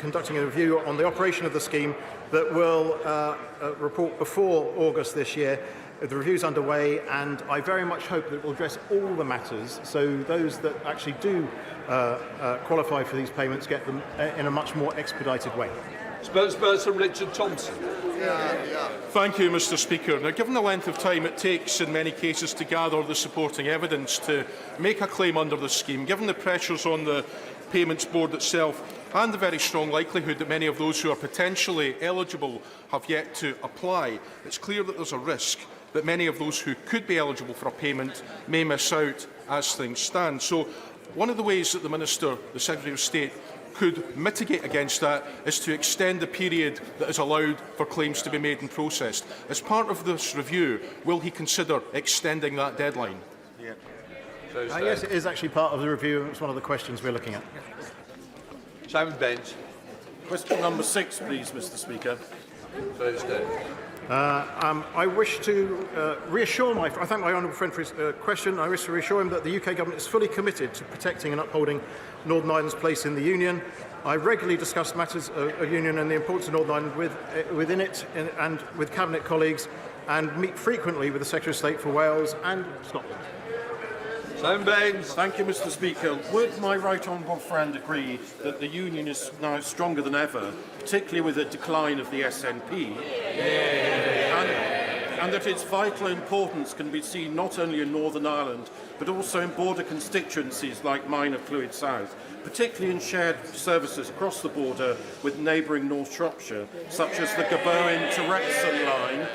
conducting a review on the operation of the scheme that will report before August this year. The review's underway, and I very much hope that it will address all the matters, so those that actually do qualify for these payments get them in a much more expedited way. Spokesperson Richard Thompson. Thank you, Mr Speaker. Now, given the length of time it takes in many cases to gather the supporting evidence to make a claim under the scheme, given the pressures on the Payments Board itself and the very strong likelihood that many of those who are potentially eligible have yet to apply, it's clear that there's a risk that many of those who could be eligible for a payment may miss out as things stand. So one of the ways that the Minister, the Secretary of State, could mitigate against that is to extend the period that is allowed for claims to be made and processed. As part of this review, will he consider extending that deadline? Yes, it is actually part of the review, and it's one of the questions we're looking at. Simon Bench. Question number 6, please, Mr Speaker. I wish to reassure I thank my honourable friend for his question. I wish to reassure him that the UK Government is fully committed to protecting and upholding Northern Ireland's place in the Union. I regularly discuss matters of Union and the importance of Northern Ireland within it and with Cabinet colleagues, and meet frequently with the Secretary of State for Wales and Scotland. Simon Baines. Thank you, Mr Speaker. Would my right honourable friend agree that the Union is now stronger than ever, particularly with the decline of the SNP, and that its vital importance can be seen not only in Northern Ireland, but also in border constituencies like mine of Clwyd South, particularly in shared services across the border with neighbouring North Shropshire, such as the Gabowen to Wrexham line,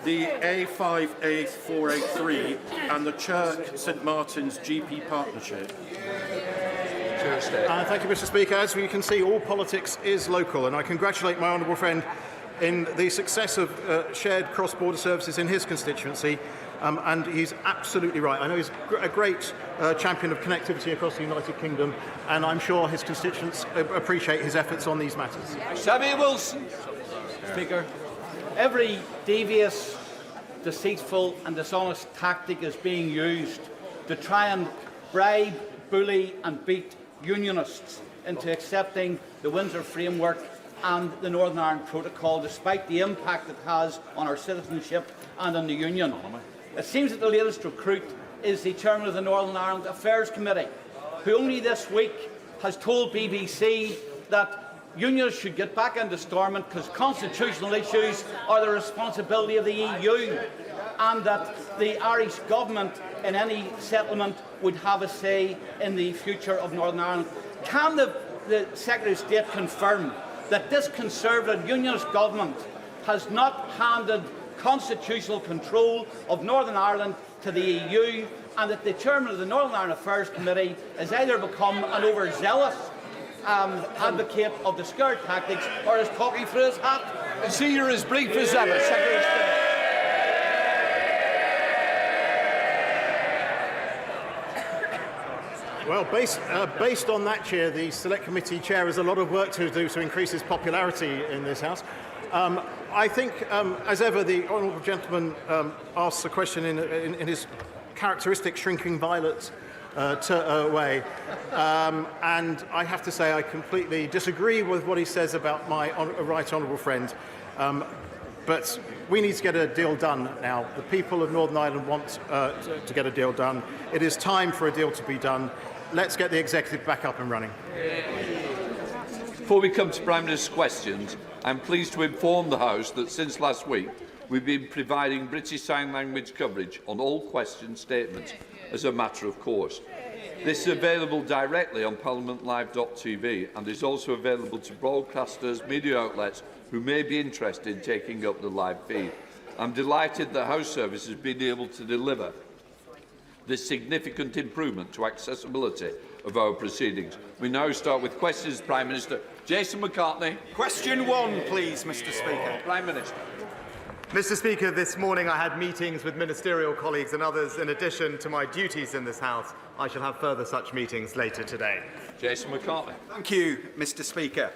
the A5A483 and the Chirk St Martin's GP partnership. Thank you, Mr Speaker. As you can see, all politics is local, and I congratulate my honourable friend in the success of shared cross-border services in his constituency, and he's absolutely right. I know he's a great champion of connectivity across the United Kingdom, and I'm sure his constituents appreciate his efforts on these matters. Sammy Wilson. Speaker, every devious, deceitful and dishonest tactic is being used to try and bribe, bully and beat unionists into accepting the Windsor Framework and the Northern Ireland Protocol, despite the impact it has on our citizenship and on the Union. It seems that the latest recruit is the chairman of the Northern Ireland Affairs Committee, who only this week has told BBC that unions should get back into Stormont because constitutional issues are the responsibility of the EU, and that the Irish government in any settlement would have a say in the future of Northern Ireland. Can the Secretary of State confirm that this Conservative Unionist government has not handed constitutional control of Northern Ireland to the EU, and that the chairman of the Northern Ireland Affairs Committee has either become an overzealous advocate of the scare tactics or is talking through his hat? See, you're as brief as ever, Secretary of State. Well, based on that, Chair, the Select Committee Chair has a lot of work to do to increase his popularity in this House. I think, as ever, the honourable gentleman asks a question in his characteristic shrinking violet way, and I have to say I completely disagree with what he says about my right honourable friend. But we need to get a deal done now. The people of Northern Ireland want to get a deal done. It is time for a deal to be done. Let's get the executive back up and running. Before we come to Prime Minister's questions, I'm pleased to inform the House that since last week we've been providing British Sign Language coverage on all question statements as a matter of course. This is available directly on parliamentlive.tv and is also available to broadcasters, media outlets who may be interested in taking up the live feed. I'm delighted that House Service has been able to deliver this significant improvement to accessibility of our proceedings. We now start with questions. Prime Minister Jason McCartney. Question 1, please, Mr Speaker. Prime Minister. Mr Speaker, this morning I had meetings with ministerial colleagues and others in addition to my duties in this House. I shall have further such meetings later today. Jason McCartney. Thank you, Mr Speaker.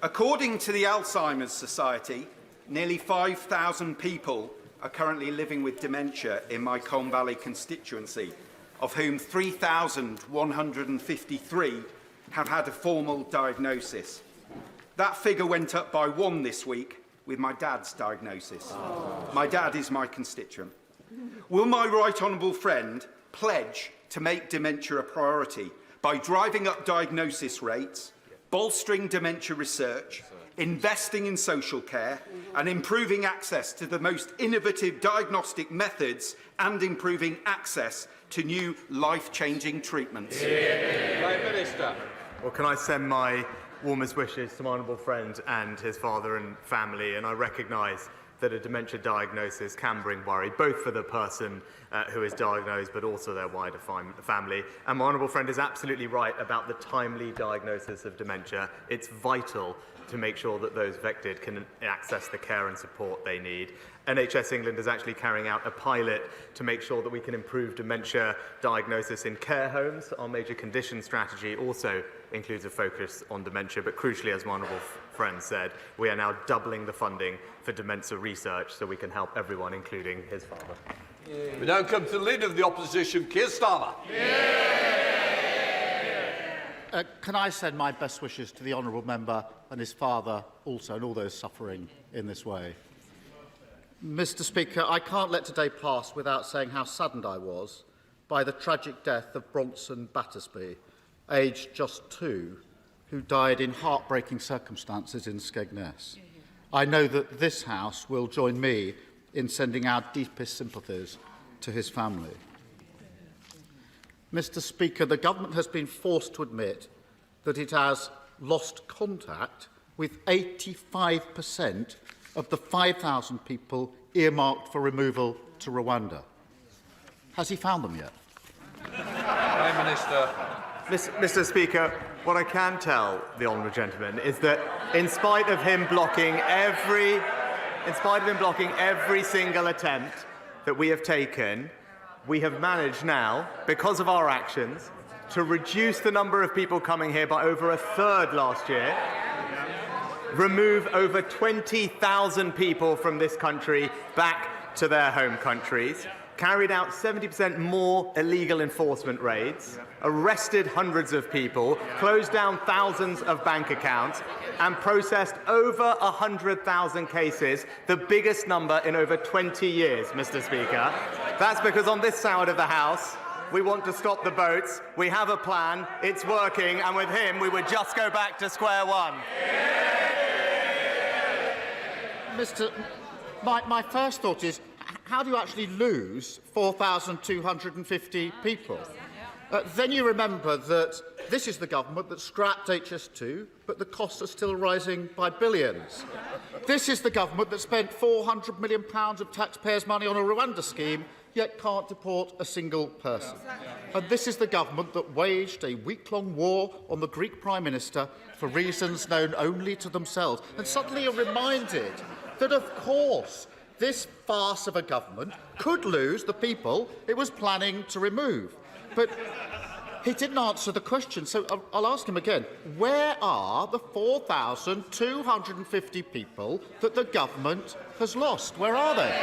According to the Alzheimer's Society, nearly 5,000 people are currently living with dementia in my Colne Valley constituency, of whom 3,153 have had a formal diagnosis. That figure went up by 1 this week with my dad's diagnosis. My dad is my constituent. Will my right honourable friend pledge to make dementia a priority by driving up diagnosis rates, bolstering dementia research, investing in social care and improving access to the most innovative diagnostic methods and improving access to new life-changing treatments? Prime Minister. Well, can I send my warmest wishes to my honourable friend and his father and family, and I recognise that a dementia diagnosis can bring worry, both for the person who is diagnosed, but also their wider family. And my honourable friend is absolutely right about the timely diagnosis of dementia. It's vital to make sure that those affected can access the care and support they need. NHS England is actually carrying out a pilot to make sure that we can improve dementia diagnosis in care homes. Our major condition strategy also includes a focus on dementia, but crucially, as my honourable friend said, we are now doubling the funding for dementia research so we can help everyone, including his father. We now come to the Leader of the Opposition, Keir Starmer. Can I send my best wishes to the honourable member and his father also, and all those suffering in this way? Mr Speaker, I can't let today pass without saying how saddened I was by the tragic death of Bronson Battersby, aged just 2, who died in heartbreaking circumstances in Skegness. I know that this House will join me in sending our deepest sympathies to his family. Mr Speaker, the government has been forced to admit that it has lost contact with 85% of the 5,000 people earmarked for removal to Rwanda. Has he found them yet? Prime Minister. Mr Speaker, what I can tell the honourable gentleman is that in spite of him blocking every single attempt that we have taken, we have managed now, because of our actions, to reduce the number of people coming here by over a third last year, remove over 20,000 people from this country back to their home countries, carried out 70% more illegal enforcement raids, arrested hundreds of people, closed down thousands of bank accounts, and processed over 100,000 cases, the biggest number in over 20 years, Mr Speaker. That's because on this side of the House, we want to stop the boats, we have a plan, it's working, and with him, we would just go back to square one. My first thought is, how do you actually lose 4,250 people? Then you remember that this is the government that scrapped HS2, but the costs are still rising by billions. This is the government that spent £400 million of taxpayers' money on a Rwanda scheme, yet can't deport a single person. And this is the government that waged a week-long war on the Greek Prime Minister for reasons known only to themselves, and suddenly are reminded that, of course, this farce of a government could lose the people it was planning to remove. But he didn't answer the question, so I'll ask him again. Where are the 4,250 people that the government has lost? Where are they?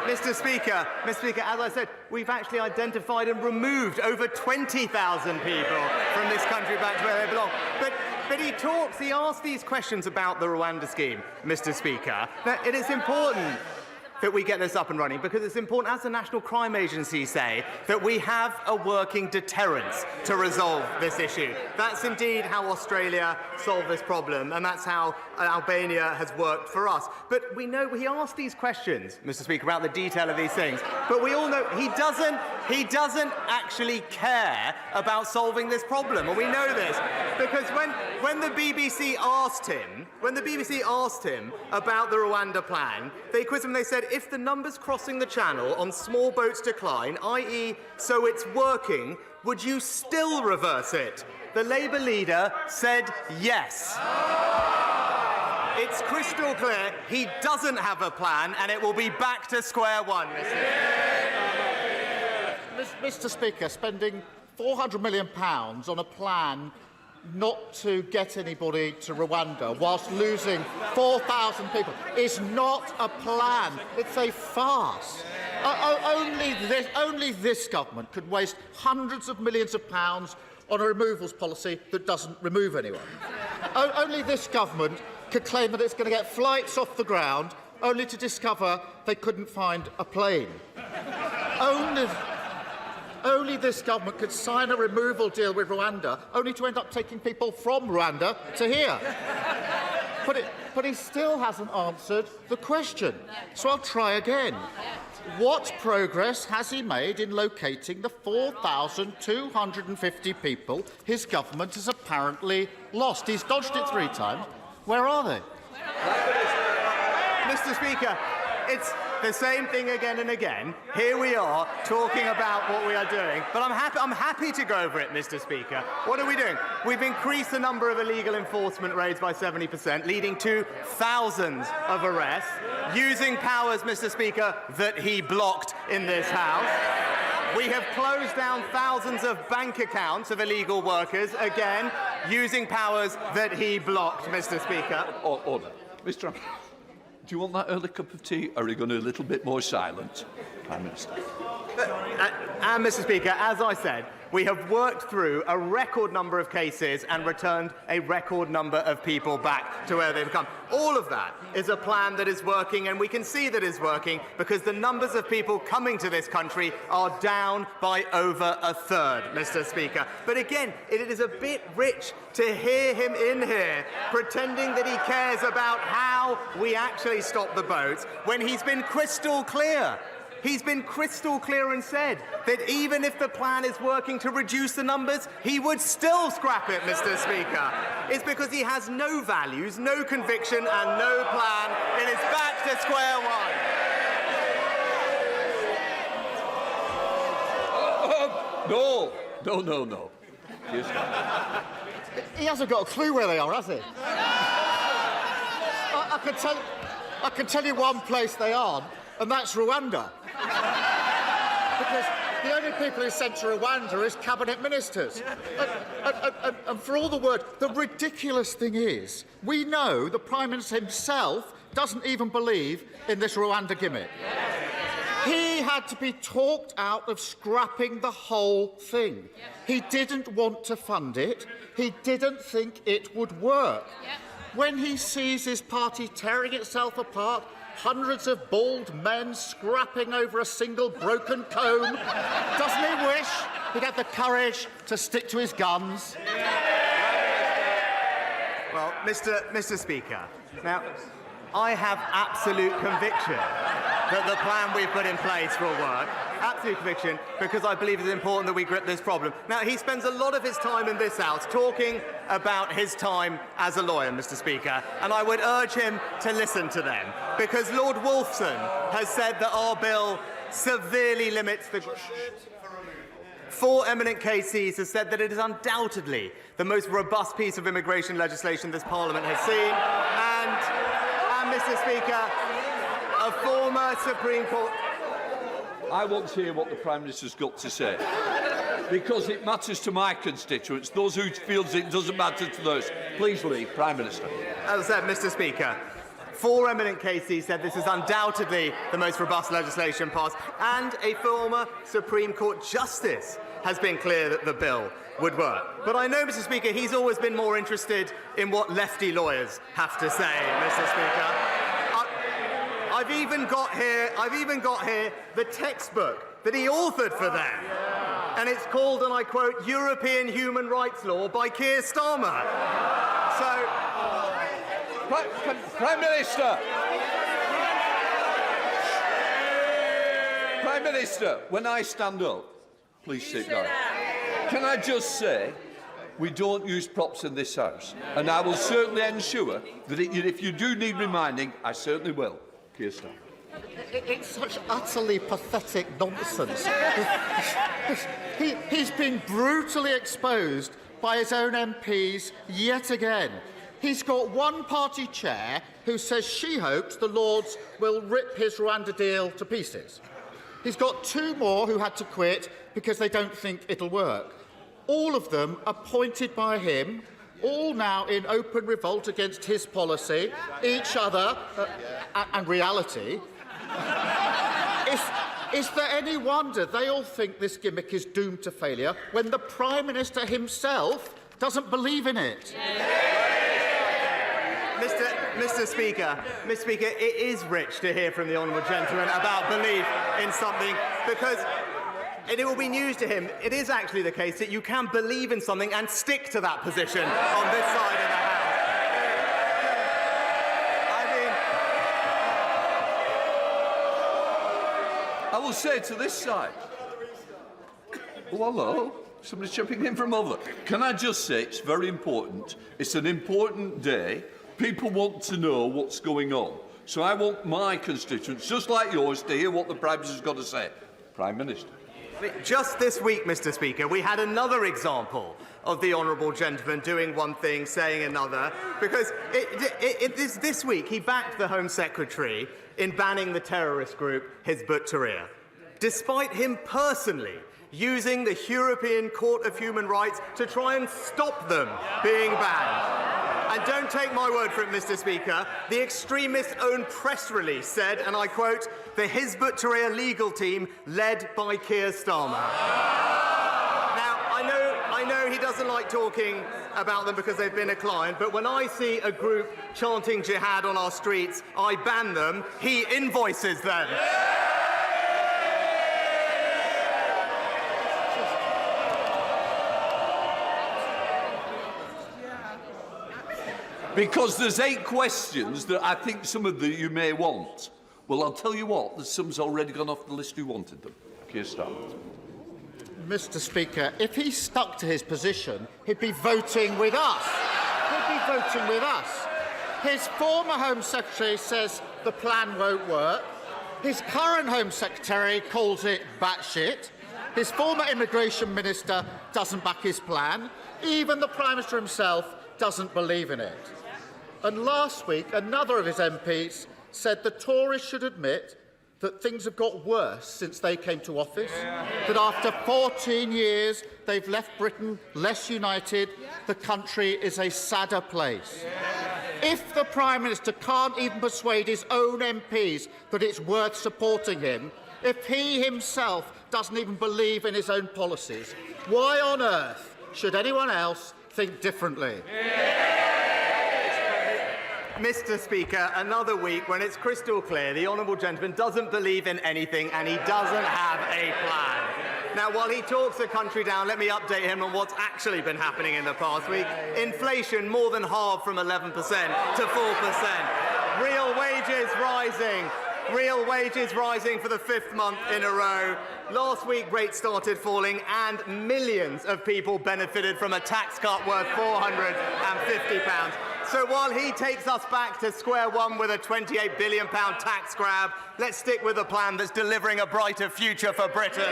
Mr Speaker, as I said, we've actually identified and removed over 20,000 people from this country back to where they belong. But he asks these questions about the Rwanda scheme, Mr Speaker. That it is important that we get this up and running, because it's important, as the National Crime Agency say, that we have a working deterrence to resolve this issue. That's indeed how Australia solved this problem, and that's how Albania has worked for us. But we know he asked these questions, Mr Speaker, about the detail of these things, but we all know he doesn't actually care about solving this problem, and we know this because when the BBC asked him about the Rwanda plan, they quizzed him. They said, if the numbers crossing the channel on small boats decline, i.e. so it's working, would you still reverse it? The Labour leader said yes. It's crystal clear he doesn't have a plan, and it will be back to square one, Mr Speaker, spending £400 million on a plan not to get anybody to Rwanda whilst losing 4,000 people is not a plan. It's a farce. Only this government could waste hundreds of millions of pounds on a removals policy that doesn't remove anyone. Only this government could claim that it's going to get flights off the ground only to discover they couldn't find a plane. Only this government could sign a removal deal with Rwanda only to end up taking people from Rwanda to here. But he still hasn't answered the question. So I'll try again. What progress has he made in locating the 4,250 people his government has apparently lost? He's dodged it 3 times. Where are they? Mr. Speaker, it's the same thing again and again. Here we are talking about what we are doing, but I'm happy to go over it, Mr. Speaker. What are we doing? We've increased the number of illegal enforcement raids by 70%, leading to thousands of arrests, using powers, Mr. Speaker, that he blocked in this House. We have closed down thousands of bank accounts of illegal workers, again, using powers that he blocked, Mr. Speaker. Order. Mr. Do you want that early cup of tea, or are you going to be a little bit more silent, Prime Minister? And, Mr. Speaker, as I said, we have worked through a record number of cases and returned a record number of people back to where they've come. All of that is a plan that is working, and we can see that it's working because the numbers of people coming to this country are down by over a third, Mr. Speaker. But again, it is a bit rich to hear him in here pretending that he cares about how we actually stop the boats when he's been crystal clear. He's been crystal clear and said that even if the plan is working to reduce the numbers, he would still scrap it, Mr. Speaker. It's because he has no values, no conviction and no plan, and it's back to square one. No. Yes, He hasn't got a clue where they are, has he? I can tell you one place they aren't, and that's Rwanda. Because the only people who sent to Rwanda is cabinet ministers. And for all the word, the ridiculous thing is, we know the Prime Minister himself doesn't even believe in this Rwanda gimmick. He had to be talked out of scrapping the whole thing. He didn't want to fund it. He didn't think it would work. When he sees his party tearing itself apart, hundreds of bald men scrapping over a single broken comb, doesn't he wish he'd had the courage to stick to his guns? Well, Mr. Speaker, now, I have absolute conviction that the plan we've put in place will work. Absolute conviction, because I believe it's important that we grip this problem. Now, he spends a lot of his time in this House talking about his time as a lawyer, Mr. Speaker, and I would urge him to listen to them, because Lord Wolfson has said that our bill severely limits the... 4 eminent KCs have said that it is undoubtedly the most robust piece of immigration legislation this Parliament has seen, and Mr. Speaker, a former Supreme Court... I want to hear what the Prime Minister's got to say, because it matters to my constituents, those who feel it doesn't matter to those. Please leave, Prime Minister. As I said, Mr. Speaker, 4 eminent KCs said this is undoubtedly the most robust legislation passed, and a former Supreme Court Justice has been clear that the bill would work. But I know, Mr. Speaker, he's always been more interested in what lefty lawyers have to say, Mr. Speaker. I've even got here the textbook that he authored for them. And it's called, and I quote, European Human Rights Law by Keir Starmer. So... Prime Minister! Prime Minister, when I stand up, please sit down. Can I just say, we don't use props in this House, and I will certainly ensure that if you do need reminding, I certainly will. Keir Starmer. It's such utterly pathetic nonsense. He's been brutally exposed by his own MPs yet again. He's got one party chair who says she hopes the Lords will rip his Rwanda deal to pieces. He's got 2 more who had to quit because they don't think it'll work. All of them appointed by him, all now in open revolt against his policy, each other, and reality. Is there any wonder they all think this gimmick is doomed to failure when the Prime Minister himself doesn't believe in it? Mr. Speaker, it is rich to hear from the honourable gentleman about belief in something, because it will be news to him. It is actually the case that you can believe in something and stick to that position on this side of the House. I will say to this side. Oh, hello. Somebody's jumping in from over. Can I just say it's very important. It's an important day. People want to know what's going on. So I want my constituents, just like yours, to hear what the Prime Minister's got to say. Prime Minister. Just this week, Mr. Speaker, we had another example of the honourable gentleman doing one thing, saying another, because this week he backed the Home Secretary in banning the terrorist group Hizb ut-Tahrir, despite him personally using the European Court of Human Rights to try and stop them being banned. And don't take my word for it, Mr. Speaker, the extremist's own press release said, and I quote, "the Hizb ut-Tahrir legal team led by Keir Starmer." Now, I know he doesn't like talking about them because they've been a client, but when I see a group chanting jihad on our streets, I ban them, he invoices them. Because there's 8 questions that I think some of you may want. Well, I'll tell you what, there's some's already gone off the list who wanted them. Keir Starmer. Mr. Speaker, if he stuck to his position, he'd be voting with us. He'd be voting with us. His former Home Secretary says the plan won't work. His current Home Secretary calls it batshit. His former Immigration Minister doesn't back his plan. Even the Prime Minister himself doesn't believe in it. And last week, another of his MPs said the Tories should admit that things have got worse since they came to office, that after 14 years they've left Britain less united, the country is a sadder place. If the Prime Minister can't even persuade his own MPs that it's worth supporting him, if he himself doesn't even believe in his own policies, why on earth should anyone else think differently? Mr. Speaker, another week when it's crystal clear the honourable gentleman doesn't believe in anything and he doesn't have a plan. Now, while he talks the country down, let me update him on what's actually been happening in the past week. Inflation more than halved from 11% to 4%. Real wages rising. Real wages rising for the 5th month in a row. Last week, rates started falling and millions of people benefited from a tax cut worth £450. So while he takes us back to square one with a £28 billion tax grab, let's stick with a plan that's delivering a brighter future for Britain.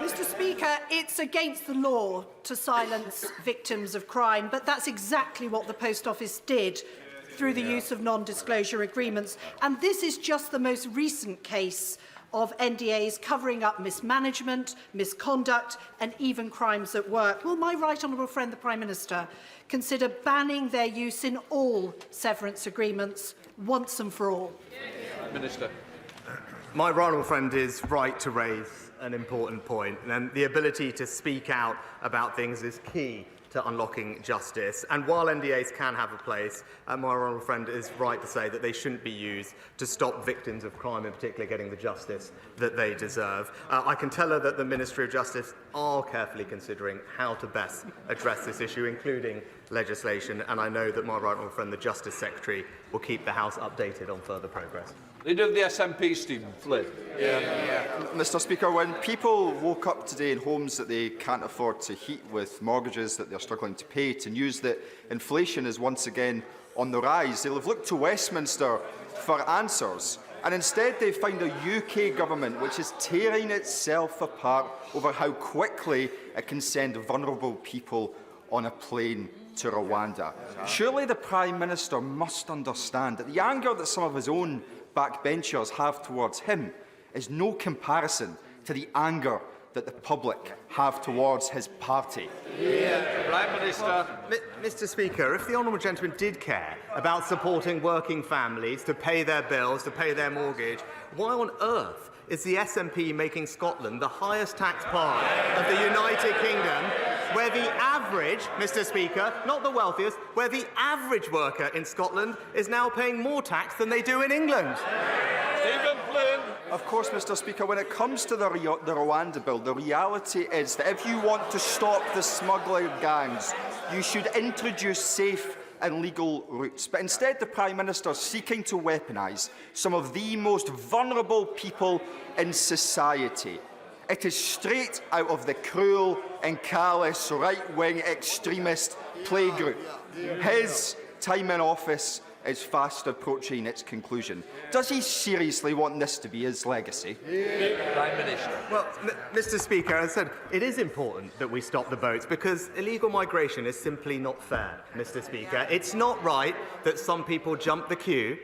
Mr. Speaker, it's against the law to silence victims of crime, but that's exactly what the Post Office did through the use of non-disclosure agreements. And this is just the most recent case of NDAs covering up mismanagement, misconduct and even crimes at work. Will my right honourable friend, the Prime Minister, consider banning their use in all severance agreements once and for all? Minister. My right honourable friend is right to raise an important point, and the ability to speak out about things is key to unlocking justice. And while NDAs can have a place, my honourable friend is right to say that they shouldn't be used to stop victims of crime, in particular getting the justice that they deserve. I can tell her that the Ministry of Justice are carefully considering how to best address this issue, including legislation, and I know that my right honourable friend, the Justice Secretary, will keep the House updated on further progress. Leader of the SNP, Stephen Flynn. Mr. Speaker, when people woke up today in homes that they can't afford to heat, with mortgages that they're struggling to pay, to news that inflation is once again on the rise, they'll have looked to Westminster for answers. And instead they find a UK government which is tearing itself apart over how quickly it can send vulnerable people on a plane to Rwanda. Surely the Prime Minister must understand that the anger that some of his own backbenchers have towards him is no comparison to the anger that the public have towards his party? Prime Minister. Mr. Speaker, if the honourable gentleman did care about supporting working families to pay their bills, to pay their mortgage, why on earth is the SNP making Scotland the highest tax part of the United Kingdom, where the average, Mr. Speaker, not the wealthiest, where the average worker in Scotland is now paying more tax than they do in England? Stephen Flynn. Of course, Mr. Speaker, when it comes to the Rwanda bill, the reality is that if you want to stop the smuggling gangs, you should introduce safe and legal routes. But instead, the Prime Minister is seeking to weaponise some of the most vulnerable people in society. It is straight out of the cruel and callous right-wing extremist playgroup. His time in office is fast approaching its conclusion. Does he seriously want this to be his legacy? Prime Minister. Well, Mr. Speaker, as I said, it is important that we stop the boats because illegal migration is simply not fair, Mr. Speaker. It's not right that some people jump the queue,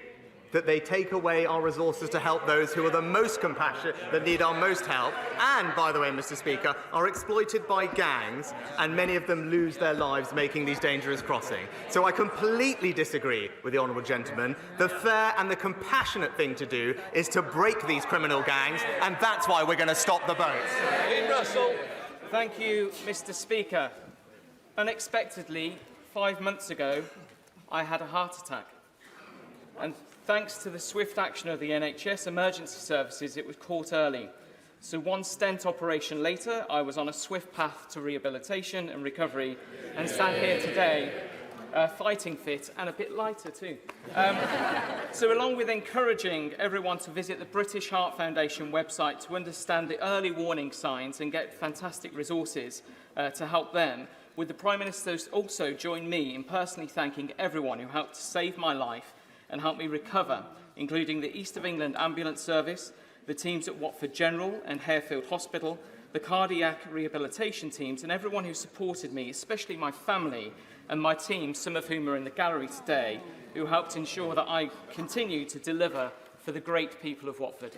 that they take away our resources to help those who are the most compassionate, that need our most help, and, by the way, Mr. Speaker, are exploited by gangs, and many of them lose their lives making these dangerous crossings. So I completely disagree with the honourable gentleman. The fair and the compassionate thing to do is to break these criminal gangs, and that's why we're going to stop the boats. Dean Russell. Thank you, Mr. Speaker. Unexpectedly, 5 months ago, I had a heart attack. And thanks to the swift action of the NHS emergency services, it was caught early. So one stent operation later, I was on a swift path to rehabilitation and recovery and sat here today, fighting fit and a bit lighter too. So along with encouraging everyone to visit the British Heart Foundation website to understand the early warning signs and get fantastic resources to help them, would the Prime Minister also join me in personally thanking everyone who helped to save my life and help me recover, including the East of England Ambulance Service, the teams at Watford General and Harefield Hospital, the cardiac rehabilitation teams, and everyone who supported me, especially my family and my team, some of whom are in the gallery today, who helped ensure that I continue to deliver for the great people of Watford.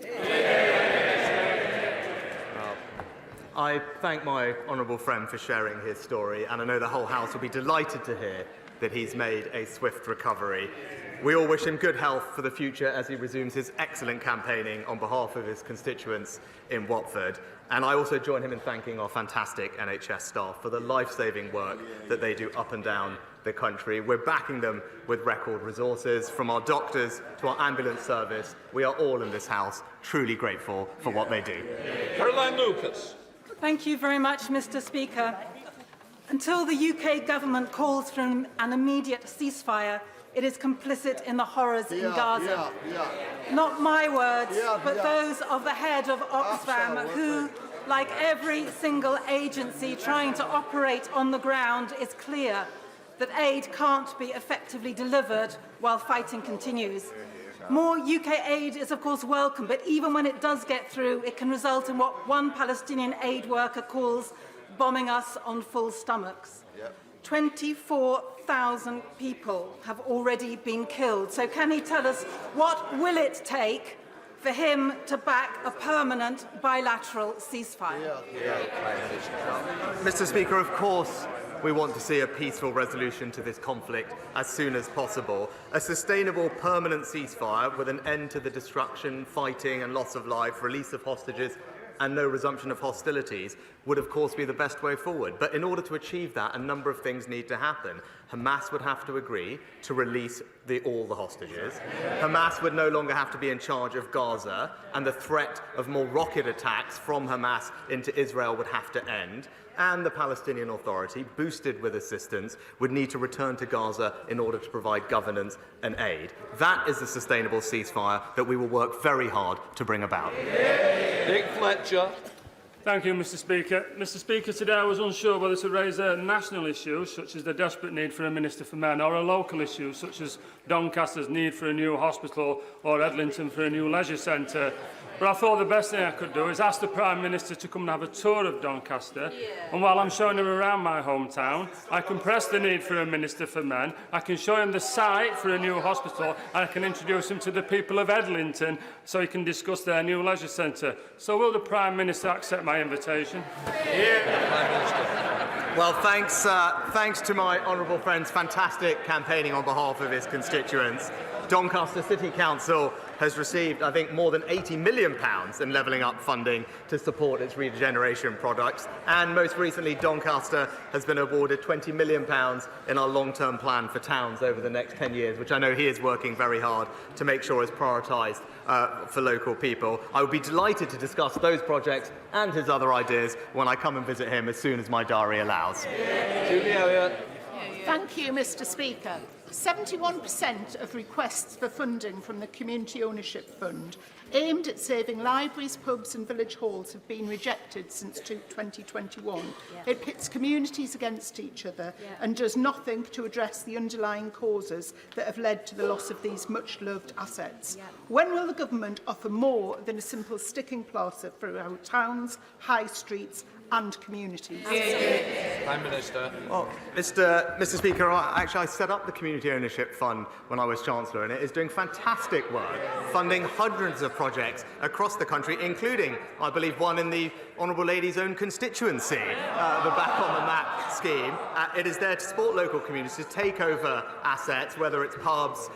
I thank my honourable friend for sharing his story, and I know the whole House will be delighted to hear that he's made a swift recovery. We all wish him good health for the future as he resumes his excellent campaigning on behalf of his constituents in Watford. And I also join him in thanking our fantastic NHS staff for the life-saving work that they do up and down the country. We're backing them with record resources, from our doctors to our ambulance service. We are all in this House truly grateful for what they do. Caroline Lucas. Thank you very much, Mr. Speaker. Until the UK government calls for an immediate ceasefire, it is complicit in the horrors in Gaza. Not my words, but those of the head of Oxfam, who, like every single agency trying to operate on the ground, is clear that aid can't be effectively delivered while fighting continues. More UK aid is, of course, welcome, but even when it does get through, it can result in what one Palestinian aid worker calls bombing us on full stomachs. 24,000 people have already been killed. So can he tell us what will it take for him to back a permanent bilateral ceasefire? Mr. Speaker, of course, we want to see a peaceful resolution to this conflict as soon as possible. A sustainable, permanent ceasefire with an end to the destruction, fighting and loss of life, release of hostages and no resumption of hostilities would, of course, be the best way forward. But in order to achieve that, a number of things need to happen. Hamas would have to agree to release all the hostages. Hamas would no longer have to be in charge of Gaza, and the threat of more rocket attacks from Hamas into Israel would have to end. And the Palestinian Authority, boosted with assistance, would need to return to Gaza in order to provide governance and aid. That is the sustainable ceasefire that we will work very hard to bring about. Nick Fletcher. Thank you, Mr. Speaker. Mr. Speaker, today I was unsure whether to raise a national issue, such as the desperate need for a Minister for Men, or a local issue, such as Doncaster's need for a new hospital or Edlington for a new leisure centre. But I thought the best thing I could do is ask the Prime Minister to come and have a tour of Doncaster. And while I'm showing him around my hometown, I can press the need for a Minister for Men, I can show him the site for a new hospital, and I can introduce him to the people of Edlington so he can discuss their new leisure centre. So will the Prime Minister accept my invitation? Prime Minister. Well, thanks to my honourable friend's fantastic campaigning on behalf of his constituents. Doncaster City Council has received, I think, more than £80 million in levelling up funding to support its regeneration products. And most recently, Doncaster has been awarded £20 million in our long-term plan for towns over the next 10 years, which I know he is working very hard to make sure is prioritised for local people. I would be delighted to discuss those projects and his other ideas when I come and visit him as soon as my diary allows. Julie Elliott. Thank you, Mr. Speaker. 71% of requests for funding from the Community Ownership Fund aimed at saving libraries, pubs and village halls have been rejected since 2021. It pits communities against each other and does nothing to address the underlying causes that have led to the loss of these much-loved assets. When will the government offer more than a simple sticking plaster for our towns, high streets and communities? Prime Minister. Well, Mr. Speaker, I set up the Community Ownership Fund when I was Chancellor, and it is doing fantastic work, funding hundreds of projects across the country, including, I believe, one in the Honourable Lady's own constituency, the Back on the Map scheme. It is there to support local communities to take over assets, whether it's pubs,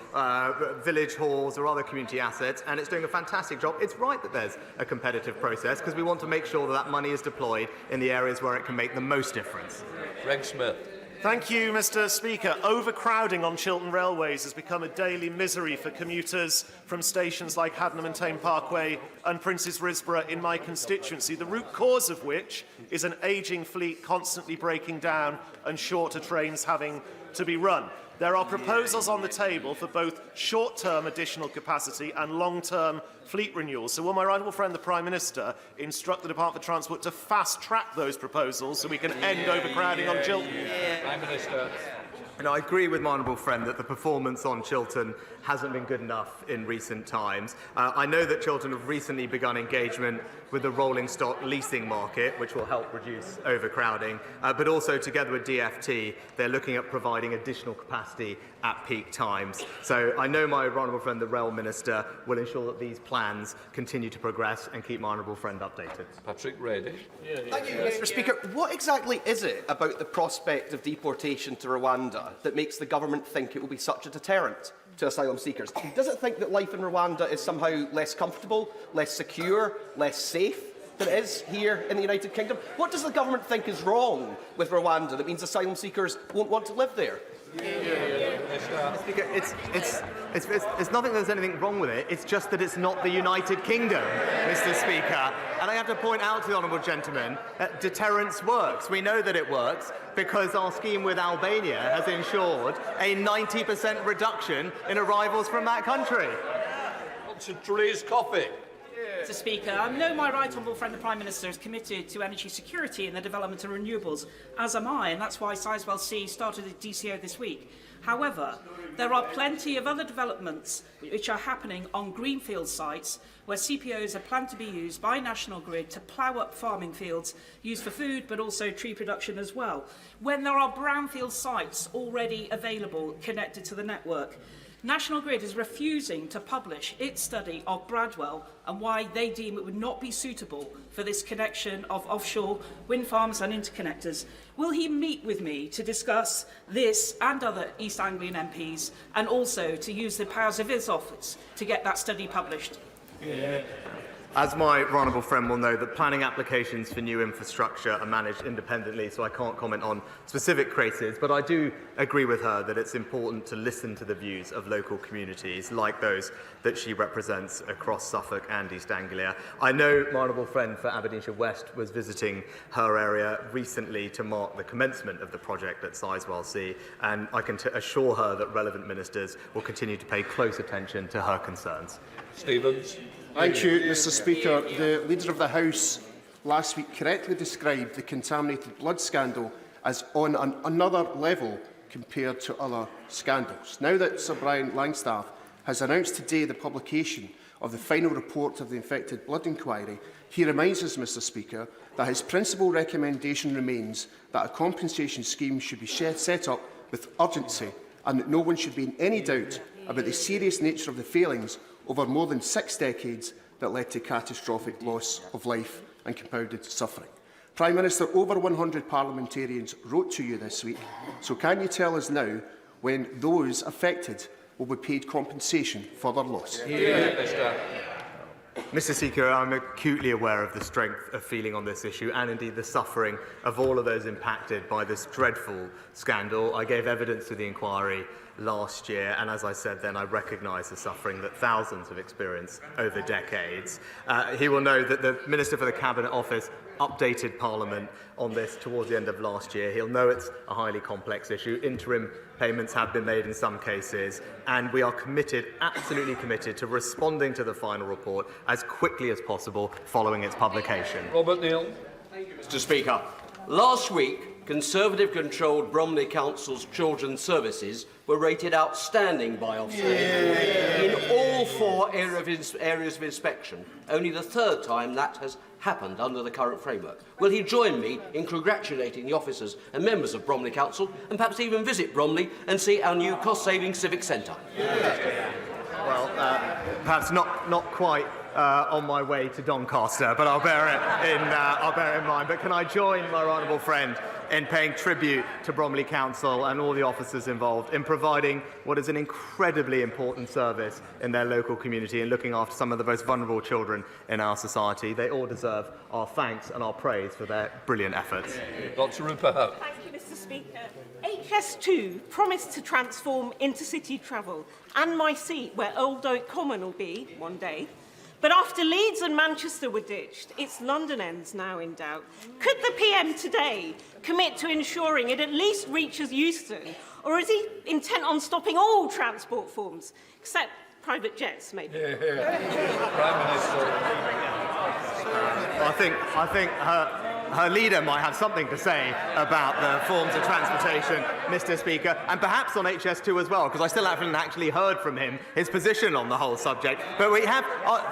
village halls or other community assets, and it's doing a fantastic job. It's right that there's a competitive process because we want to make sure that that money is deployed in the areas where it can make the most difference. Greg Smith. Thank you, Mr. Speaker. Overcrowding on Chiltern railways has become a daily misery for commuters from stations like Hadnam and Tame Parkway and Princes Risborough in my constituency, the root cause of which is an ageing fleet constantly breaking down and shorter trains having to be run. There are proposals on the table for both short-term additional capacity and long-term fleet renewal. So will my right honourable friend, the Prime Minister, instruct the Department for Transport to fast-track those proposals so we can end overcrowding on Chiltern? Prime Minister. And I agree with my honourable friend that the performance on Chiltern hasn't been good enough in recent times. I know that Chiltern have recently begun engagement with the rolling stock leasing market, which will help reduce overcrowding, but also together with DFT, they're looking at providing additional capacity at peak times. So I know my honourable friend, the Rail Minister, will ensure that these plans continue to progress and keep my honourable friend updated. Patrick Reddy. Thank you, Mr. Speaker. What exactly is it about the prospect of deportation to Rwanda that makes the government think it will be such a deterrent to asylum seekers? Does it think that life in Rwanda is somehow less comfortable, less secure, less safe than it is here in the United Kingdom? What does the government think is wrong with Rwanda that means asylum seekers won't want to live there? Speaker, it's not that there's anything wrong with it, it's just that it's not the United Kingdom, Mr. Speaker. And I have to point out to the honourable gentleman that deterrence works. We know that it works because our scheme with Albania has ensured a 90% reduction in arrivals from that country. Therese Coffey. Mr. Speaker, I know my right honourable friend the Prime Minister is committed to energy security and the development of renewables, as am I, and that's why Sizewell C started a DCO this week. However, there are plenty of other developments which are happening on greenfield sites where CPOs are planned to be used by National Grid to plough up farming fields used for food but also tree production as well, when there are brownfield sites already available connected to the network. National Grid is refusing to publish its study of Bradwell and why they deem it would not be suitable for this connection of offshore wind farms and interconnectors. Will he meet with me to discuss this and other East Anglian MPs and also to use the powers of his office to get that study published? As my honourable friend will know, that planning applications for new infrastructure are managed independently, so I can't comment on specific cases, but I do agree with her that it's important to listen to the views of local communities like those that she represents across Suffolk and East Anglia. I know my honourable friend for Aberdeenshire West was visiting her area recently to mark the commencement of the project at Sizewell C, and I can assure her that relevant ministers will continue to pay close attention to her concerns. Stevens. Thank you, Mr. Speaker. The Leader of the House last week correctly described the contaminated blood scandal as on another level compared to other scandals. Now that Sir Brian Langstaff has announced today the publication of the final report of the infected blood inquiry, he reminds us, Mr Speaker, that his principal recommendation remains that a compensation scheme should be set up with urgency and that no one should be in any doubt about the serious nature of the failings over more than 6 decades that led to catastrophic loss of life and compounded suffering. Prime Minister, over 100 parliamentarians wrote to you this week, so can you tell us now when those affected will be paid compensation for their loss? Mr Speaker, I'm acutely aware of the strength of feeling on this issue and indeed the suffering of all of those impacted by this dreadful scandal. I gave evidence to the inquiry last year, and as I said then, I recognise the suffering that thousands have experienced over decades. He will know that the Minister for the Cabinet Office updated Parliament on this towards the end of last year. He'll know it's a highly complex issue. Interim payments have been made in some cases, and we are committed, absolutely committed, to responding to the final report as quickly as possible following its publication. Robert Neal. Mr Speaker, last week, Conservative-controlled Bromley Council's children's services were rated outstanding by Ofsted in all 4 areas of inspection, only the 3rd time that has happened under the current framework. Will he join me in congratulating the officers and members of Bromley Council and perhaps even visit Bromley and see our new cost-saving civic centre? Well, perhaps not quite on my way to Doncaster, but I'll bear it in mind. But can I join my honourable friend in paying tribute to Bromley Council and all the officers involved in providing what is an incredibly important service in their local community and looking after some of the most vulnerable children in our society. They all deserve our thanks and our praise for their brilliant efforts. Dr. Rupert. Thank you, Mr Speaker. HS2 promised to transform intercity travel and my seat where Old Oak Common will be one day. But after Leeds and Manchester were ditched, it's London ends now in doubt. Could the PM today commit to ensuring it at least reaches Euston, or is he intent on stopping all transport forms, except private jets, maybe? Prime Minister. I think her leader might have something to say about the forms of transportation, Mr Speaker, and perhaps on HS2 as well, because I still haven't actually heard from him his position on the whole subject. But we have,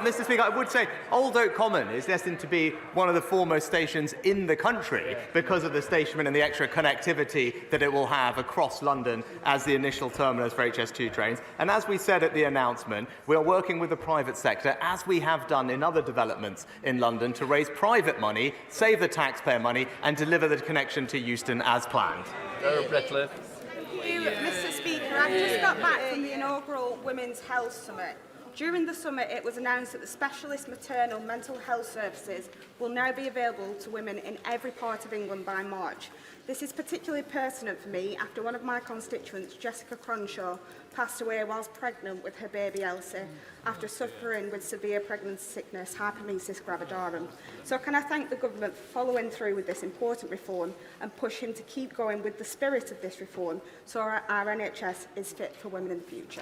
Mr Speaker, I would say Old Oak Common is destined to be one of the foremost stations in the country because of the stationment and the extra connectivity that it will have across London as the initial terminus for HS2 trains. And as we said at the announcement, we are working with the private sector, as we have done in other developments in London, to raise private money, save the taxpayer money and deliver the connection to Euston as planned. Thank you, Mr Speaker. I've just got back from the inaugural Women's Health Summit. During the summit, it was announced that the specialist maternal mental health services will now be available to women in every part of England by March. This is particularly pertinent for me after one of my constituents, Jessica Cronshaw, passed away whilst pregnant with her baby Elsie after suffering with severe pregnancy sickness, hyperemesis gravidarum. So can I thank the government for following through with this important reform and push him to keep going with the spirit of this reform so our NHS is fit for women in the future?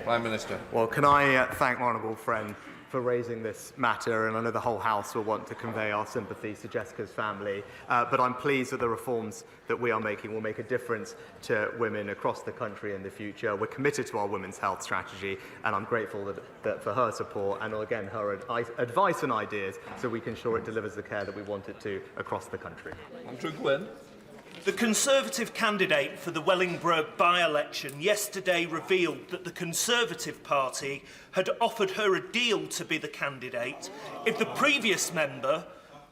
Prime Minister. Well, can I thank my honourable friend for raising this matter, and I know the whole House will want to convey our sympathies to Jessica's family, but I'm pleased that the reforms that we are making will make a difference to women across the country in the future. We're committed to our women's health strategy, and I'm grateful that for her support and, again, her advice and ideas so we can ensure it delivers the care that we want it to across the country. Andrew Gwynn. The Conservative candidate for the Wellingborough by-election yesterday revealed that the Conservative Party had offered her a deal to be the candidate if the previous member,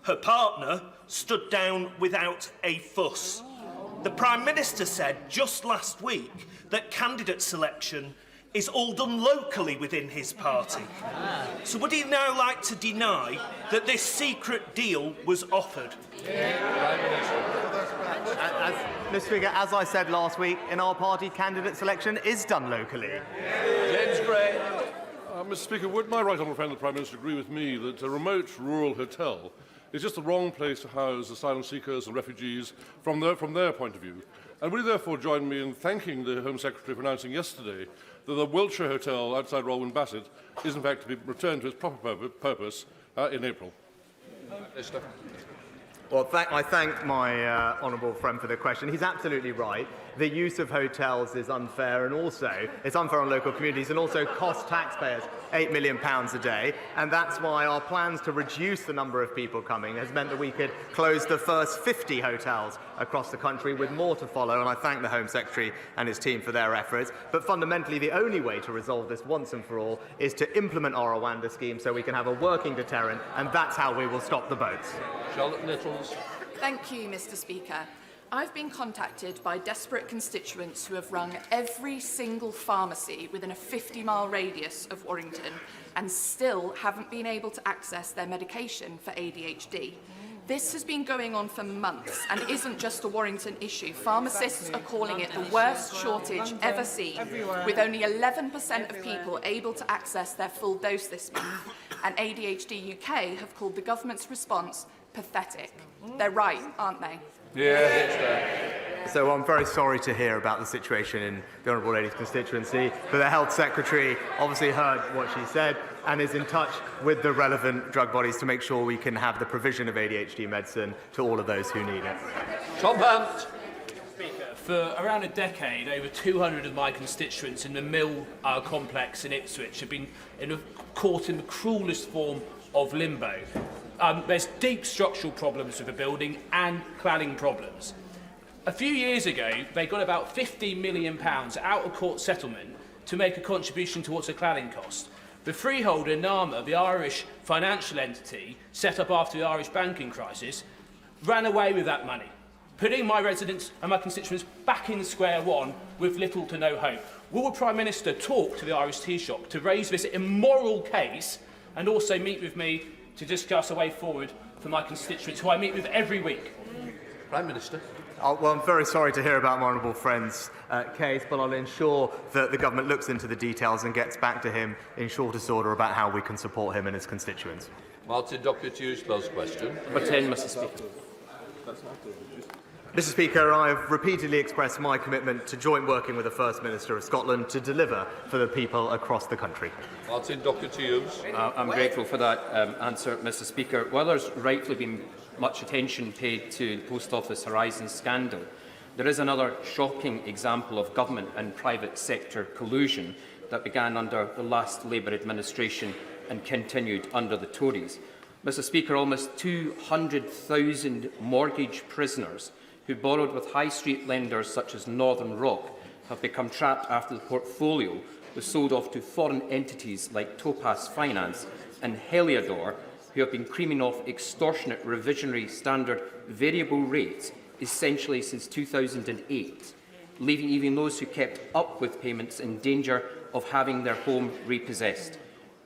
her partner, stood down without a fuss. The Prime Minister said just last week that candidate selection is all done locally within his party. So would he now like to deny that this secret deal was offered? Mr Speaker, as I said last week, in our party, candidate selection is done locally. James Gray. Mr Speaker, would my right honourable friend the Prime Minister agree with me that a remote rural hotel is just the wrong place to house asylum seekers and refugees from their point of view? And will you therefore join me in thanking the Home Secretary for announcing yesterday that the Wiltshire Hotel outside Rolwyn Bassett is in fact to be returned to its proper purpose in April? Well, I thank my honourable friend for the question. He's absolutely right. The use of hotels is unfair, and also it's unfair on local communities, and also costs taxpayers £8 million a day. And that's why our plans to reduce the number of people coming has meant that we could close the first 50 hotels across the country, with more to follow. And I thank the Home Secretary and his team for their efforts. But fundamentally, the only way to resolve this once and for all is to implement our Rwanda scheme so we can have a working deterrent, and that's how we will stop the boats. Charlotte Littles. Thank you, Mr. Speaker. I've been contacted by desperate constituents who have rung every single pharmacy within a 50-mile radius of Warrington and still haven't been able to access their medication for ADHD. This has been going on for months and isn't just a Warrington issue. Pharmacists are calling it the worst shortage ever seen, with only 11% of people able to access their full dose this month. And ADHD UK have called the government's response pathetic. They're right, aren't they? Yeah, So I'm very sorry to hear about the situation in the Honourable Lady's constituency, but the Health Secretary obviously heard what she said and is in touch with the relevant drug bodies to make sure we can have the provision of ADHD medicine to all of those who need it. Tom Hunt. For around a decade, over 200 of my constituents in the Mill complex in Ipswich have been caught in the cruellest form of limbo. There's deep structural problems with the building and cladding problems. A few years ago, they got about £15 million out of court settlement to make a contribution towards the cladding cost. The freeholder, NAMA, the Irish financial entity set up after the Irish banking crisis, ran away with that money, putting my residents and my constituents back in square one with little to no hope. Will the Prime Minister talk to the Irish tea shop to raise this immoral case and also meet with me to discuss a way forward for my constituents, who I meet with every week? Prime Minister. Well, I'm very sorry to hear about my honourable friend's case, but I'll ensure that the government looks into the details and gets back to him in shortest order about how we can support him and his constituents. Martin Doherty-Hughes, close question. Number 10, Mr. Speaker. Mr. Speaker, I have repeatedly expressed my commitment to joint working with the First Minister of Scotland to deliver for the people across the country. Martin Doherty-Hughes. I'm grateful for that answer, Mr. Speaker. While there's rightly been much attention paid to the Post Office Horizon scandal, there is another shocking example of government and private sector collusion that began under the last Labour administration and continued under the Tories. Mr. Speaker, almost 200,000 mortgage prisoners who borrowed with high street lenders such as Northern Rock have become trapped after the portfolio was sold off to foreign entities like Topaz Finance and Heliodor, who have been creaming off extortionate revisionary standard variable rates essentially since 2008, leaving even those who kept up with payments in danger of having their home repossessed.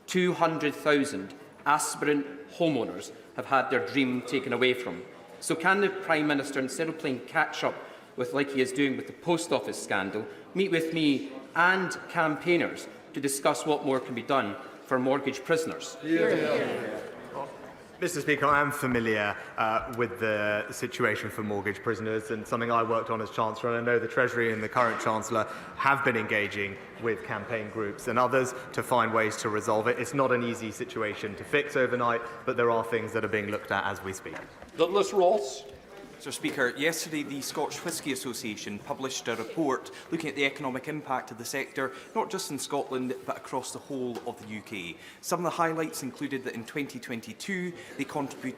200,000 aspirant homeowners have had their dream taken away from. So can the Prime Minister, instead of playing catch-up with like he is doing with the Post Office scandal, meet with me and campaigners to discuss what more can be done for mortgage prisoners? Mr. Speaker, I am familiar with the situation for mortgage prisoners, and something I worked on as Chancellor, and I know the Treasury and the current Chancellor have been engaging with campaign groups and others to find ways to resolve it. It's not an easy situation to fix overnight, but there are things that are being looked at as we speak. Douglas Ross. Mr. Speaker, yesterday the Scotch Whisky Association published a report looking at the economic impact of the sector, not just in Scotland but across the whole of the UK. Some of the highlights included that in 2022 they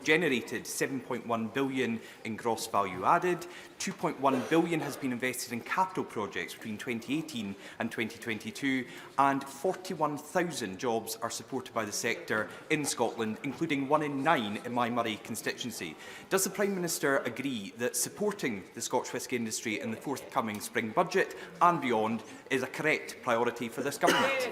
generated £7.1 billion in gross value added, £2.1 billion has been invested in capital projects between 2018 and 2022, and 41,000 jobs are supported by the sector in Scotland, including 1 in 9 in my Murray constituency. Does the Prime Minister agree that supporting the Scotch whisky industry in the forthcoming spring budget and beyond is a correct priority for this government?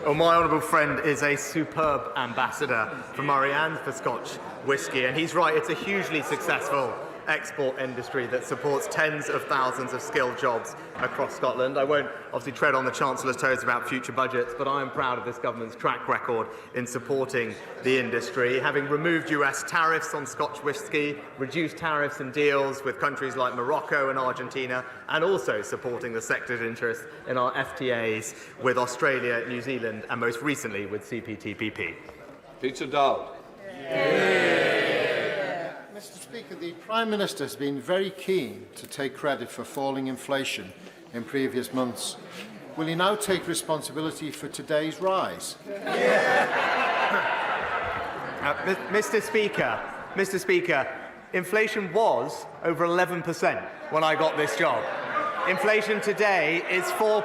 Well, my honourable friend is a superb ambassador for Murray and for Scotch whisky, and he's right, it's a hugely successful export industry that supports tens of thousands of skilled jobs across Scotland. I won't obviously tread on the Chancellor's toes about future budgets, but I am proud of this government's track record in supporting the industry, having removed US tariffs on Scotch whisky, reduced tariffs and deals with countries like Morocco and Argentina, and also supporting the sector's interest in our FTAs with Australia, New Zealand, and most recently with CPTPP. Peter Dowd. Yeah. Mr. Speaker, the Prime Minister has been very keen to take credit for falling inflation in previous months. Will he now take responsibility for today's rise? Mr. Speaker, inflation was over 11% when I got this job. Inflation today is 4%,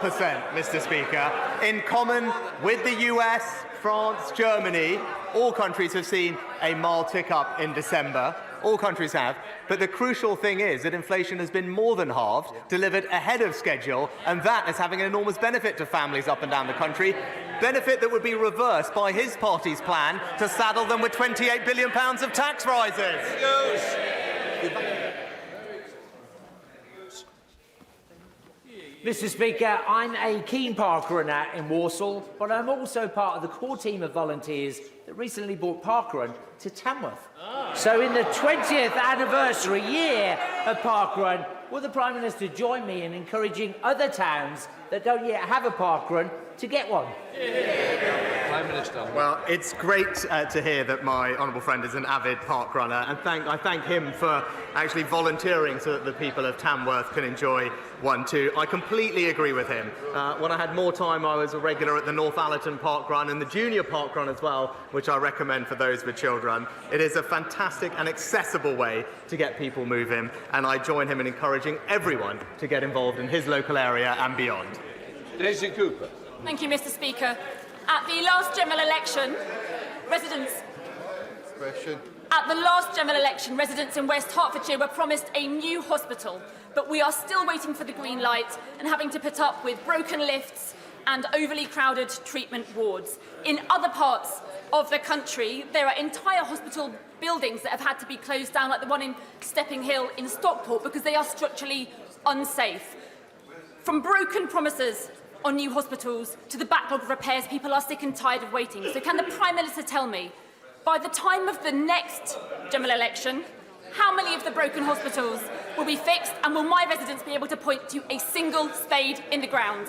Mr. Speaker. In common with the US, France, Germany, all countries have seen a mild tick-up in December. All countries have. But the crucial thing is that inflation has been more than halved, delivered ahead of schedule, and that is having an enormous benefit to families up and down the country. Benefit that would be reversed by his party's plan to saddle them with £28 billion of tax rises. Mr. Speaker, I'm a keen Parkrunner in Walsall, but I'm also part of the core team of volunteers that recently brought Parkrun to Tamworth. So in the 20th anniversary year of Parkrun, will the Prime Minister join me in encouraging other towns that don't yet have a Parkrun to get one? Prime Minister. Well, it's great to hear that my honourable friend is an avid park runner, and I thank him for actually volunteering so that the people of Tamworth can enjoy one too. I completely agree with him. When I had more time, I was a regular at the North Allerton Park Run and the Junior Park Run as well, which I recommend for those with children. It is a fantastic and accessible way to get people moving, and I join him in encouraging everyone to get involved in his local area and beyond. Daisy Cooper. Thank you, Mr. Speaker. At the last general election, residents in West Hertfordshire were promised a new hospital, but we are still waiting for the green light and having to put up with broken lifts and overly crowded treatment wards. In other parts of the country, there are entire hospital buildings that have had to be closed down, like the one in Stepping Hill in Stockport, because they are structurally unsafe. From broken promises on new hospitals to the backlog of repairs, people are sick and tired of waiting. So can the Prime Minister tell me, by the time of the next general election, how many of the broken hospitals will be fixed, and will my residents be able to point to a single spade in the ground?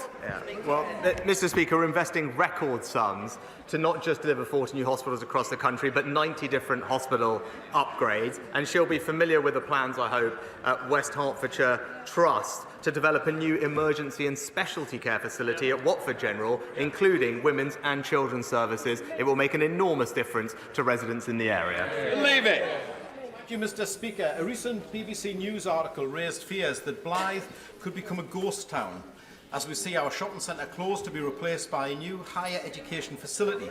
Well, Mr. Speaker, we're investing record sums to not just deliver 40 new hospitals across the country, but 90 different hospital upgrades. And she'll be familiar with the plans, I hope, at West Hertfordshire Trust to develop a new emergency and specialty care facility at Watford General, including women's and children's services. It will make an enormous difference to residents in the area. Leave it. Thank you, Mr. Speaker. A recent BBC News article raised fears that Blyth could become a ghost town, as we see our shopping centre closed to be replaced by a new higher education facility.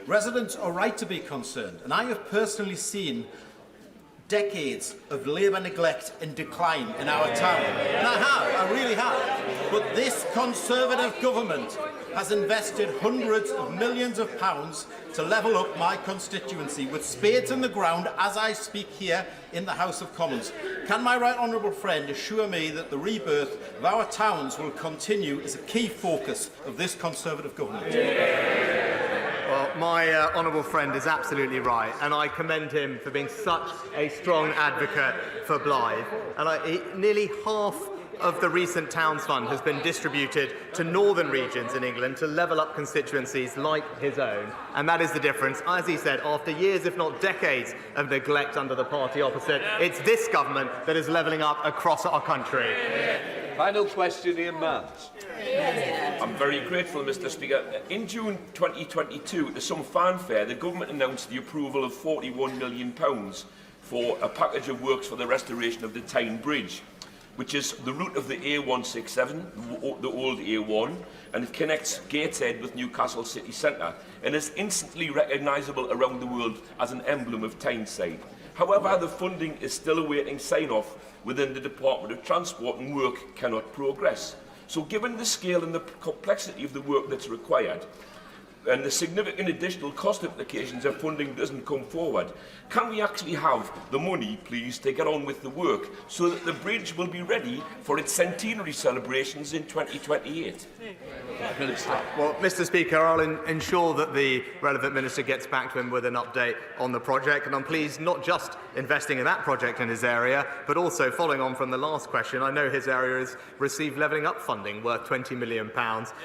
Residents are right to be concerned, and I have personally seen decades of Labour neglect and decline in our town. And I really have. But this Conservative government has invested hundreds of millions of pounds to level up my constituency with spades in the ground as I speak here in the House of Commons. Can my right honourable friend assure me that the rebirth of our towns will continue as a key focus of this Conservative government? Well, my honourable friend is absolutely right, and I commend him for being such a strong advocate for Blyth. And nearly half of the recent Towns Fund has been distributed to northern regions in England to level up constituencies like his own, and that is the difference. As he said, after years, if not decades, of neglect under the party opposite, it's this government that is levelling up across our country. Final question, Ian Mans. I'm very grateful, Mr. Speaker. In June 2022, to some fanfare, the government announced the approval of £41 million for a package of works for the restoration of the Tyne Bridge, which is the route of the A167, the old A1, and it connects Gateshead with Newcastle city centre, and is instantly recognisable around the world as an emblem of Tyneside. However, the funding is still awaiting sign-off within the Department of Transport, and work cannot progress. So given the scale and the complexity of the work that's required, and the significant additional cost implications if funding doesn't come forward, can we actually have the money, please, to get on with the work so that the bridge will be ready for its centenary celebrations in 2028? Well, Mr. Speaker, I'll ensure that the relevant minister gets back to him with an update on the project, and I'm pleased not just investing in that project in his area, but also following on from the last question, I know his area has received levelling up funding worth £20 million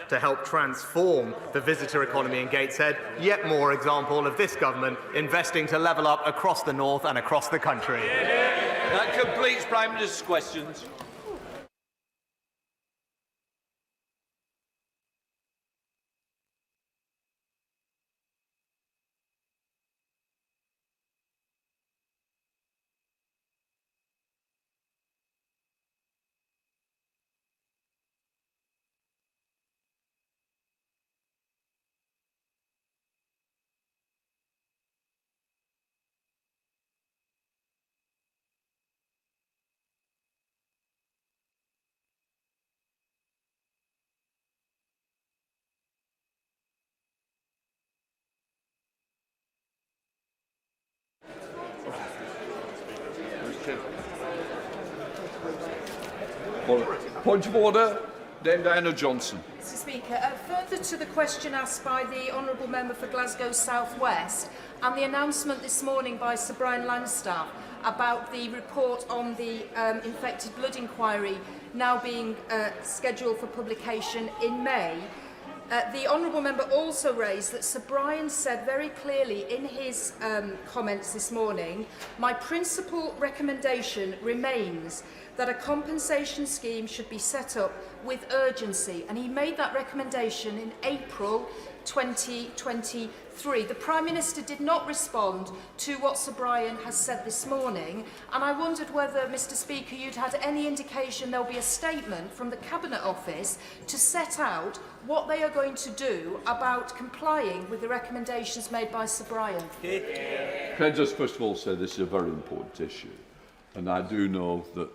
to help transform the visitor economy economy in Gateshead. Yet more example of this government investing to level up across the north and across the country. That completes Prime Minister's questions. Point of order, Dame Diana Johnson. Mr Speaker, further to the question asked by the Honourable Member for Glasgow South West and the announcement this morning by Sir Brian Langstaff about the report on the infected blood inquiry now being scheduled for publication in May, the Honourable Member also raised that Sir Brian said very clearly in his comments this morning, my principal recommendation remains that a compensation scheme should be set up with urgency, and he made that recommendation in April 2023. The Prime Minister did not respond to what Sir Brian has said this morning, and I wondered whether, Mr Speaker, you'd had any indication there'll be a statement from the Cabinet Office to set out what they are going to do about complying with the recommendations made by Sir Brian. Can I just first of all say this is a very important issue, and I do know that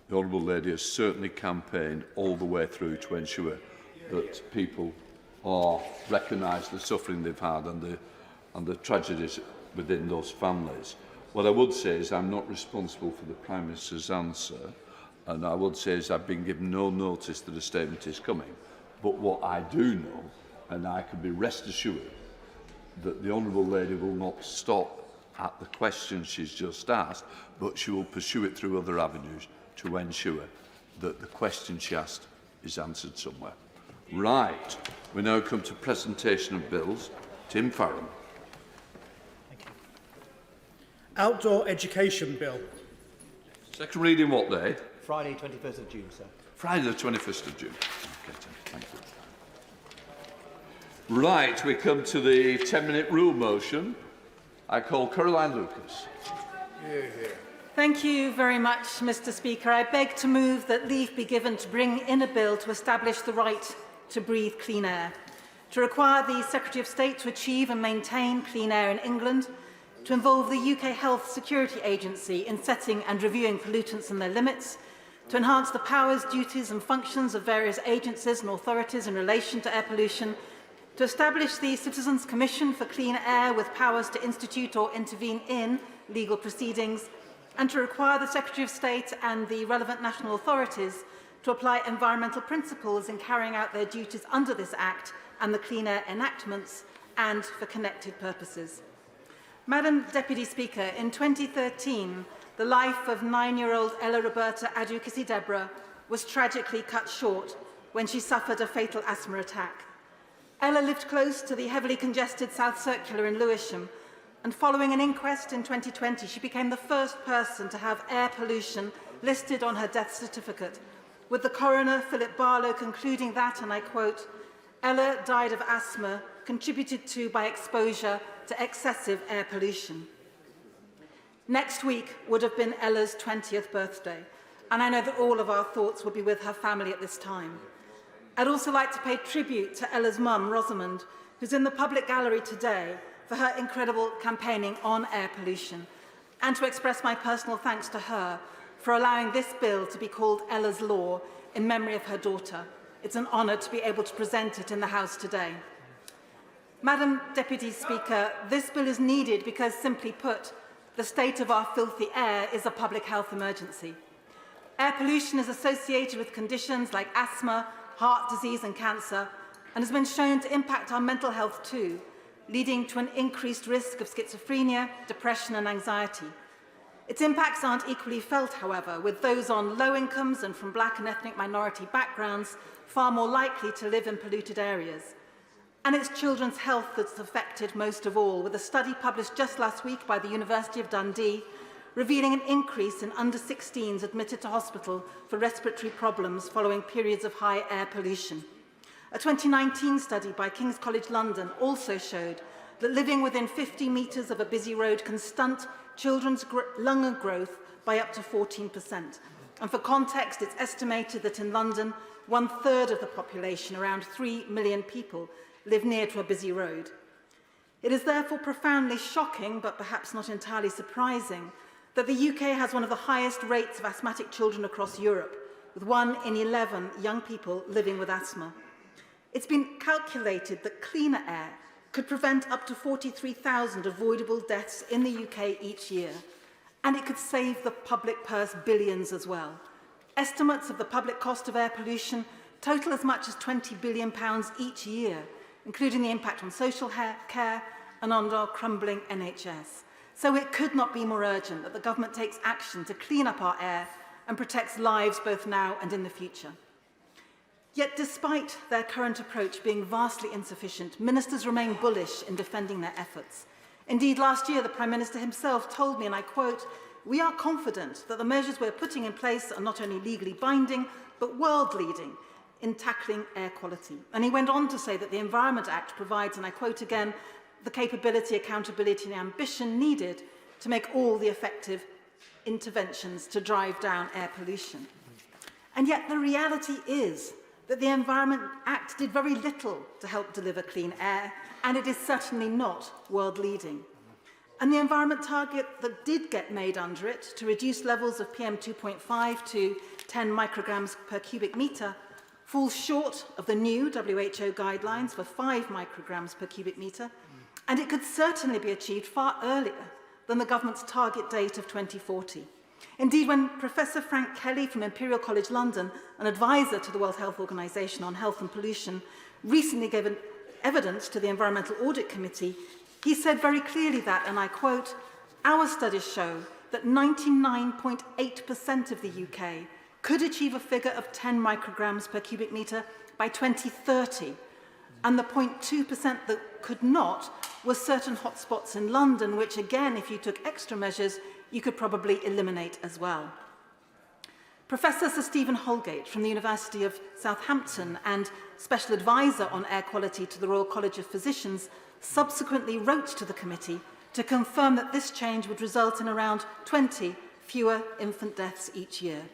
the Honourable Lady has certainly campaigned all the way through to ensure that people are recognise the suffering they've had and the tragedies within those families. What I would say is I'm not responsible for the Prime Minister's answer, and I would say is I've been given no notice that a statement is coming. But what I do know, and I can be rest assured, that the Honourable Lady will not stop at the question she's just asked, but she will pursue it through other avenues to ensure that the question she asked is answered somewhere. Right, we now come to presentation of bills. Tim Farron. Thank you. Outdoor Education Bill. Second reading what day? Friday, 21st of June, sir. Friday the 21st of June. Okay, Tim, thank you. Right, we come to the 10-minute rule motion. I call Caroline Lucas. Thank you very much, Mr Speaker. I beg to move that leave be given to bring in a bill to establish the right to breathe clean air, to require the Secretary of State to achieve and maintain clean air in England, to involve the UK Health Security Agency in setting and reviewing pollutants and their limits, to enhance the powers, duties and functions of various agencies and authorities in relation to air pollution, to establish the Citizens' Commission for Clean Air with powers to institute or intervene in legal proceedings, and to require the Secretary of State and the relevant national authorities to apply environmental principles in carrying out their duties under this Act and the Clean Air enactments, and for connected purposes. Madam Deputy Speaker, in 2013, the life of 9-year-old Ella Roberta Adukisi-Deborah was tragically cut short when she suffered a fatal asthma attack. Ella lived close to the heavily congested South Circular in Lewisham, and following an inquest in 2020, she became the first person to have air pollution listed on her death certificate, with the coroner, Philip Barlow, concluding that, and I quote, Ella died of asthma contributed to by exposure to excessive air pollution. Next week would have been Ella's 20th birthday, and I know that all of our thoughts will be with her family at this time. I'd also like to pay tribute to Ella's mum, Rosamond, who's in the public gallery today, for her incredible campaigning on air pollution, and to express my personal thanks to her for allowing this bill to be called Ella's Law in memory of her daughter. It's an honour to be able to present it in the House today. Madam Deputy Speaker, this bill is needed because, simply put, the state of our filthy air is a public health emergency. Air pollution is associated with conditions like asthma, heart disease and cancer, and has been shown to impact our mental health too, leading to an increased risk of schizophrenia, depression and anxiety. Its impacts aren't equally felt, however, with those on low incomes and from black and ethnic minority backgrounds far more likely to live in polluted areas. And it's children's health that's affected most of all, with a study published just last week by the University of Dundee revealing an increase in under-16s admitted to hospital for respiratory problems following periods of high air pollution. A 2019 study by King's College London also showed that living within 50 metres of a busy road can stunt children's lung growth by up to 14%. And for context, it's estimated that in London, 1/3 of the population, around 3 million people, live near to a busy road. It is therefore profoundly shocking, but perhaps not entirely surprising, that the UK has one of the highest rates of asthmatic children across Europe, with 1 in 11 young people living with asthma. It's been calculated that cleaner air could prevent up to 43,000 avoidable deaths in the UK each year, and it could save the public purse billions as well. Estimates of the public cost of air pollution total as much as £20 billion each year, including the impact on social care and on our crumbling NHS. So it could not be more urgent that the government takes action to clean up our air and protects lives both now and in the future. Yet despite their current approach being vastly insufficient, ministers remain bullish in defending their efforts. Indeed, last year the Prime Minister himself told me, and I quote, "We are confident that the measures we're putting in place are not only legally binding, but world-leading in tackling air quality." And he went on to say that the Environment Act provides, and I quote again, "the capability, accountability and ambition needed to make all the effective interventions to drive down air pollution." And yet the reality is that the Environment Act did very little to help deliver clean air, and it is certainly not world-leading. And the environment target that did get made under it to reduce levels of PM 2.5 to 10 micrograms per cubic metre falls short of the new WHO guidelines for 5 micrograms per cubic metre, and it could certainly be achieved far earlier than the government's target date of 2040. Indeed, when Professor Frank Kelly from Imperial College London, an advisor to the World Health Organization on health and pollution, recently gave evidence to the Environmental Audit Committee, he said very clearly that, and I quote, "Our studies show that 99.8% of the UK could achieve a figure of 10 micrograms per cubic metre by 2030, and the 0.2% that could not were certain hotspots in London, which again, if you took extra measures, you could probably eliminate as well." Professor Sir Stephen Holgate from the University of Southampton and Special Advisor on Air Quality to the Royal College of Physicians subsequently wrote to the committee to confirm that this change would result in around 20 fewer infant deaths each year.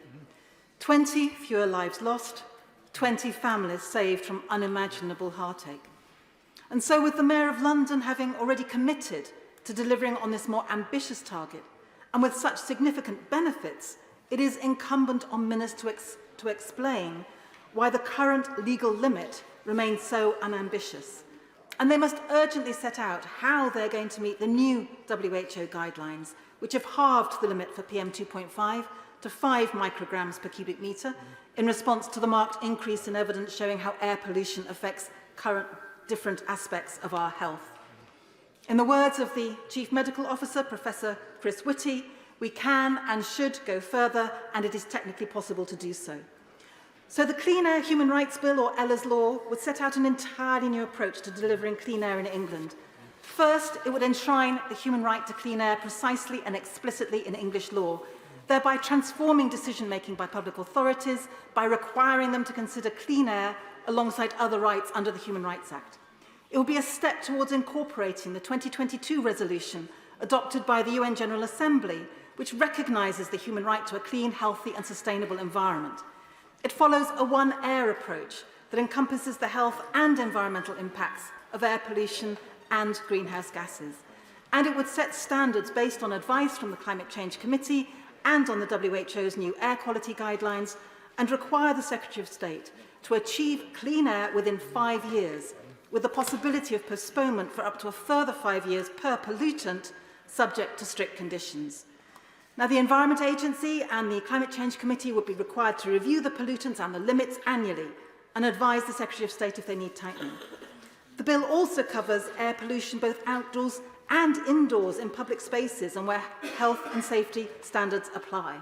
20 fewer lives lost, 20 families saved from unimaginable heartache. And so with the Mayor of London having already committed to delivering on this more ambitious target, and with such significant benefits, it is incumbent on ministers to explain why the current legal limit remains so unambitious. And they must urgently set out how they're going to meet the new WHO guidelines, which have halved the limit for PM 2.5 to 5 micrograms per cubic metre in response to the marked increase in evidence showing how air pollution affects current different aspects of our health. In the words of the Chief Medical Officer, Professor Chris Whitty, we can and should go further, and it is technically possible to do so. So the Clean Air Human Rights Bill, or Ella's Law, would set out an entirely new approach to delivering clean air in England. First, it would enshrine the human right to clean air precisely and explicitly in English law, thereby transforming decision-making by public authorities by requiring them to consider clean air alongside other rights under the Human Rights Act. It would be a step towards incorporating the 2022 resolution adopted by the UN General Assembly, which recognises the human right to a clean, healthy and sustainable environment. It follows a one air approach that encompasses the health and environmental impacts of air pollution and greenhouse gases. And it would set standards based on advice from the Climate Change Committee and on the WHO's new air quality guidelines, and require the Secretary of State to achieve clean air within 5 years, with the possibility of postponement for up to a further 5 years per pollutant, subject to strict conditions. Now, the Environment Agency and the Climate Change Committee would be required to review the pollutants and the limits annually and advise the Secretary of State if they need tightening. The bill also covers air pollution both outdoors and indoors in public spaces and where health and safety standards apply.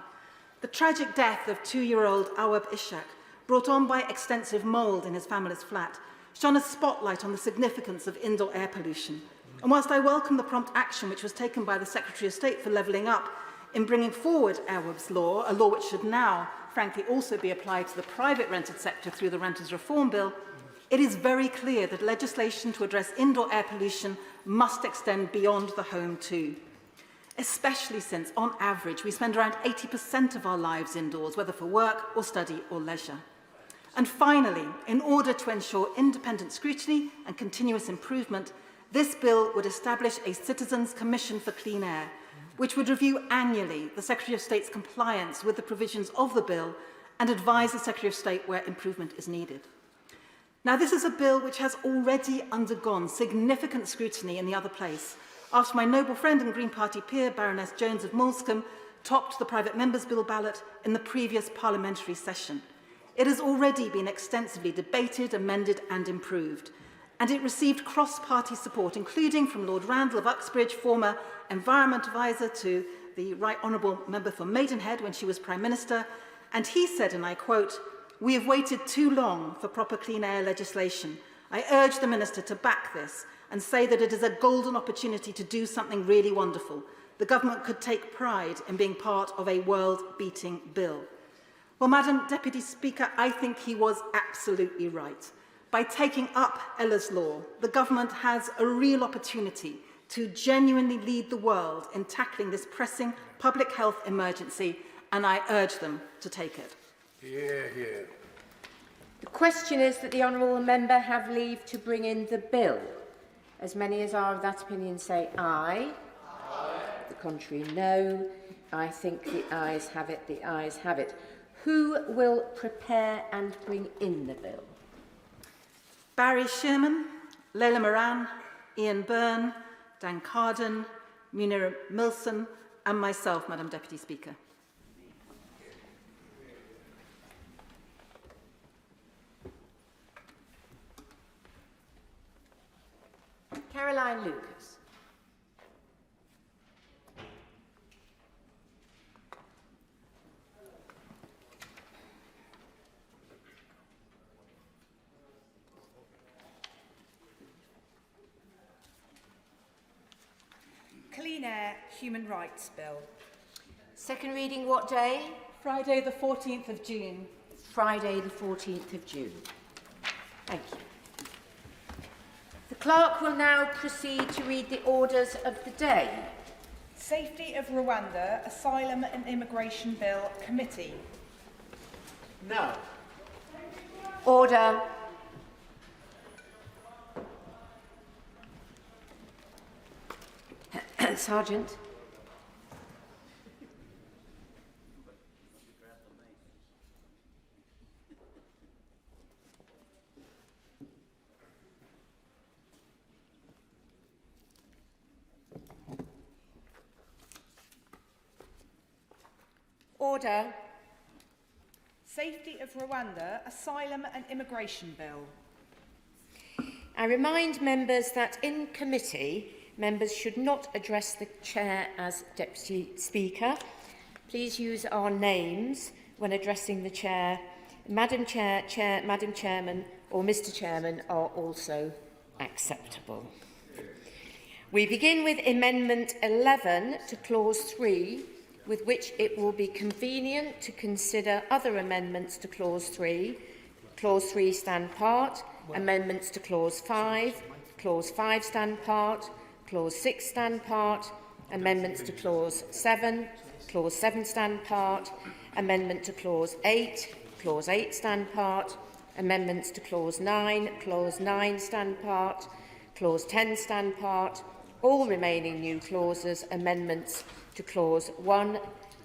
The tragic death of 2-year-old Awab Ishak, brought on by extensive mould in his family's flat, shone a spotlight on the significance of indoor air pollution. And whilst I welcome the prompt action which was taken by the Secretary of State for levelling up in bringing forward Airweb's law, a law which should now, frankly, also be applied to the private rented sector through the Renters Reform Bill, it is very clear that legislation to address indoor air pollution must extend beyond the home too. Especially since, on average, we spend around 80% of our lives indoors, whether for work or study or leisure. And finally, in order to ensure independent scrutiny and continuous improvement, this bill would establish a Citizens' Commission for Clean Air, which would review annually the Secretary of State's compliance with the provisions of the bill and advise the Secretary of State where improvement is needed. Now, this is a bill which has already undergone significant scrutiny in the other place, after my noble friend and Green Party peer, Baroness Jones of Moulscombe, topped the private members' bill ballot in the previous parliamentary session. It has already been extensively debated, amended and improved, and it received cross-party support, including from Lord Randall of Uxbridge, former Environment Advisor to the Right Honourable Member for Maidenhead when she was Prime Minister, and he said, and I quote, "We have waited too long for proper clean air legislation. I urge the Minister to back this and say that it is a golden opportunity to do something really wonderful. The government could take pride in being part of a world-beating bill." Well, Madam Deputy Speaker, I think he was absolutely right. By taking up Ella's law, the government has a real opportunity to genuinely lead the world in tackling this pressing public health emergency, and I urge them to take it. Hear, hear. The question is that the honourable member have leave to bring in the bill. As many as are of that opinion say aye. Aye. The contrary, no. I think the ayes have it. The ayes have it. Who will prepare and bring in the bill? Barry Sherman, Leila Moran, Ian Byrne, Dan Carden, Munira Milson and myself, Madam Deputy Speaker. Caroline Lucas. Clean Air Human Rights Bill. Second reading what day? Friday the 14th of June. Friday the 14th of June. Thank you. The clerk will now proceed to read the orders of the day. Safety of Rwanda, Asylum and Immigration Bill Committee. No. Order. Sergeant. Order. Safety of Rwanda, Asylum and Immigration Bill. I remind members that in committee, members should not address the Chair as Deputy Speaker. Please use our names when addressing the Chair. Madam Chair, Chair, Madam Chairman or Mr Chairman are also acceptable. We begin with Amendment 11 to Clause 3, with which it will be convenient to consider other amendments to Clause 3. Clause 3 stand part, amendments to Clause 5, Clause 5 stand part, Clause 6 stand part, amendments to Clause 7, Clause 7 stand part, amendment to Clause 8, Clause 8 stand part, amendments to Clause 9, Clause 9 stand part, Clause 10 stand part, all remaining new clauses, amendments to Clause 1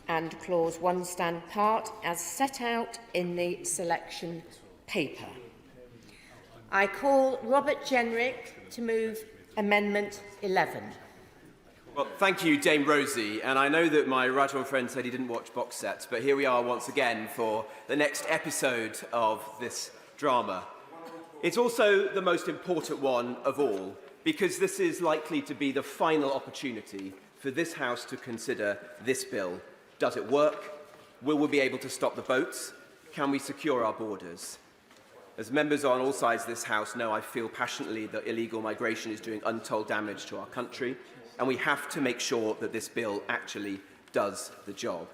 and Clause 1 stand part as set out in the selection paper. I call Robert Jenrick to move Amendment 11. Well, thank you, Dame Rosie. And I know that my right honourable friend said he didn't watch box sets, but here we are once again for the next episode of this drama. It's also the most important one of all, because this is likely to be the final opportunity for this House to consider this bill. Does it work? Will we be able to stop the boats? Can we secure our borders? As members on all sides of this House know, I feel passionately that illegal migration is doing untold damage to our country, and we have to make sure that this bill actually does the job.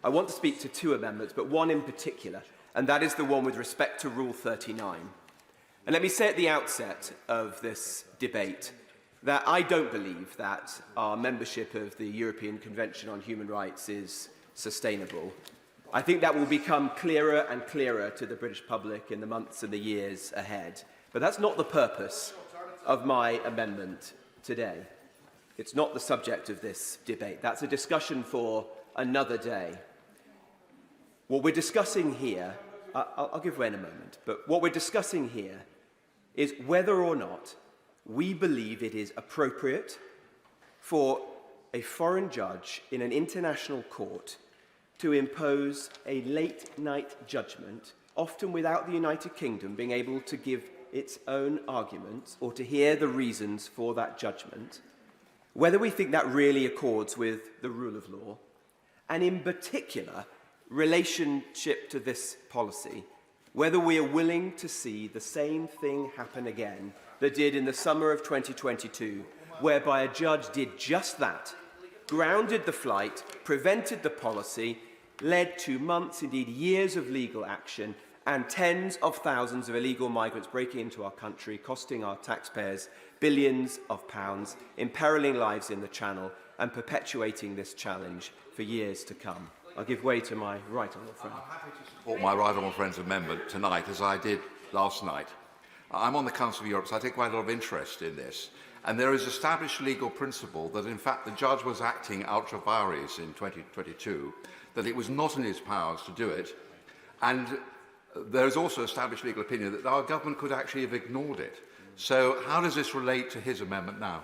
I want to speak to two amendments, but one in particular, and that is the one with respect to Rule 39. And let me say at the outset of this debate that I don't believe that our membership of the European Convention on Human Rights is sustainable. I think that will become clearer and clearer to the British public in the months and the years ahead. But that's not the purpose of my amendment today. It's not the subject of this debate. That's a discussion for another day. What we're discussing here, I'll give way in a moment, but what we're discussing here is whether or not we believe it is appropriate for a foreign judge in an international court to impose a late-night judgment, often without the United Kingdom being able to give its own arguments or to hear the reasons for that judgment, whether we think that really accords with the rule of law, and in particular, relationship to this policy, whether we are willing to see the same thing happen again that did in the summer of 2022, whereby a judge did just that, grounded the flight, prevented the policy, led to months, indeed years of legal action, and tens of thousands of illegal migrants breaking into our country, costing our taxpayers billions of pounds, imperiling lives in the Channel, and perpetuating this challenge for years to come. I'll give way to my right honourable friend. I'm happy to support my right honourable friend's amendment tonight, as I did last night. I'm on the Council of Europe, so I take quite a lot of interest in this. And there is established legal principle that, in fact, the judge was acting ultra vires in 2022, that it was not in his powers to do it. And there is also established legal opinion that our government could actually have ignored it. So how does this relate to his amendment now?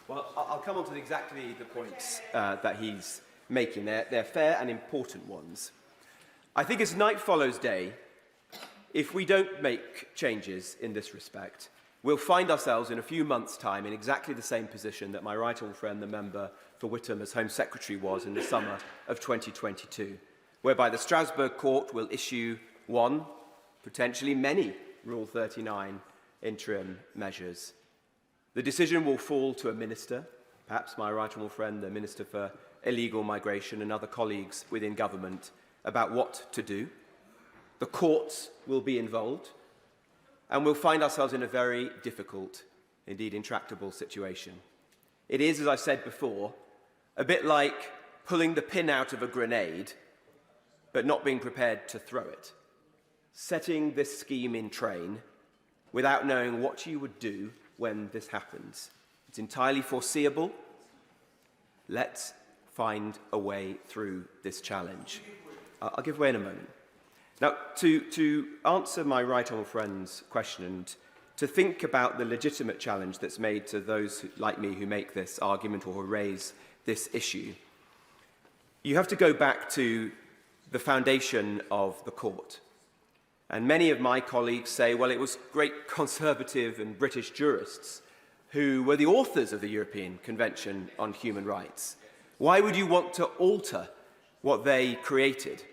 Well, I'll come on to exactly the points that he's making. They're fair and important ones. I think as night follows day, if we don't make changes in this respect, we'll find ourselves in a few months' time in exactly the same position that my right honourable friend, the member for Whittam, as Home Secretary, was in the summer of 2022, whereby the Strasbourg Court will issue one, potentially many, Rule 39 interim measures. The decision will fall to a minister, perhaps my right honourable friend, the Minister for Illegal Migration, and other colleagues within government, about what to do. The courts will be involved, and we'll find ourselves in a very difficult, indeed intractable situation. It is, as I said before, a bit like pulling the pin out of a grenade, but not being prepared to throw it. Setting this scheme in train without knowing what you would do when this happens. It's entirely foreseeable. Let's find a way through this challenge. I'll give way in a moment. Now, to answer my right honourable friend's question and to think about the legitimate challenge that's made to those like me who make this argument or who raise this issue, you have to go back to the foundation of the court. And many of my colleagues say, well, it was great conservative and British jurists who were the authors of the European Convention on Human Rights. Why would you want to alter what they created?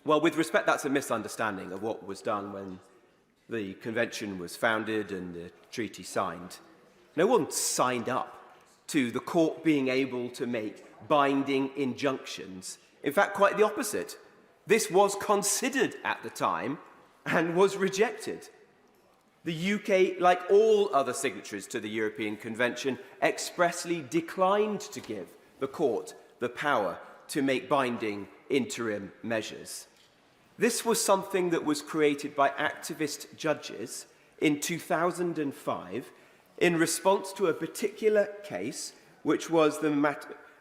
Well, with respect, that's a misunderstanding of what was done when the convention was founded and the treaty signed. No one signed up to the court being able to make binding injunctions. In fact, quite the opposite. This was considered at the time and was rejected. The UK, like all other signatories to the European Convention, expressly declined to give the court the power to make binding interim measures. This was something that was created by activist judges in 2005 in response to a particular case, which was the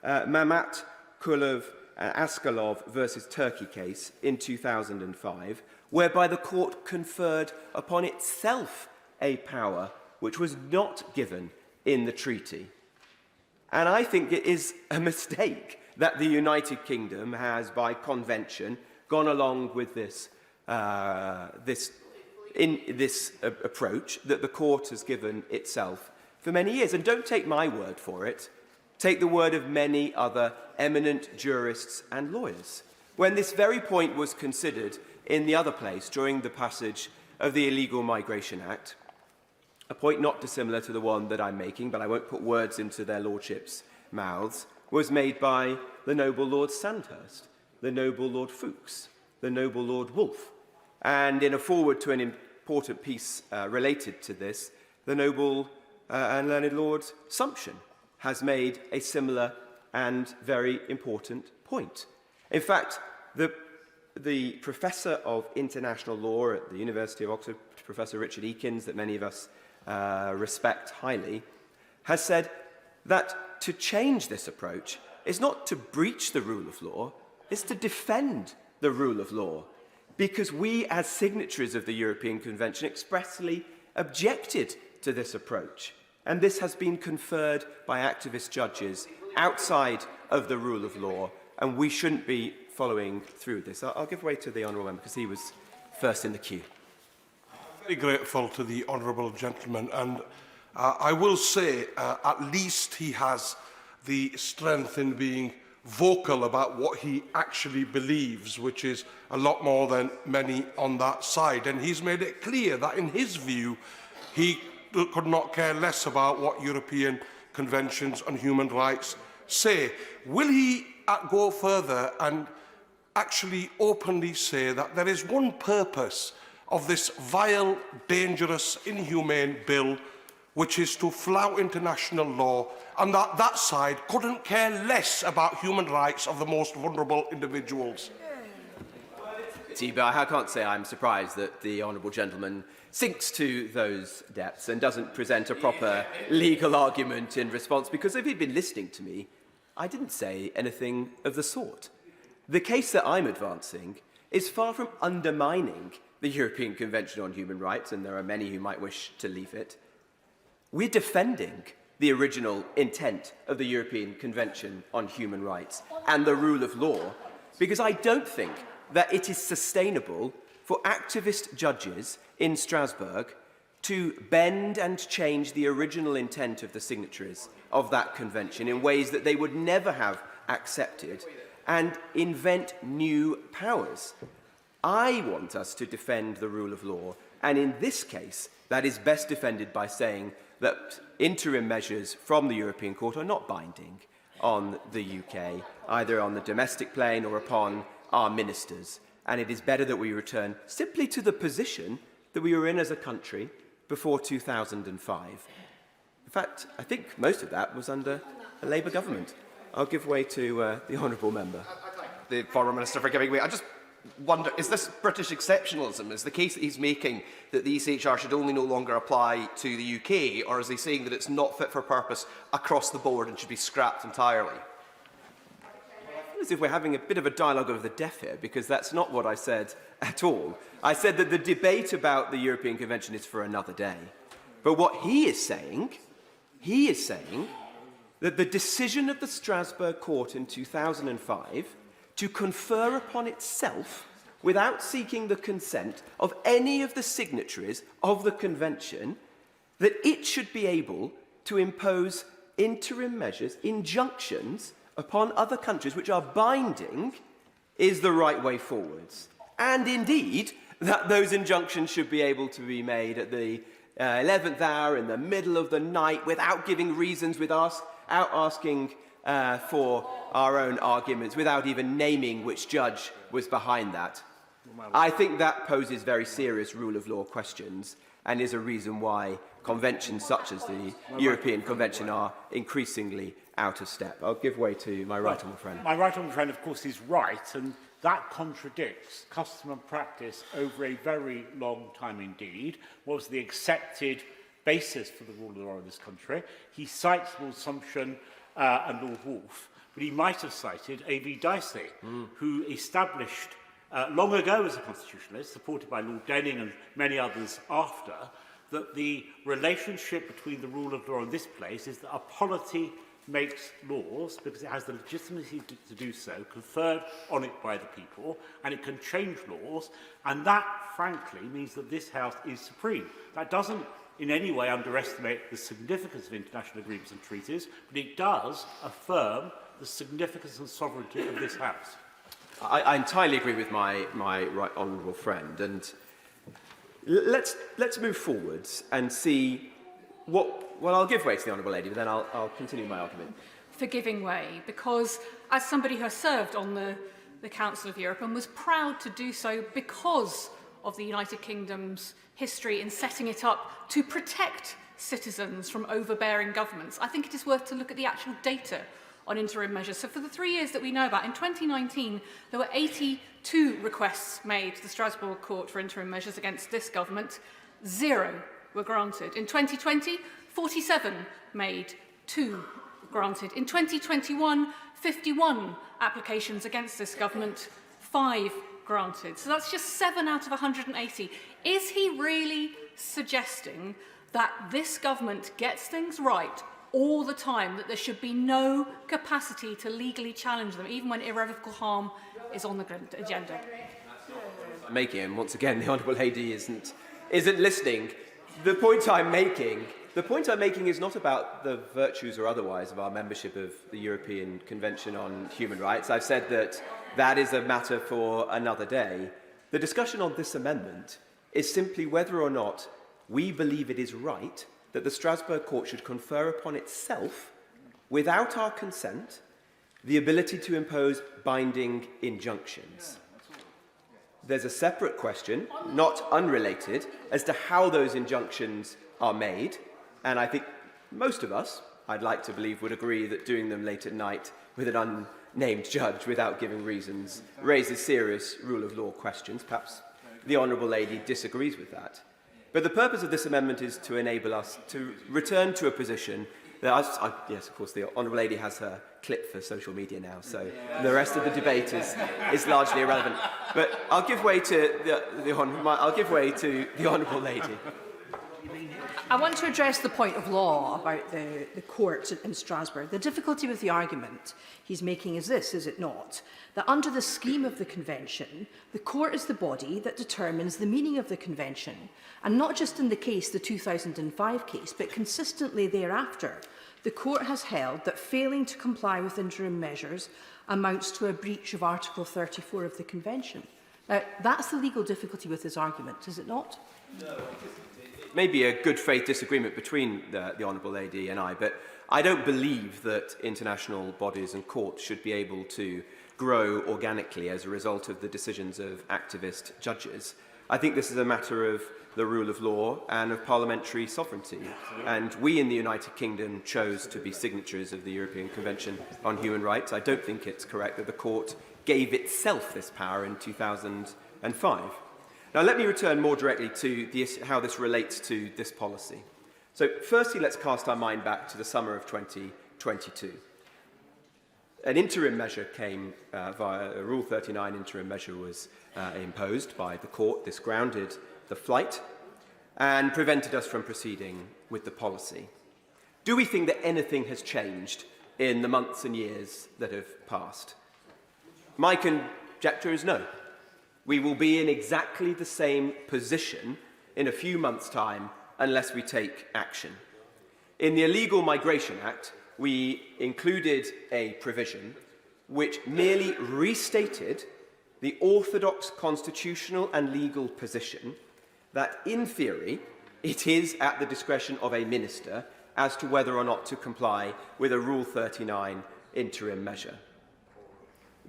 Mamat Kulov Askalov versus Turkey case in 2005, whereby the court conferred upon itself a power which was not given in the treaty. And I think it is a mistake that the United Kingdom has, by convention, gone along with this approach that the court has given itself for many years. And don't take my word for it. Take the word of many other eminent jurists and lawyers. When this very point was considered in the other place during the passage of the Illegal Migration Act, a point not dissimilar to the one that I'm making, but I won't put words into their lordships' mouths, was made by the noble Lord Sandhurst, the noble Lord Fuchs, the noble Lord Wolfe, and in a foreword to an important piece related to this, the noble and learned Lord Sumption has made a similar and very important point. In fact, the Professor of International Law at the University of Oxford, Professor Richard Eakins, that many of us respect highly, has said that to change this approach is not to breach the rule of law, it's to defend the rule of law, because we, as signatories of the European Convention, expressly objected to this approach. And this has been conferred by activist judges outside of the rule of law, and we shouldn't be following through this. I'll give way to the Honourable Member, because he was first in the queue. I'm very grateful to the Honourable Gentleman, and I will say at least he has the strength in being vocal about what he actually believes, which is a lot more than many on that side. And he's made it clear that, in his view, he could not care less about what European conventions on human rights say. Will he go further and actually openly say that there is one purpose of this vile, dangerous, inhumane bill, which is to flout international law, and that that side couldn't care less about human rights of the most vulnerable individuals? But I can't say I'm surprised that the Honourable Gentleman sinks to those depths and doesn't present a proper legal argument in response, because if he'd been listening to me, I didn't say anything of the sort. The case that I'm advancing is far from undermining the European Convention on Human Rights, and there are many who might wish to leave it. We're defending the original intent of the European Convention on Human Rights and the rule of law, because I don't think that it is sustainable for activist judges in Strasbourg to bend and change the original intent of the signatories of that convention in ways that they would never have accepted and invent new powers. I want us to defend the rule of law, and in this case, that is best defended by saying that interim measures from the European Court are not binding on the UK, either on the domestic plane or upon our ministers. And it is better that we return simply to the position that we were in as a country before 2005. In fact, I think most of that was under a Labour government. I'll give way to the Honourable Member. The Foreign Minister for giving way. I just wonder, is this British exceptionalism? Is the case that he's making that the ECHR should only no longer apply to the UK, or is he saying that it's not fit for purpose across the board and should be scrapped entirely? I feel as if we're having a bit of a dialogue of the deaf here, because that's not what I said at all. I said that the debate about the European Convention is for another day. But what he is saying that the decision of the Strasbourg Court in 2005 to confer upon itself, without seeking the consent of any of the signatories of the Convention, that it should be able to impose interim measures, injunctions, upon other countries which are binding, is the right way forwards. And indeed, that those injunctions should be able to be made at the 11th hour, in the middle of the night, without giving reasons, without asking for our own arguments, without even naming which judge was behind that. I think that poses very serious rule of law questions and is a reason why conventions such as the European Convention are increasingly out of step. I'll give way to my right honourable friend. My right honourable friend, of course, is right, and that contradicts custom and practice over a very long time indeed. What was the accepted basis for the rule of law in this country? He cites Lord Sumption and Lord Wolfe, but he might have cited A.V. Dicey, who established long ago as a constitutionalist, supported by Lord Denning and many others after, that the relationship between the rule of law in this place is that a polity makes laws because it has the legitimacy to do so, conferred on it by the people, and it can change laws, and that, frankly, means that this House is supreme. That doesn't in any way underestimate the significance of international agreements and treaties, but it does affirm the significance and sovereignty of this House. I entirely agree with my right honourable friend, and let's move forwards and see what... Well, I'll give way to the Honourable Lady, but then I'll continue my argument. For giving way, because as somebody who has served on the Council of Europe and was proud to do so because of the United Kingdom's history in setting it up to protect citizens from overbearing governments, I think it is worth to look at the actual data on interim measures. So for the 3 years that we know about, in 2019, there were 82 requests made to the Strasbourg Court for interim measures against this government. 0 were granted. In 2020, 47 made, 2 granted. In 2021, 51 applications against this government, 5 granted. So that's just 7 out of 180. Is he really suggesting that this government gets things right all the time, that there should be no capacity to legally challenge them, even when irrevocable harm is on the agenda? Making, and once again, the Honourable Lady isn't listening. The point I'm making is not about the virtues or otherwise of our membership of the European Convention on Human Rights. I've said that that is a matter for another day. The discussion on this amendment is simply whether or not we believe it is right that the Strasbourg Court should confer upon itself, without our consent, the ability to impose binding injunctions. There's a separate question, not unrelated, as to how those injunctions are made, and I think most of us, I'd like to believe, would agree that doing them late at night with an unnamed judge without giving reasons raises serious rule of law questions. Perhaps the Honourable Lady disagrees with that. But the purpose of this amendment is to enable us to return to a position that, yes, of course, the Honourable Lady has her clip for social media now, so the rest of the debate is largely irrelevant. But I'll give way to the Honourable Lady. I want to address the point of law about the courts in Strasbourg. The difficulty with the argument he's making is this, is it not? That under the scheme of the Convention, the court is the body that determines the meaning of the Convention. And not just in the case, the 2005 case, but consistently thereafter, the court has held that failing to comply with interim measures amounts to a breach of Article 34 of the Convention. Now, that's the legal difficulty with this argument, is it not? No, it may be a good faith disagreement between the Honourable Lady and I, but I don't believe that international bodies and courts should be able to grow organically as a result of the decisions of activist judges. I think this is a matter of the rule of law and of parliamentary sovereignty. And we in the United Kingdom chose to be signatories of the European Convention on Human Rights. I don't think it's correct that the court gave itself this power in 2005. Now, let me return more directly to how this relates to this policy. So, firstly, let's cast our mind back to the summer of 2022. An interim measure came via a Rule 39 interim measure was imposed by the court. This grounded the flight and prevented us from proceeding with the policy. Do we think that anything has changed in the months and years that have passed? My conjecture is no. We will be in exactly the same position in a few months' time unless we take action. In the Illegal Migration Act, we included a provision which merely restated the orthodox constitutional and legal position that, in theory, it is at the discretion of a minister as to whether or not to comply with a Rule 39 interim measure.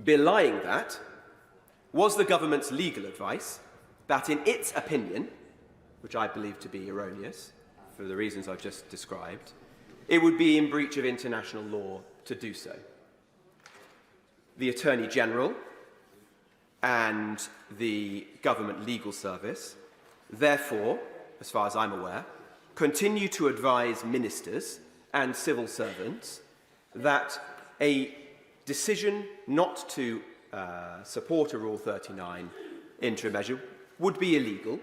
Belying that was the government's legal advice that, in its opinion, which I believe to be erroneous for the reasons I've just described, it would be in breach of international law to do so. The Attorney General and the government legal service, therefore, as far as I'm aware, continue to advise ministers and civil servants that a decision not to support a Rule 39 interim measure would be illegal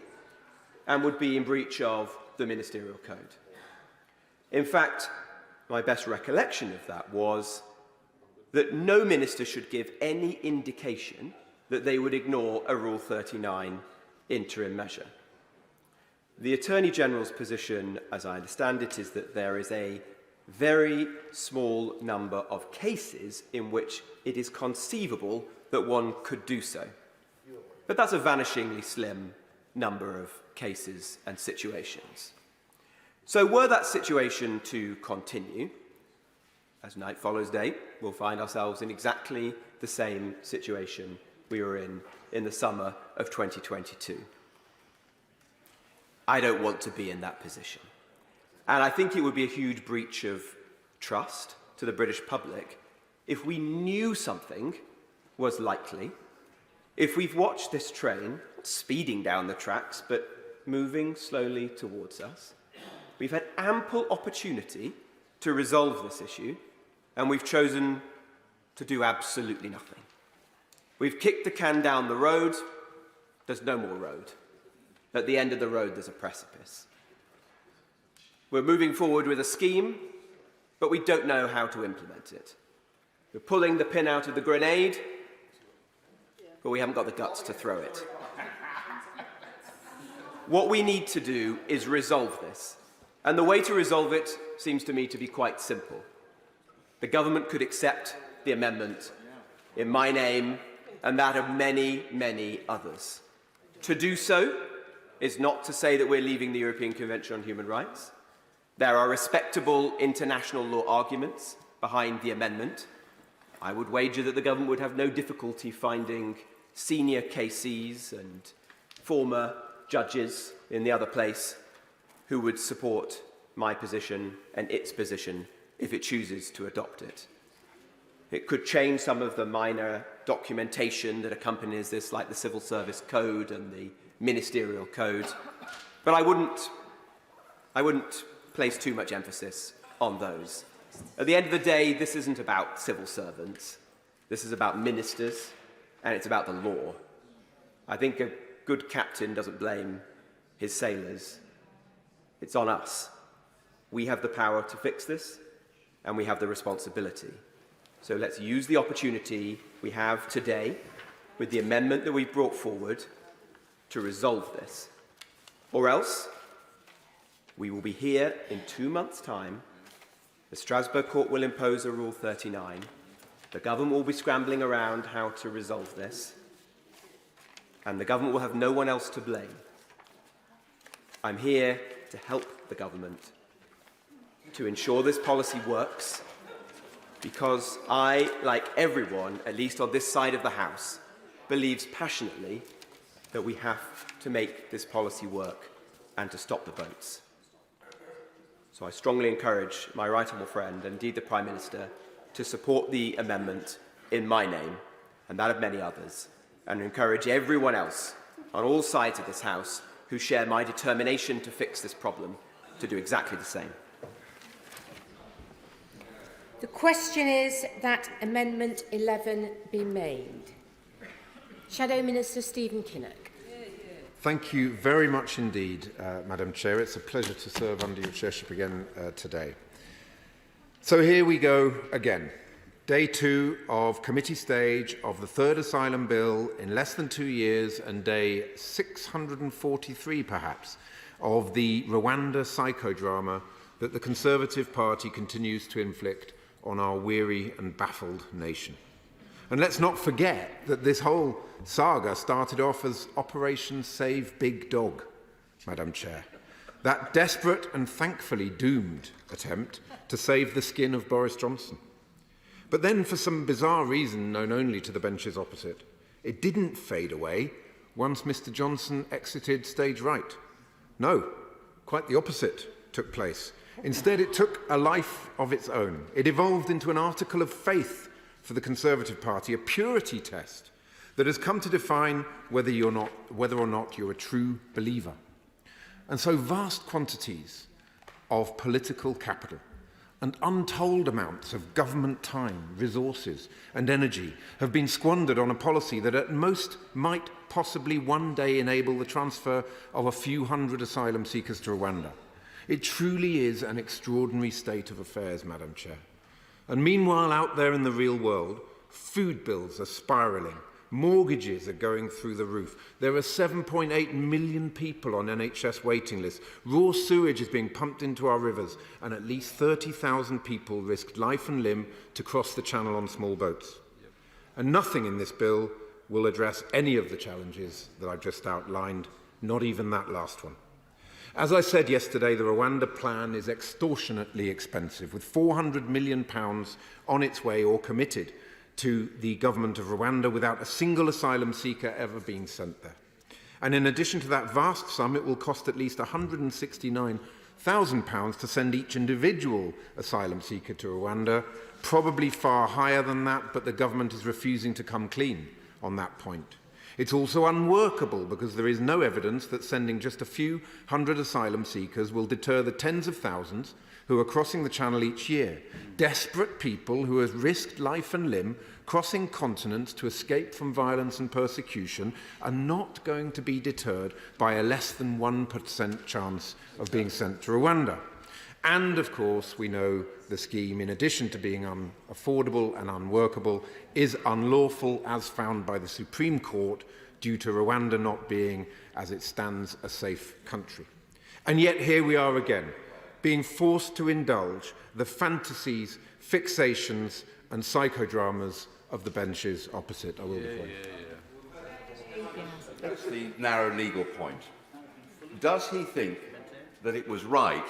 and would be in breach of the ministerial code. In fact, my best recollection of that was that no minister should give any indication that they would ignore a Rule 39 interim measure. The Attorney General's position, as I understand it, is that there is a very small number of cases in which it is conceivable that one could do so. But that's a vanishingly slim number of cases and situations. So were that situation to continue, as night follows day, we'll find ourselves in exactly the same situation we were in the summer of 2022. I don't want to be in that position. And I think it would be a huge breach of trust to the British public if we knew something was likely, if we've watched this train speeding down the tracks but moving slowly towards us. We've had ample opportunity to resolve this issue, and we've chosen to do absolutely nothing. We've kicked the can down the road. There's no more road. At the end of the road, there's a precipice. We're moving forward with a scheme, but we don't know how to implement it. We're pulling the pin out of the grenade, but we haven't got the guts to throw it. What we need to do is resolve this. And the way to resolve it seems to me to be quite simple. The government could accept the amendment in my name and that of many, many others. To do so is not to say that we're leaving the European Convention on Human Rights. There are respectable international law arguments behind the amendment. I would wager that the government would have no difficulty finding senior KCs and former judges in the other place who would support my position and its position if it chooses to adopt it. It could change some of the minor documentation that accompanies this, like the Civil Service Code and the Ministerial Code, but I wouldn't place too much emphasis on those. At the end of the day, this isn't about civil servants. This is about ministers, and it's about the law. I think a good captain doesn't blame his sailors. It's on us. We have the power to fix this, and we have the responsibility. So let's use the opportunity we have today with the amendment that we've brought forward to resolve this. Or else, we will be here in 2 months' time. The Strasbourg Court will impose a Rule 39. The government will be scrambling around how to resolve this. And the government will have no one else to blame. I'm here to help the government to ensure this policy works, because I, like everyone, at least on this side of the House, believes passionately that we have to make this policy work and to stop the boats. So I strongly encourage my right honourable friend, and indeed the Prime Minister, to support the amendment in my name and that of many others, and encourage everyone else on all sides of this House who share my determination to fix this problem to do exactly the same. The question is that Amendment 11 be made. Shadow Minister Stephen Kinnock. Thank you very much indeed, Madam Chair. It's a pleasure to serve under your chairship again today. So here we go again. Day 2 of committee stage of the third asylum bill in less than 2 years, and day 643 perhaps of the Rwanda psychodrama that the Conservative Party continues to inflict on our weary and baffled nation. And let's not forget that this whole saga started off as Operation Save Big Dog, Madam Chair. That desperate and thankfully doomed attempt to save the skin of Boris Johnson. But then, for some bizarre reason known only to the benches opposite, it didn't fade away once Mr. Johnson exited stage right. No, quite the opposite took place. Instead, it took a life of its own. It evolved into an article of faith for the Conservative Party, a purity test that has come to define whether or not you're a true believer. And so vast quantities of political capital and untold amounts of government time, resources and energy have been squandered on a policy that at most might possibly one day enable the transfer of a few hundred asylum seekers to Rwanda. It truly is an extraordinary state of affairs, Madam Chair. And meanwhile, out there in the real world, food bills are spiralling, mortgages are going through the roof. There are 7.8 million people on NHS waiting lists. Raw sewage is being pumped into our rivers, and at least 30,000 people risked life and limb to cross the channel on small boats. And nothing in this bill will address any of the challenges that I've just outlined, not even that last one. As I said yesterday, the Rwanda plan is extortionately expensive, with £400 million on its way or committed to the government of Rwanda without a single asylum seeker ever being sent there. And in addition to that vast sum, it will cost at least £169,000 to send each individual asylum seeker to Rwanda, probably far higher than that, but the government is refusing to come clean on that point. It's also unworkable because there is no evidence that sending just a few hundred asylum seekers will deter the tens of thousands who are crossing the Channel each year. Desperate people who have risked life and limb crossing continents to escape from violence and persecution are not going to be deterred by a less than 1% chance of being sent to Rwanda. And, of course, we know the scheme, in addition to being unaffordable and unworkable, is unlawful as found by the Supreme Court due to Rwanda not being, as it stands, a safe country. And yet here we are again, being forced to indulge the fantasies, fixations and psychodramas of the benches opposite. I will be quiet. That's the narrow legal point. Does he think that it was right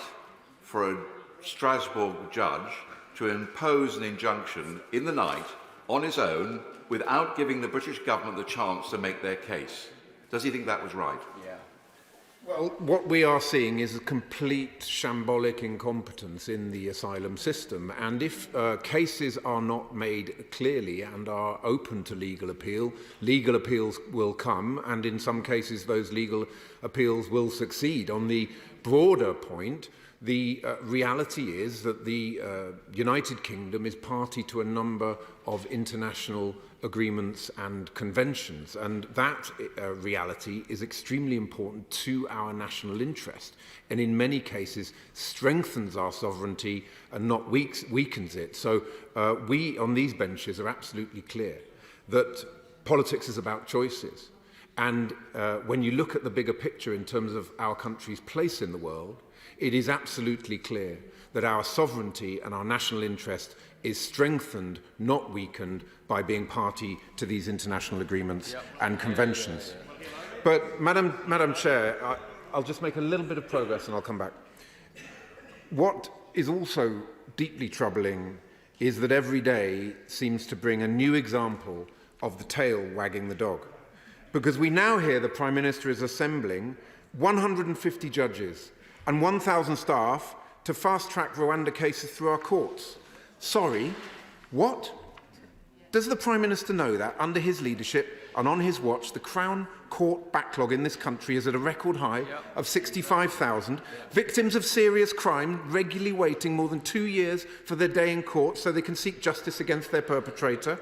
for a Strasbourg judge to impose an injunction in the night on his own without giving the British government the chance to make their case? Does he think that was right? Yeah. Well, what we are seeing is a complete shambolic incompetence in the asylum system, and if cases are not made clearly and are open to legal appeals will come, and in some cases those legal appeals will succeed. On the broader point, the reality is that the United Kingdom is party to a number of international agreements and conventions, and that reality is extremely important to our national interest, and in many cases strengthens our sovereignty and not weakens it. So we on these benches are absolutely clear that politics is about choices, and when you look at the bigger picture in terms of our country's place in the world, it is absolutely clear that our sovereignty and our national interest is strengthened, not weakened, by being party to these international agreements and conventions. But, Madam Chair, I'll just make a little bit of progress and I'll come back. What is also deeply troubling is that every day seems to bring a new example of the tail wagging the dog. Because we now hear the Prime Minister is assembling 150 judges and 1,000 staff to fast-track Rwanda cases through our courts. Sorry, what? Does the Prime Minister know that under his leadership and on his watch, the Crown Court backlog in this country is at a record high of 65,000, victims of serious crime regularly waiting more than 2 years for their day in court so they can seek justice against their perpetrator,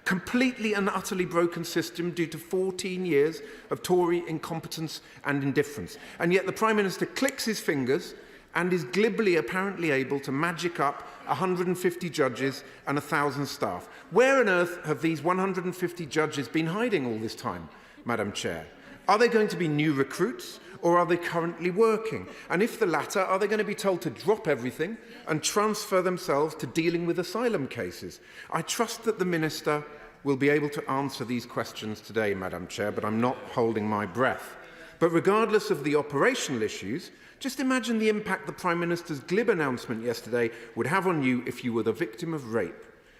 completely and utterly broken system due to 14 years of Tory incompetence and indifference. And yet the Prime Minister clicks his fingers and is glibly apparently able to magic up 150 judges and 1,000 staff. Where on earth have these 150 judges been hiding all this time, Madam Chair? Are they going to be new recruits, or are they currently working? And if the latter, are they going to be told to drop everything and transfer themselves to dealing with asylum cases? I trust that the Minister will be able to answer these questions today, Madam Chair, but I'm not holding my breath. But regardless of the operational issues, just imagine the impact the Prime Minister's glib announcement yesterday would have on you if you were the victim of rape,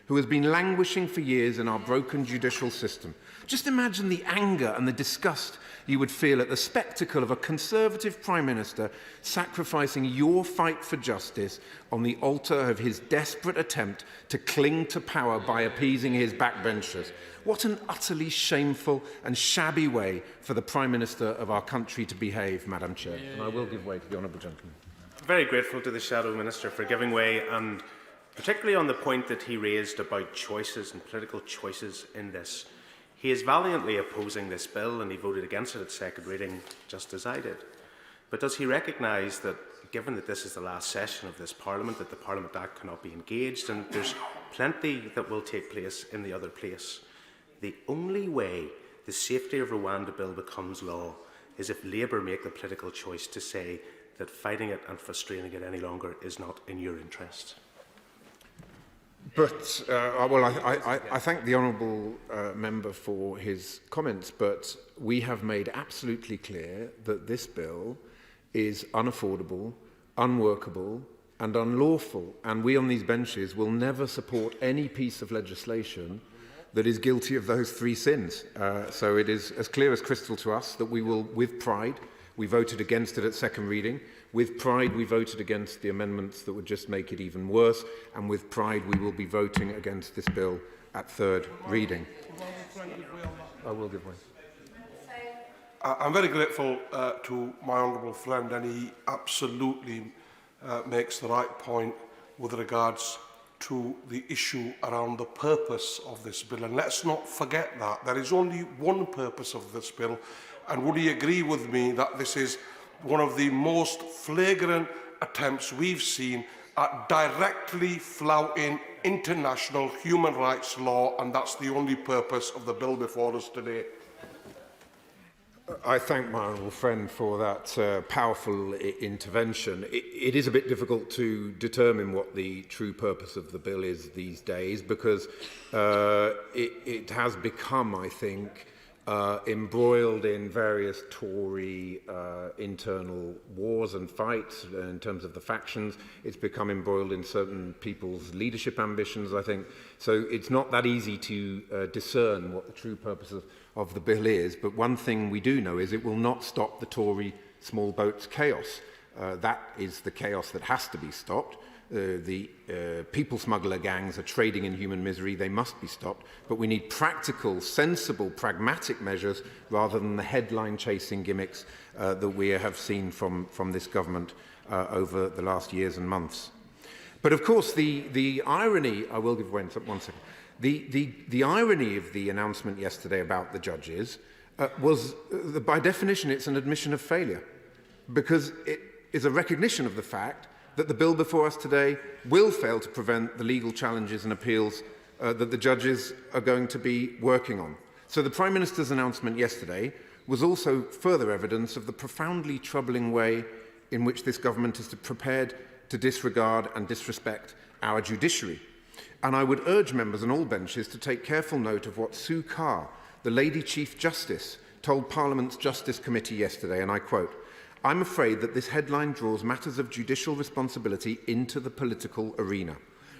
who has been languishing for years in our broken judicial system. Just imagine the anger and the disgust you would feel at the spectacle of a Conservative Prime Minister sacrificing your fight for justice on the altar of his desperate attempt to cling to power by appeasing his backbenchers. What an utterly shameful and shabby way for the Prime Minister of our country to behave, Madam Chair. And I will give way to the honourable gentleman. Very grateful to the Shadow Minister for giving way, and particularly on the point that he raised about choices and political choices in this. He is valiantly opposing this bill and he voted against it at second reading, just as I did. But does he recognise that, given that this is the last session of this Parliament, that the Parliament Act cannot be engaged and there's plenty that will take place in the other place? The only way the Safety of Rwanda bill becomes law is if Labour make the political choice to say that fighting it and frustrating it any longer is not in your interest. But, well, I thank the honourable member for his comments, but we have made absolutely clear that this bill is unaffordable, unworkable and unlawful, and we on these benches will never support any piece of legislation that is guilty of those three sins. So it is as clear as crystal to us that we will, with pride, we voted against it at second reading. With pride, we voted against the amendments that would just make it even worse. And with pride, we will be voting against this bill at third reading. I will give way. I'm very grateful to my honourable friend, and he absolutely makes the right point with regards to the issue around the purpose of this bill. And let's not forget that there is only one purpose of this bill. And would he agree with me that this is one of the most flagrant attempts we've seen at directly flouting international human rights law, and that's the only purpose of the bill before us today? I thank my honourable friend for that powerful intervention. It is a bit difficult to determine what the true purpose of the bill is these days, because it has become, I think, embroiled in various Tory internal wars and fights in terms of the factions. It's become embroiled in certain people's leadership ambitions, I think. So it's not that easy to discern what the true purpose of the bill is. But one thing we do know is it will not stop the Tory small boats chaos. That is the chaos that has to be stopped. The people smuggler gangs are trading in human misery. They must be stopped. But we need practical, sensible, pragmatic measures rather than the headline-chasing gimmicks that we have seen from this government over the last years and months. But of course, the irony, I will give way in 1 second, the irony of the announcement yesterday about the judges was, by definition, it's an admission of failure, because it is a recognition of the fact that the bill before us today will fail to prevent the legal challenges and appeals that the judges are going to be working on. So the Prime Minister's announcement yesterday was also further evidence of the profoundly troubling way in which this government is prepared to disregard and disrespect our judiciary. And I would urge members on all benches to take careful note of what Sue Carr, the Lady Chief Justice, told Parliament's Justice Committee yesterday, and I quote, "I'm afraid that this headline draws matters of judicial responsibility into the political arena.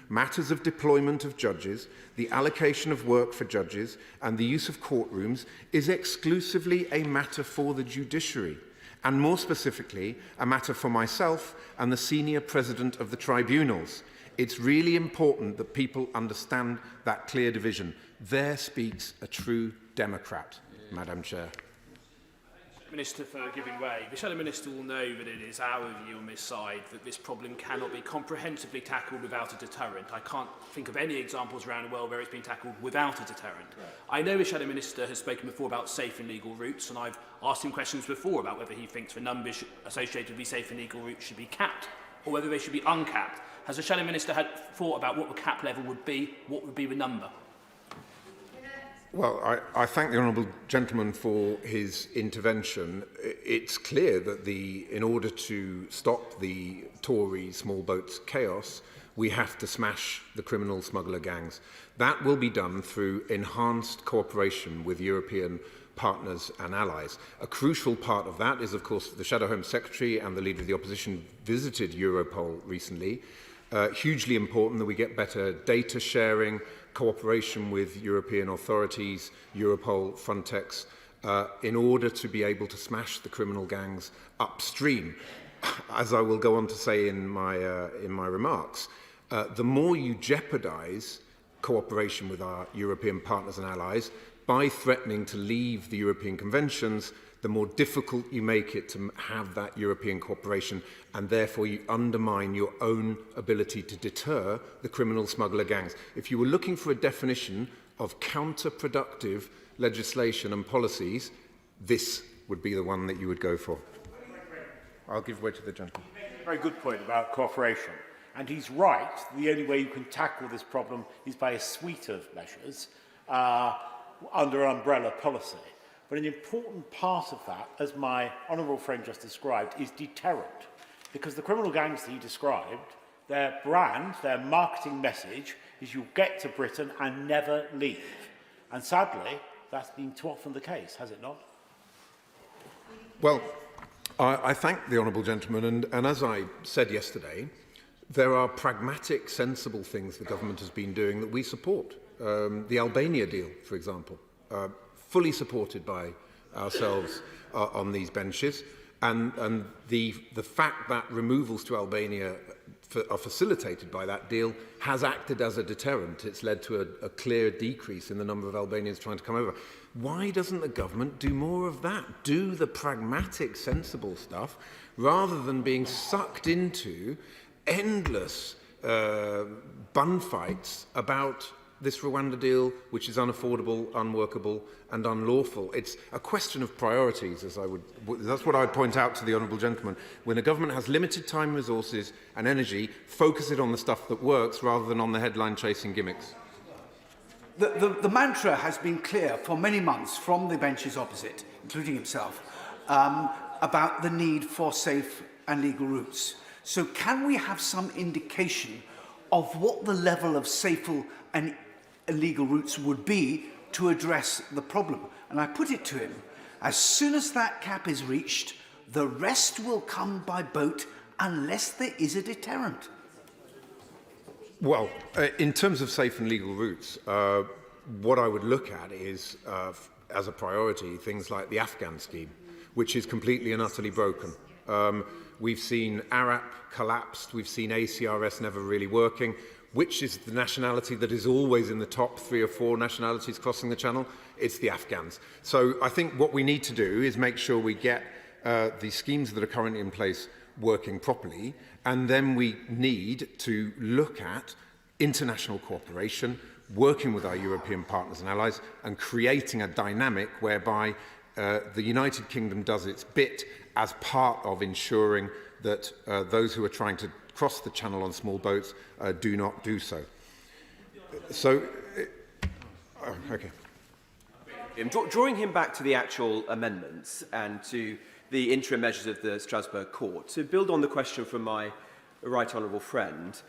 Matters of deployment of judges, the allocation of work for judges, and the use of courtrooms is exclusively a matter for the judiciary, and more specifically, a matter for myself and the senior president of the tribunals. It's really important that people understand that clear division. There speaks a true democrat, Madam Chair." Minister for giving way. The Shadow Minister will know that it is our view on this side that this problem cannot be comprehensively tackled without a deterrent. I can't think of any examples around the world where it's been tackled without a deterrent. Right. I know the Shadow Minister has spoken before about safe and legal routes, and I've asked him questions before about whether he thinks the numbers associated with these safe and legal routes should be capped or whether they should be uncapped. Has the Shadow Minister had thought about what the cap level would be? What would be the number? Well, I thank the honourable gentleman for his intervention. It's clear that in order to stop the Tory small boats chaos, we have to smash the criminal smuggler gangs. That will be done through enhanced cooperation with European partners and allies. A crucial part of that is, of course, the Shadow Home Secretary and the Leader of the Opposition visited Europol recently. Hugely important that we get better data sharing, cooperation with European authorities, Europol, Frontex, in order to be able to smash the criminal gangs upstream. As I will go on to say in my remarks, the more you jeopardise cooperation with our European partners and allies by threatening to leave the European conventions, the more difficult you make it to have that European cooperation, and therefore you undermine your own ability to deter the criminal smuggler gangs. If you were looking for a definition of counterproductive legislation and policies, this would be the one that you would go for. I'll give way to the gentleman. Very good point about cooperation. And he's right, the only way you can tackle this problem is by a suite of measures under an umbrella policy. But an important part of that, as my honourable friend just described, is deterrent. Because the criminal gangs that he described, Their brand, their marketing message is you'll get to Britain and never leave. And sadly, that's been too often the case, has it not? Well, I thank the honourable gentleman, and as I said yesterday, there are pragmatic, sensible things the government has been doing that we support. The Albania deal, for example, fully supported by ourselves on these benches, and the fact that removals to Albania are facilitated by that deal has acted as a deterrent. It's led to a clear decrease in the number of Albanians trying to come over. Why doesn't the government do more of that? Do the pragmatic, sensible stuff, rather than being sucked into endless bun fights about this Rwanda deal, which is unaffordable, unworkable and unlawful. It's a question of priorities, that's what I'd point out to the honourable gentleman. When a government has limited time, resources and energy, focus it on the stuff that works rather than on the headline-chasing gimmicks. The mantra has been clear for many months from the benches opposite, including himself, about the need for safe and legal routes. So can we have some indication of what the level of safe and illegal routes would be to address the problem? And I put it to him, as soon as that cap is reached, the rest will come by boat unless there is a deterrent. Well, in terms of safe and legal routes, what I would look at is, as a priority, things like the Afghan scheme, which is completely and utterly broken. We've seen ARAP collapsed, we've seen ACRS never really working. Which is the nationality that is always in the top 3 or 4 nationalities crossing the channel? It's the Afghans. So I think what we need to do is make sure we get the schemes that are currently in place working properly, and then we need to look at international cooperation, working with our European partners and allies, and creating a dynamic whereby the United Kingdom does its bit as part of ensuring that those who are trying to cross the channel on small boats do not do so. Okay. Drawing him back to the actual amendments and to the interim measures of the Strasbourg Court, to build on the question from my right honourable friend,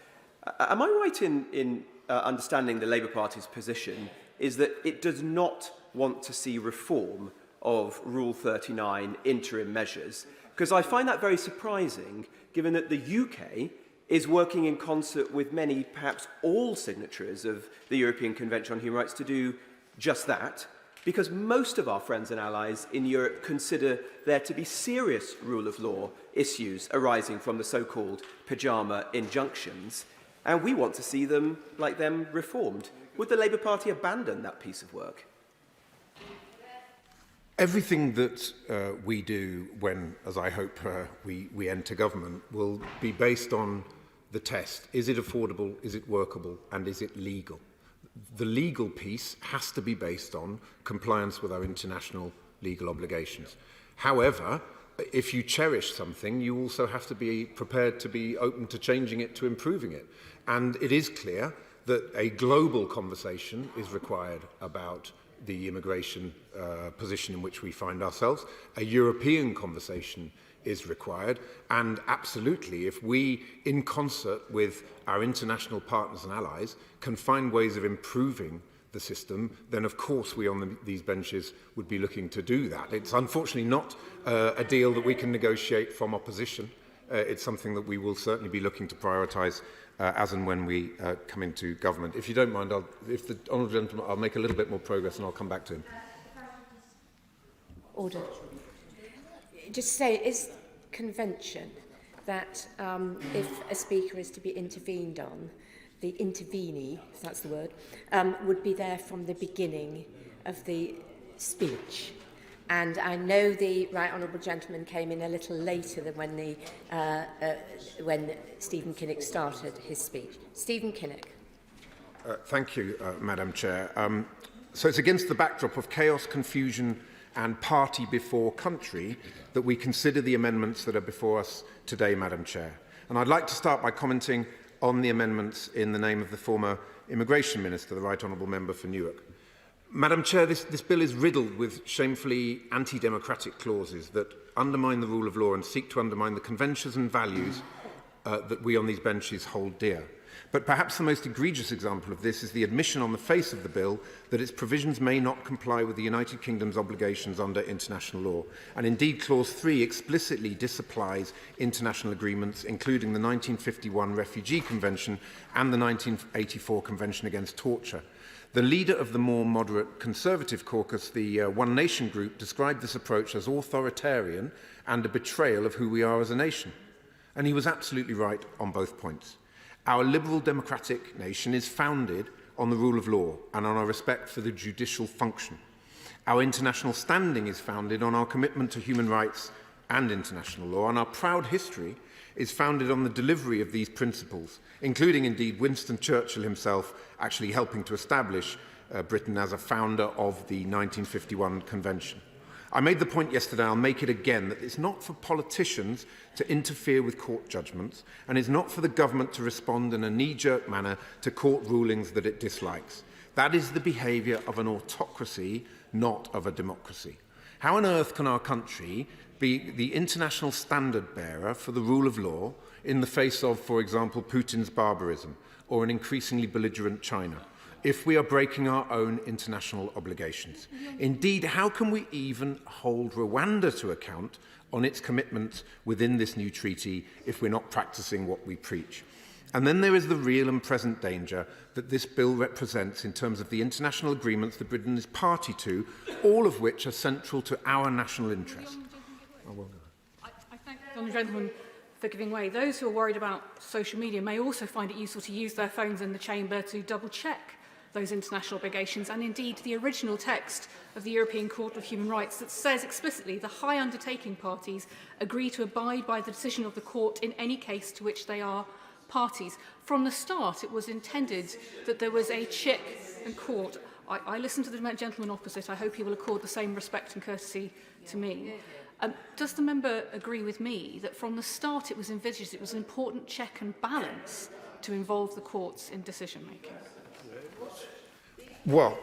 am I right in understanding the Labour Party's position is that it does not want to see reform of Rule 39 interim measures? Because I find that very surprising, given that the UK is working in concert with many, perhaps all signatories of the European Convention on Human Rights to do just that, because most of our friends and allies in Europe consider there to be serious rule of law issues arising from the so-called pyjama injunctions, and we want to see them, like them, reformed. Would the Labour Party abandon that piece of work? Everything that we do when, as I hope, we enter government will be based on the test. Is it affordable, is it workable, and is it legal? The legal piece has to be based on compliance with our international legal obligations. However, if you cherish something, you also have to be prepared to be open to changing it, to improving it. And it is clear that a global conversation is required about the immigration position in which we find ourselves. A European conversation is required, and absolutely, if we, in concert with our international partners and allies, can find ways of improving the system, then of course we on these benches would be looking to do that. It's unfortunately not a deal that we can negotiate from opposition. It's something that we will certainly be looking to prioritise as and when we come into government. If you don't mind, if the honourable gentleman, I'll make a little bit more progress and I'll come back to him. Order. Just say, is convention that if a speaker is to be intervened on, the intervenee, if that's the word, would be there from the beginning of the speech? And I know the right honourable gentleman came in a little later than when Stephen Kinnock started his speech. Stephen Kinnock. Thank you, Madam Chair. So it's against the backdrop of chaos, confusion and party before country that we consider the amendments that are before us today, Madam Chair. And I'd like to start by commenting on the amendments in the name of the former Immigration Minister, the Right Honourable Member for Newark. Madam Chair, this bill is riddled with shamefully anti-democratic clauses that undermine the rule of law and seek to undermine the conventions and values that we on these benches hold dear. But perhaps the most egregious example of this is the admission on the face of the bill that its provisions may not comply with the United Kingdom's obligations under international law. And indeed, Clause 3 explicitly disapplies international agreements, including the 1951 Refugee Convention and the 1984 Convention Against Torture. The leader of the more moderate Conservative caucus, the One Nation group, described this approach as authoritarian and a betrayal of who we are as a nation. And he was absolutely right on both points. Our liberal democratic nation is founded on the rule of law and on our respect for the judicial function. Our international standing is founded on our commitment to human rights and international law, and our proud history is founded on the delivery of these principles, including indeed Winston Churchill himself actually helping to establish Britain as a founder of the 1951 Convention. I made the point yesterday, I'll make it again, that it's not for politicians to interfere with court judgments, and it's not for the government to respond in a knee-jerk manner to court rulings that it dislikes. That is the behaviour of an autocracy, not of a democracy. How on earth can our country be the international standard bearer for the rule of law in the face of, for example, Putin's barbarism or an increasingly belligerent China, if we are breaking our own international obligations? Indeed, how can we even hold Rwanda to account on its commitments within this new treaty if we're not practicing what we preach? And then there is the real and present danger that this bill represents in terms of the international agreements that Britain is party to, all of which are central to our national interest. I thank the gentleman for giving way. Those who are worried about social media may also find it useful to use their phones in the chamber to double-check those international obligations, and indeed the original text of the European Court of Human Rights that says explicitly the high undertaking parties agree to abide by the decision of the court in any case to which they are parties. From the start, it was intended that there was a check and court. I listened to the gentleman opposite. I hope he will accord the same respect and courtesy to me. Does the member agree with me that from the start it was envisaged it was an important check and balance to involve the courts in decision-making? Well,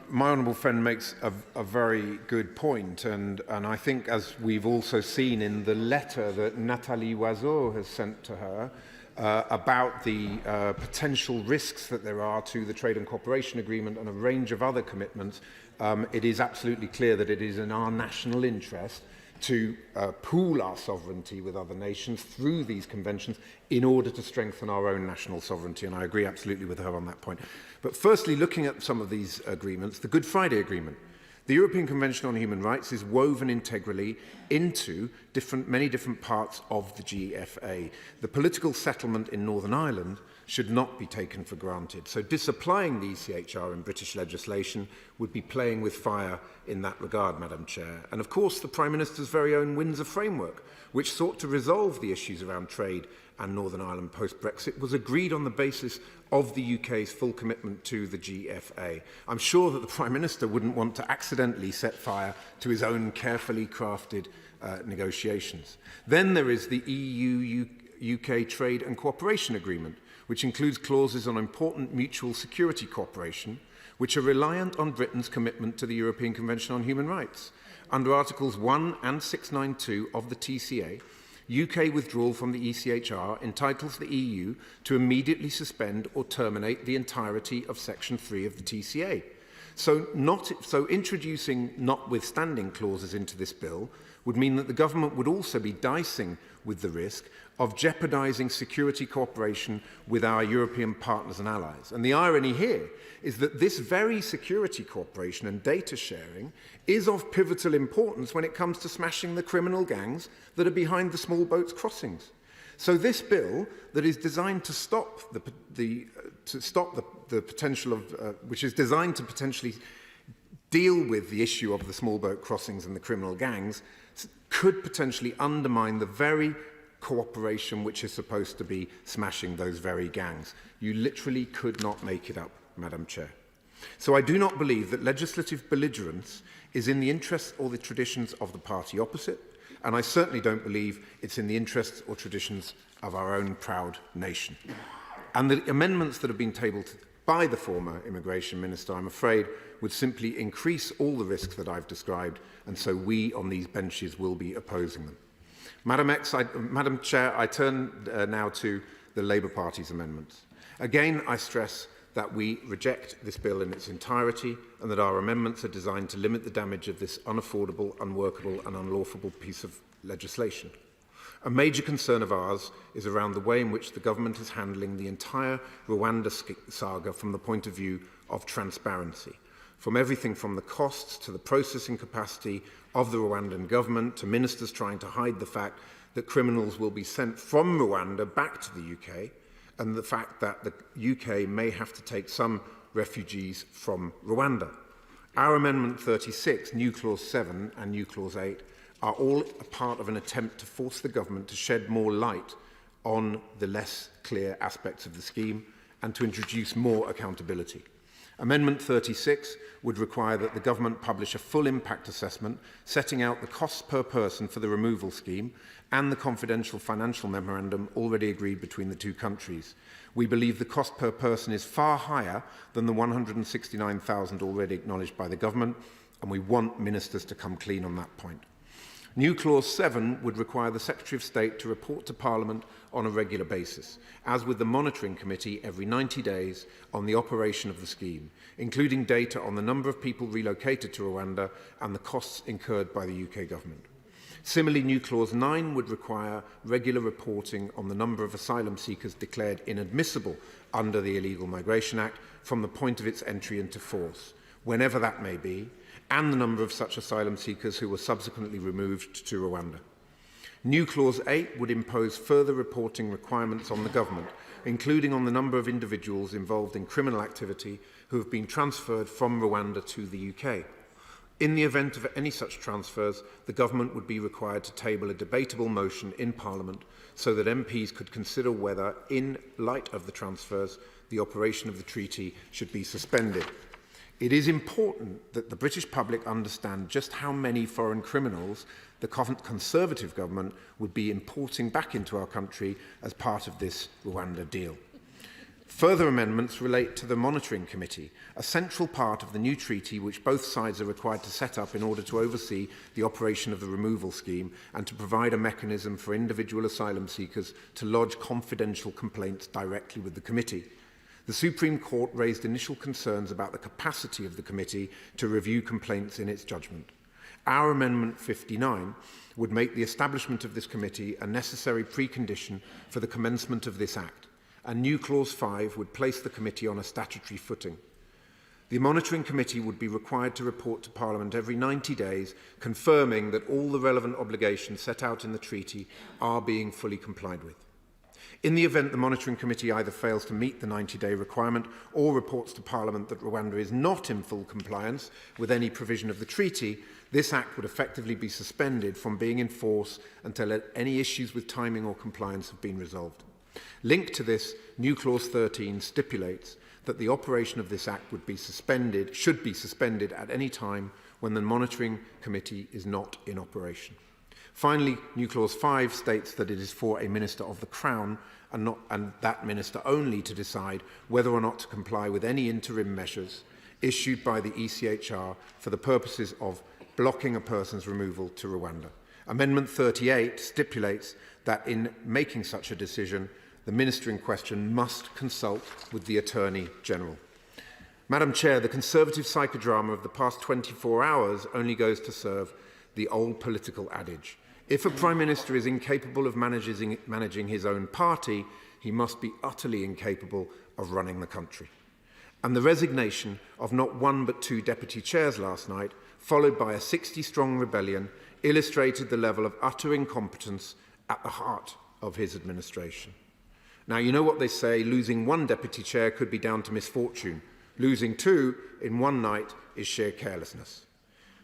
my honourable friend makes a very good point, and I think, as we've also seen in the letter that Nathalie Oiseau has sent to her about the potential risks that there are to the Trade and Cooperation Agreement and a range of other commitments, it is absolutely clear that it is in our national interest to pool our sovereignty with other nations through these conventions in order to strengthen our own national sovereignty, and I agree absolutely with her on that point. But firstly, looking at some of these agreements, the Good Friday Agreement. The European Convention on Human Rights is woven integrally into many different parts of the GFA. The political settlement in Northern Ireland should not be taken for granted. So disapplying the ECHR in British legislation would be playing with fire in that regard, Madam Chair. And of course, the Prime Minister's very own Windsor Framework, which sought to resolve the issues around trade and Northern Ireland post-Brexit, was agreed on the basis of the UK's full commitment to the GFA. I'm sure that the Prime Minister wouldn't want to accidentally set fire to his own carefully crafted negotiations. Then there is the EU-UK Trade and Cooperation Agreement, which includes clauses on important mutual security cooperation, which are reliant on Britain's commitment to the European Convention on Human Rights. Under Articles 1 and 692 of the TCA, UK withdrawal from the ECHR entitles the EU to immediately suspend or terminate the entirety of Section 3 of the TCA. So introducing notwithstanding clauses into this bill would mean that the government would also be dicing with the risk of jeopardising security cooperation with our European partners and allies. And the irony here is that this very security cooperation and data sharing is of pivotal importance when it comes to smashing the criminal gangs that are behind the small boats crossings. So this bill that is designed to stop the potential of, which is designed to potentially deal with the issue of the small boat crossings and the criminal gangs, could potentially undermine the very cooperation which is supposed to be smashing those very gangs. You literally could not make it up, Madam Chair. So I do not believe that legislative belligerence is in the interests or the traditions of the party opposite, and I certainly don't believe it's in the interests or traditions of our own proud nation. And the amendments that have been tabled by the former Immigration Minister, I'm afraid, would simply increase all the risks that I've described, and so we on these benches will be opposing them. Madam Chair, I turn now to the Labour Party's amendments. Again, I stress that we reject this bill in its entirety and that our amendments are designed to limit the damage of this unaffordable, unworkable and unlawful piece of legislation. A major concern of ours is around the way in which the government is handling the entire Rwanda saga from the point of view of transparency, from everything from the costs to the processing capacity of the Rwandan government to ministers trying to hide the fact that criminals will be sent from Rwanda back to the UK, and the fact that the UK may have to take some refugees from Rwanda. Our Amendment 36, New Clause 7 and New Clause 8 are all a part of an attempt to force the government to shed more light on the less clear aspects of the scheme and to introduce more accountability. Amendment 36 would require that the government publish a full impact assessment setting out the costs per person for the removal scheme and the confidential financial memorandum already agreed between the two countries. We believe the cost per person is far higher than the 169,000 already acknowledged by the government, and we want ministers to come clean on that point. New Clause 7 would require the Secretary of State to report to Parliament on a regular basis, as with the Monitoring Committee every 90 days on the operation of the scheme, including data on the number of people relocated to Rwanda and the costs incurred by the UK government. Similarly, New Clause 9 would require regular reporting on the number of asylum seekers declared inadmissible under the Illegal Migration Act from the point of its entry into force, whenever that may be, and the number of such asylum seekers who were subsequently removed to Rwanda. New Clause 8 would impose further reporting requirements on the government, including on the number of individuals involved in criminal activity who have been transferred from Rwanda to the UK. In the event of any such transfers, the government would be required to table a debatable motion in Parliament so that MPs could consider whether, in light of the transfers, the operation of the treaty should be suspended. It is important that the British public understand just how many foreign criminals the Conservative government would be importing back into our country as part of this Rwanda deal. Further amendments relate to the Monitoring Committee, a central part of the new treaty which both sides are required to set up in order to oversee the operation of the removal scheme and to provide a mechanism for individual asylum seekers to lodge confidential complaints directly with the committee. The Supreme Court raised initial concerns about the capacity of the committee to review complaints in its judgment. Our Amendment 59 would make the establishment of this committee a necessary precondition for the commencement of this Act, and New Clause 5 would place the committee on a statutory footing. The Monitoring Committee would be required to report to Parliament every 90 days, confirming that all the relevant obligations set out in the treaty are being fully complied with. In the event the Monitoring Committee either fails to meet the 90-day requirement or reports to Parliament that Rwanda is not in full compliance with any provision of the treaty, this Act would effectively be suspended from being in force until any issues with timing or compliance have been resolved. Linked to this, New Clause 13 stipulates that the operation of this Act should be suspended at any time when the Monitoring Committee is not in operation. Finally, New Clause 5 states that it is for a Minister of the Crown and that Minister only to decide whether or not to comply with any interim measures issued by the ECHR for the purposes of blocking a person's removal to Rwanda. Amendment 38 stipulates that in making such a decision, the Minister in question must consult with the Attorney General. Madam Chair, the Conservative psychodrama of the past 24 hours only goes to serve the old political adage. If a Prime Minister is incapable of managing his own party, he must be utterly incapable of running the country. And the resignation of not one but two deputy chairs last night, followed by a 60-strong rebellion, illustrated the level of utter incompetence at the heart of his administration. Now, you know what they say, losing one deputy chair could be down to misfortune. Losing two in one night is sheer carelessness.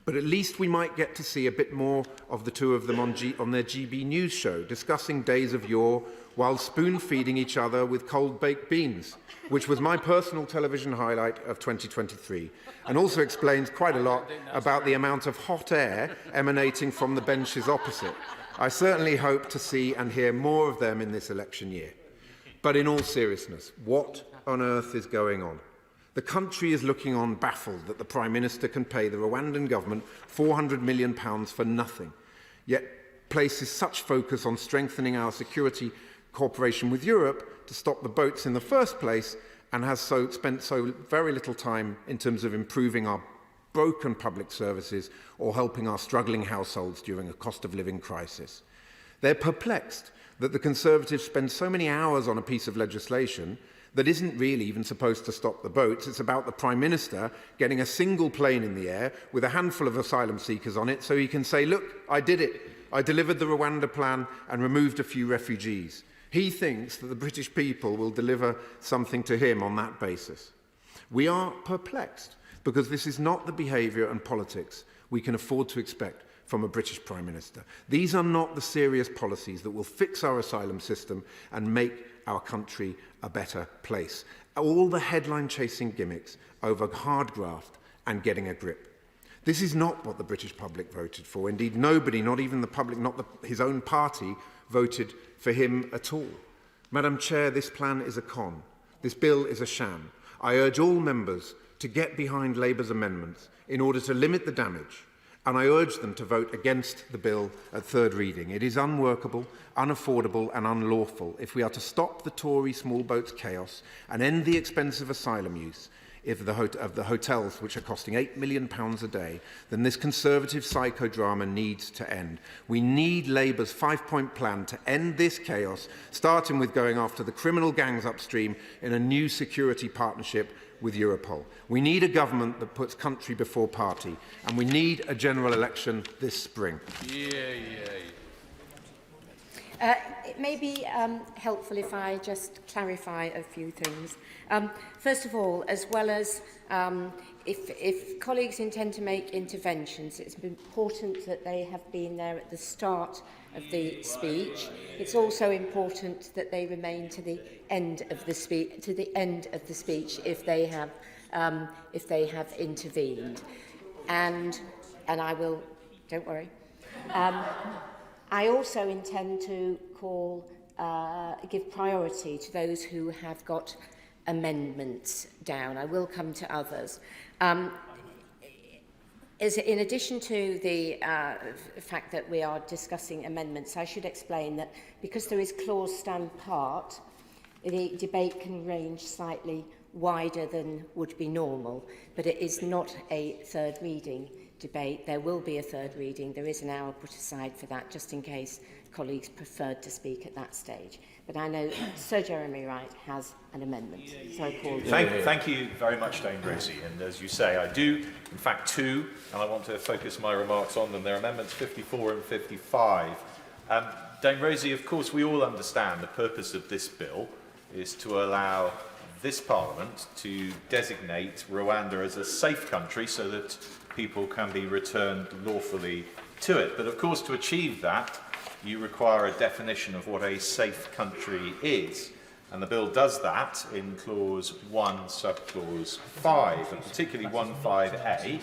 But at least we might get to see a bit more of the two of them on their GB News show, discussing days of yore while spoon-feeding each other with cold baked beans, which was my personal television highlight of 2023, and also explains quite a lot about the amount of hot air emanating from the benches opposite. I certainly hope to see and hear more of them in this election year. But in all seriousness, what on earth is going on? The country is looking on baffled that the Prime Minister can pay the Rwandan government £400 million for nothing. Yet places such focus on strengthening our security cooperation with Europe to stop the boats in the first place, and has spent so very little time in terms of improving our broken public services or helping our struggling households during a cost of living crisis. They're perplexed that the Conservatives spend so many hours on a piece of legislation that isn't really even supposed to stop the boats. It's about the Prime Minister getting a single plane in the air with a handful of asylum seekers on it so he can say, look, I did it. I delivered the Rwanda plan and removed a few refugees. He thinks that the British people will deliver something to him on that basis. We are perplexed because this is not the behaviour and politics we can afford to expect from a British Prime Minister. These are not the serious policies that will fix our asylum system and make our country a better place. All the headline-chasing gimmicks over hard graft and getting a grip. This is not what the British public voted for. Indeed, nobody, not even the public, his own party, voted for him at all. Madam Chair, this plan is a con. This bill is a sham. I urge all members to get behind Labour's amendments in order to limit the damage, and I urge them to vote against the bill at third reading. It is unworkable, unaffordable and unlawful if we are to stop the Tory small boats chaos and end the expensive asylum use of the hotels, which are costing £8 million a day. Then this Conservative psychodrama needs to end. We need Labour's 5-point plan to end this chaos, starting with going after the criminal gangs upstream in a new security partnership with Europol. We need a government that puts country before party, and we need a general election this spring. It may be helpful if I just clarify a few things. First of all, as well as if colleagues intend to make interventions, it's important that they have been there at the start of the speech. It's also important that they remain to the end of the speech if they have intervened. And I will, don't worry. I also intend to give priority to those who have got amendments down. I will come to others. In addition to the fact that we are discussing amendments, I should explain that because there is clause stand part, the debate can range slightly wider than would be normal, but it is not a third reading debate. There will be a third reading. There is an hour put aside for that, just in case colleagues preferred to speak at that stage. But I know Sir Jeremy Wright has an amendment. So I call Thank you very much, Dame Rosie. And as you say, I do, in fact, two, and I want to focus my remarks on them. They're amendments 54 and 55. Dame Rosie, of course, we all understand the purpose of this bill is to allow this Parliament to designate Rwanda as a safe country so that people can be returned lawfully to it. But of course, to achieve that, you require a definition of what a safe country is. And the bill does that in clause 1, subclause 5, and particularly 1.5a,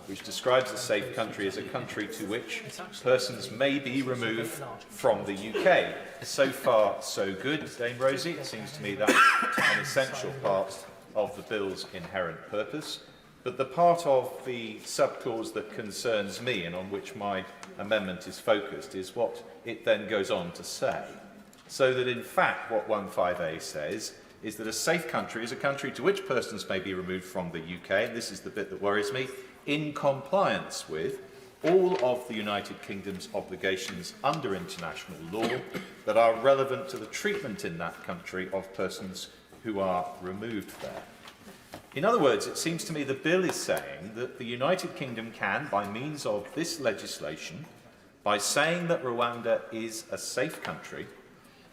which describes a safe country as a country to which persons may be removed from the UK. So far, so good, Dame Rosie. It seems to me that's an essential part of the bill's inherent purpose. But the part of the subclause that concerns me and on which my amendment is focused is what it then goes on to say. So that in fact what 1.5a says is that a safe country is a country to which persons may be removed from the UK, and this is the bit that worries me, in compliance with all of the United Kingdom's obligations under international law that are relevant to the treatment in that country of persons who are removed there. In other words, it seems to me the bill is saying that the United Kingdom can, by means of this legislation, by saying that Rwanda is a safe country,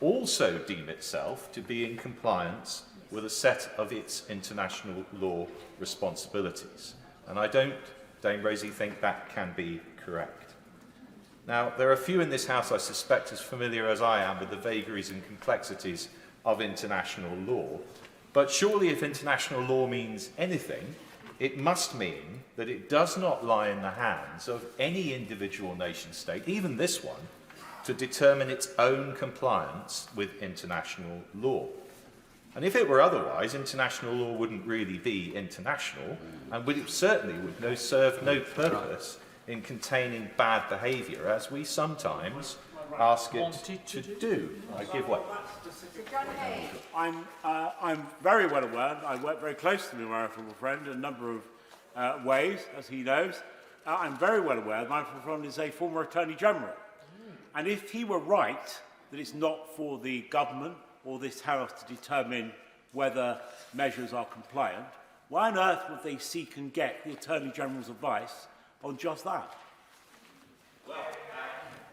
also deem itself to be in compliance with a set of its international law responsibilities. And I don't, Dame Rosie, think that can be correct. Now, there are few in this House, I suspect, as familiar as I am with the vagaries and complexities of international law. But surely if international law means anything, it must mean that it does not lie in the hands of any individual nation state, even this one, to determine its own compliance with international law. And if it were otherwise, international law wouldn't really be international, and certainly would serve no purpose in containing bad behaviour, as we sometimes ask it to do. I give way. I'm very well aware. I work very closely with my honourable friend in a number of ways, as he knows. I'm very well aware that my honourable friend is a former Attorney General. And if he were right that it's not for the government or this House to determine whether measures are compliant, why on earth would they seek and get the Attorney General's advice on just that?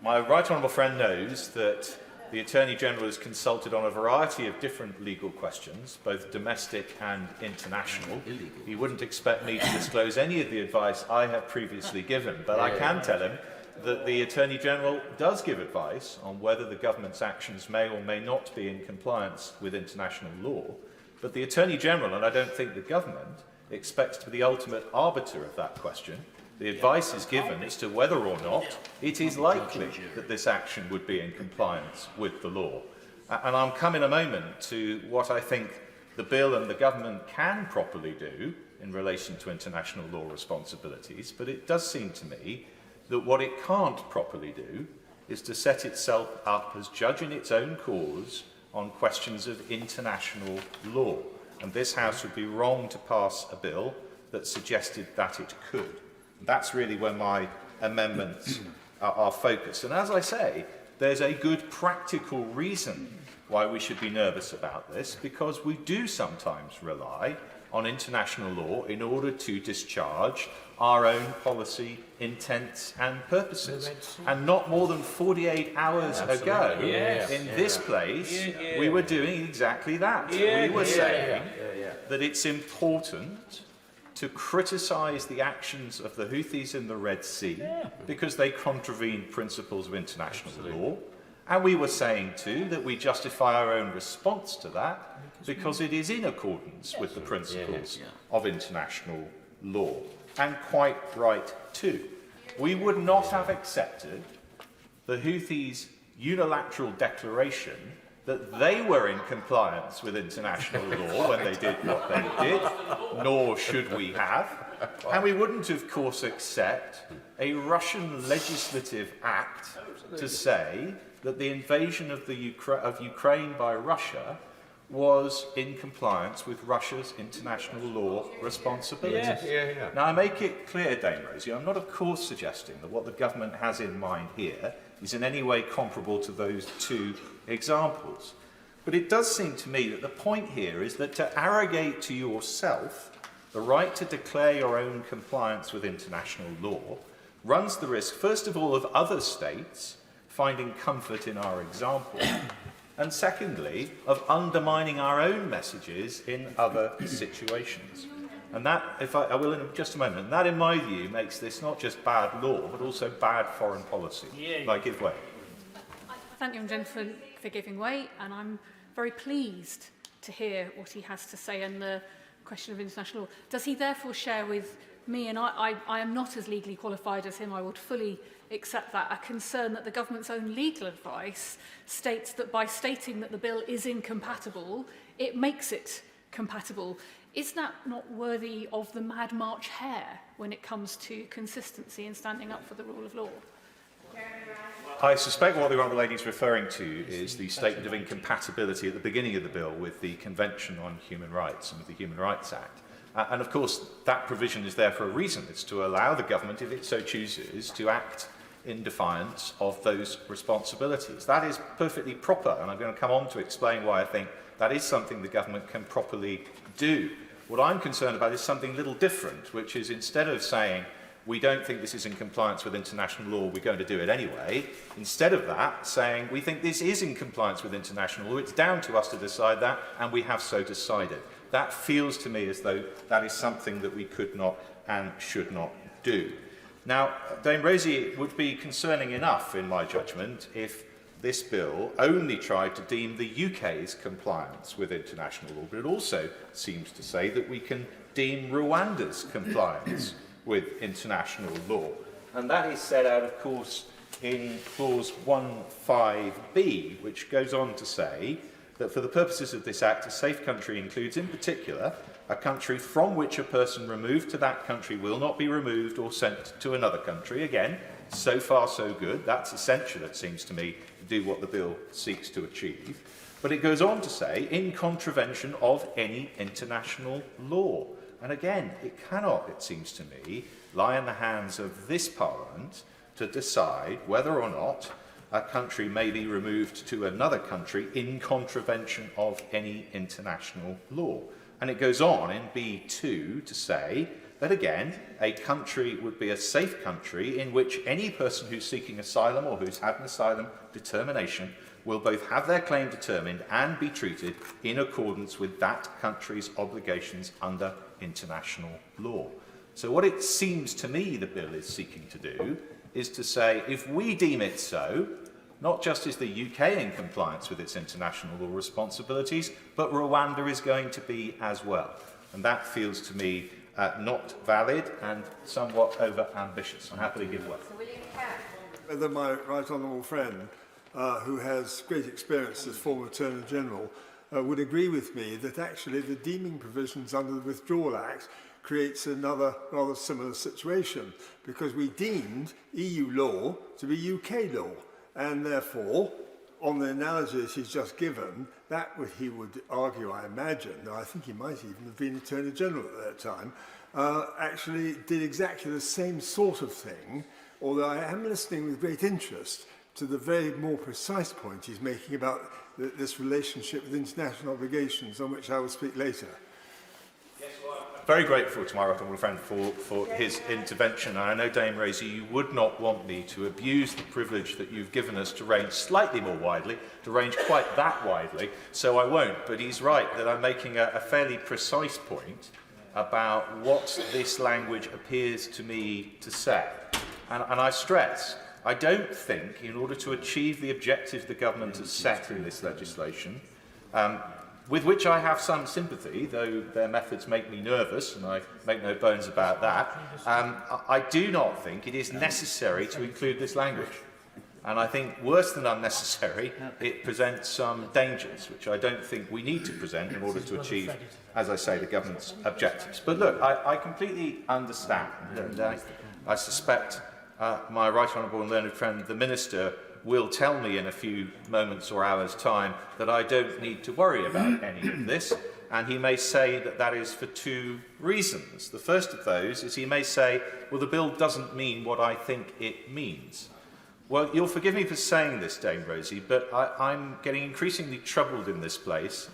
My right honourable friend knows that the Attorney General is consulted on a variety of different legal questions, both domestic and international. He wouldn't expect me to disclose any of the advice I have previously given, but I can tell him that the Attorney General does give advice on whether the government's actions may or may not be in compliance with international law. But the Attorney General, and I don't think the government, expects to be the ultimate arbiter of that question. The advice is given as to whether or not it is likely that this action would be in compliance with the law. And I'll come in a moment to what I think the bill and the government can properly do in relation to international law responsibilities, but it does seem to me that what it can't properly do is to set itself up as judge in its own cause on questions of international law. And this House would be wrong to pass a bill that suggested that it could. That's really where my amendments are focused. And as I say, there's a good practical reason why we should be nervous about this, because we do sometimes rely on international law in order to discharge our own policy intents and purposes. And not more than 48 hours ago, in this place, we were doing exactly that. We were saying that it's important to criticise the actions of the Houthis in the Red Sea because they contravene principles of international law. And we were saying too that we justify our own response to that because it is in accordance with the principles of international law. And quite right too. We would not have accepted the Houthis' unilateral declaration that they were in compliance with international law when they did what they did, nor should we have. And we wouldn't, of course, accept a Russian legislative act to say that the invasion of Ukraine by Russia was in compliance with Russia's international law responsibilities. Now, I make it clear, Dame Rosie, I'm not, of course, suggesting that what the government has in mind here is in any way comparable to those two examples. But it does seem to me that the point here is that to arrogate to yourself the right to declare your own compliance with international law runs the risk, first of all, of other states finding comfort in our example, and secondly, of undermining our own messages in other situations. And that, if I will in just a moment, that in my view makes this not just bad law, but also bad foreign policy. I give way. Thank you, gentlemen, for giving way, and I'm very pleased to hear what he has to say on the question of international law. Does he therefore share with me, and I am not as legally qualified as him, I would fully accept that, a concern that the government's own legal advice states that by stating that the bill is incompatible, it makes it compatible. Is that not worthy of the Mad March hare when it comes to consistency and standing up for the rule of law? I suspect what the Honourable Lady is referring to is the statement of incompatibility at the beginning of the bill with the Convention on Human Rights and with the Human Rights Act. And of course, that provision is there for a reason. It's to allow the government, if it so chooses, to act in defiance of those responsibilities. That is perfectly proper, and I'm going to come on to explain why I think that is something the government can properly do. What I'm concerned about is something a little different, which is instead of saying, we don't think this is in compliance with international law, we're going to do it anyway, instead of that, saying, we think this is in compliance with international law, it's down to us to decide that, and we have so decided. That feels to me as though that is something that we could not and should not do. Now, Dame Rosie, it would be concerning enough, in my judgment, if this bill only tried to deem the UK's compliance with international law, but it also seems to say that we can deem Rwanda's compliance with international law. And that is set out, of course, in clause 15b, which goes on to say that for the purposes of this Act, a safe country includes, in particular, a country from which a person removed to that country will not be removed or sent to another country. Again, so far so good. That's essential, it seems to me, to do what the bill seeks to achieve. But it goes on to say, in contravention of any international law. And again, it cannot, it seems to me, lie in the hands of this Parliament to decide whether or not a country may be removed to another country in contravention of any international law. And it goes on in B2 to say that, again, a country would be a safe country in which any person who's seeking asylum or who's had an asylum determination will both have their claim determined and be treated in accordance with that country's obligations under international law. So what it seems to me the bill is seeking to do is to say, if we deem it so, not just is the UK in compliance with its international law responsibilities, but Rwanda is going to be as well. And that feels to me not valid and somewhat over-ambitious. I'm happy to give way. Whether my right honourable friend, who has great experience as former Attorney General, would agree with me that actually the deeming provisions under the Withdrawal Act creates another rather similar situation, because we deemed EU law to be UK law, and therefore, on the analogies he's just given, that he would argue, I imagine, though I think he might even have been Attorney General at that time, actually did exactly the same sort of thing, although I am listening with great interest to the very more precise point he's making about this relationship with international obligations, on which I will speak later. Very grateful to my right honourable friend for his intervention. And I know, Dame Rosie, you would not want me to abuse the privilege that you've given us to range slightly more widely, to range quite that widely, so I won't. But he's right that I'm making a fairly precise point about what this language appears to me to say. And I stress, I don't think, in order to achieve the objectives the government has set in this legislation, with which I have some sympathy, though their methods make me nervous, and I make no bones about that, I do not think it is necessary to include this language. And I think, worse than unnecessary, it presents some dangers, which I don't think we need to present in order to achieve, as I say, the government's objectives. But look, I completely understand, and I suspect my right honourable and learned friend, the Minister, will tell me in a few moments or hours' time that I don't need to worry about any of this, and he may say that that is for two reasons. The first of those is he may say, well, the bill doesn't mean what I think it means. Well, you'll forgive me for saying this, Dame Rosie, but I'm getting increasingly troubled in this place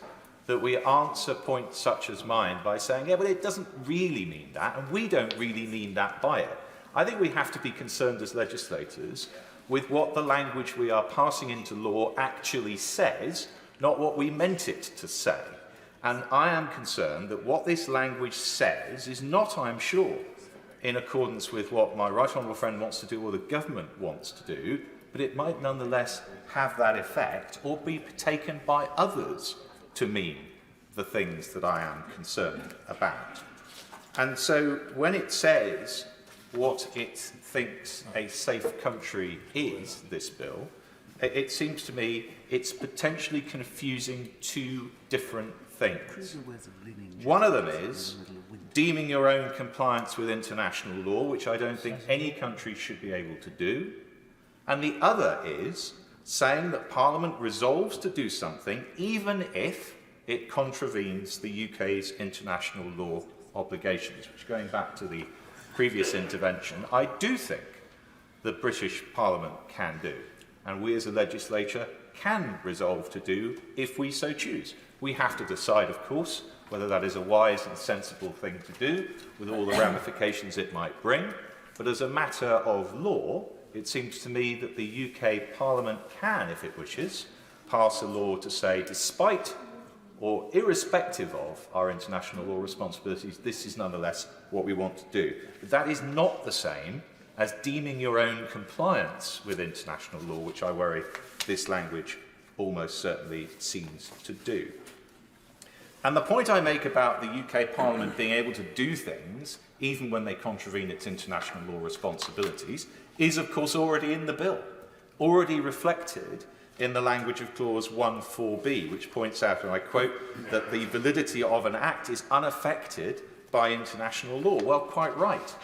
that we answer points such as mine by saying, yeah, but it doesn't really mean that, and we don't really mean that by it. I think we have to be concerned as legislators with what the language we are passing into law actually says, not what we meant it to say. And I am concerned that what this language says is not, I'm sure, in accordance with what my right honourable friend wants to do or the government wants to do, but it might nonetheless have that effect or be taken by others to mean the things that I am concerned about. And so when it says what it thinks a safe country is, this bill, it seems to me it's potentially confusing two different things. One of them is deeming your own compliance with international law, which I don't think any country should be able to do. And the other is saying that Parliament resolves to do something even if it contravenes the UK's international law obligations, which, going back to the previous intervention, I do think the British Parliament can do, and we as a legislature can resolve to do if we so choose. We have to decide, of course, whether that is a wise and sensible thing to do, with all the ramifications it might bring, but as a matter of law, it seems to me that the UK Parliament can, if it wishes, pass a law to say, despite or irrespective of our international law responsibilities, this is nonetheless what we want to do. But that is not the same as deeming your own compliance with international law, which I worry this language almost certainly seems to do. And the point I make about the UK Parliament being able to do things, even when they contravene its international law responsibilities, is of course already in the bill, already reflected in the language of clause 1(4)(b), which points out, and I quote, that the validity of an act is unaffected by international law. Well, quite right.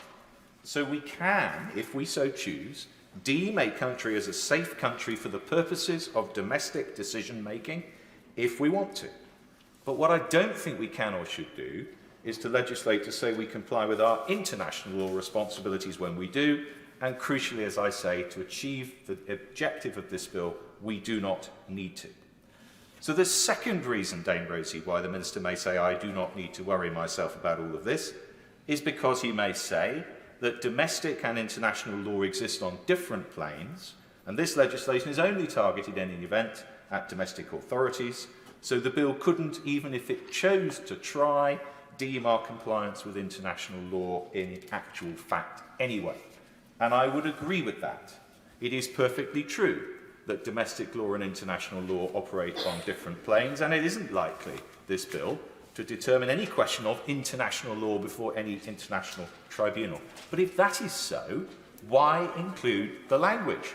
So we can, if we so choose, deem a country as a safe country for the purposes of domestic decision-making if we want to. But what I don't think we can or should do is to legislate to say we comply with our international law responsibilities when we do, and crucially, as I say, to achieve the objective of this bill, we do not need to. So the second reason, Dame Rosie, why the Minister may say I do not need to worry myself about all of this is because he may say that domestic and international law exist on different planes, and this legislation is only targeted in any event at domestic authorities, so the bill couldn't, even if it chose to try, deem our compliance with international law in actual fact anyway. And I would agree with that. It is perfectly true that domestic law and international law operate on different planes, and it isn't likely, this bill, to determine any question of international law before any international tribunal. But if that is so, why include the language?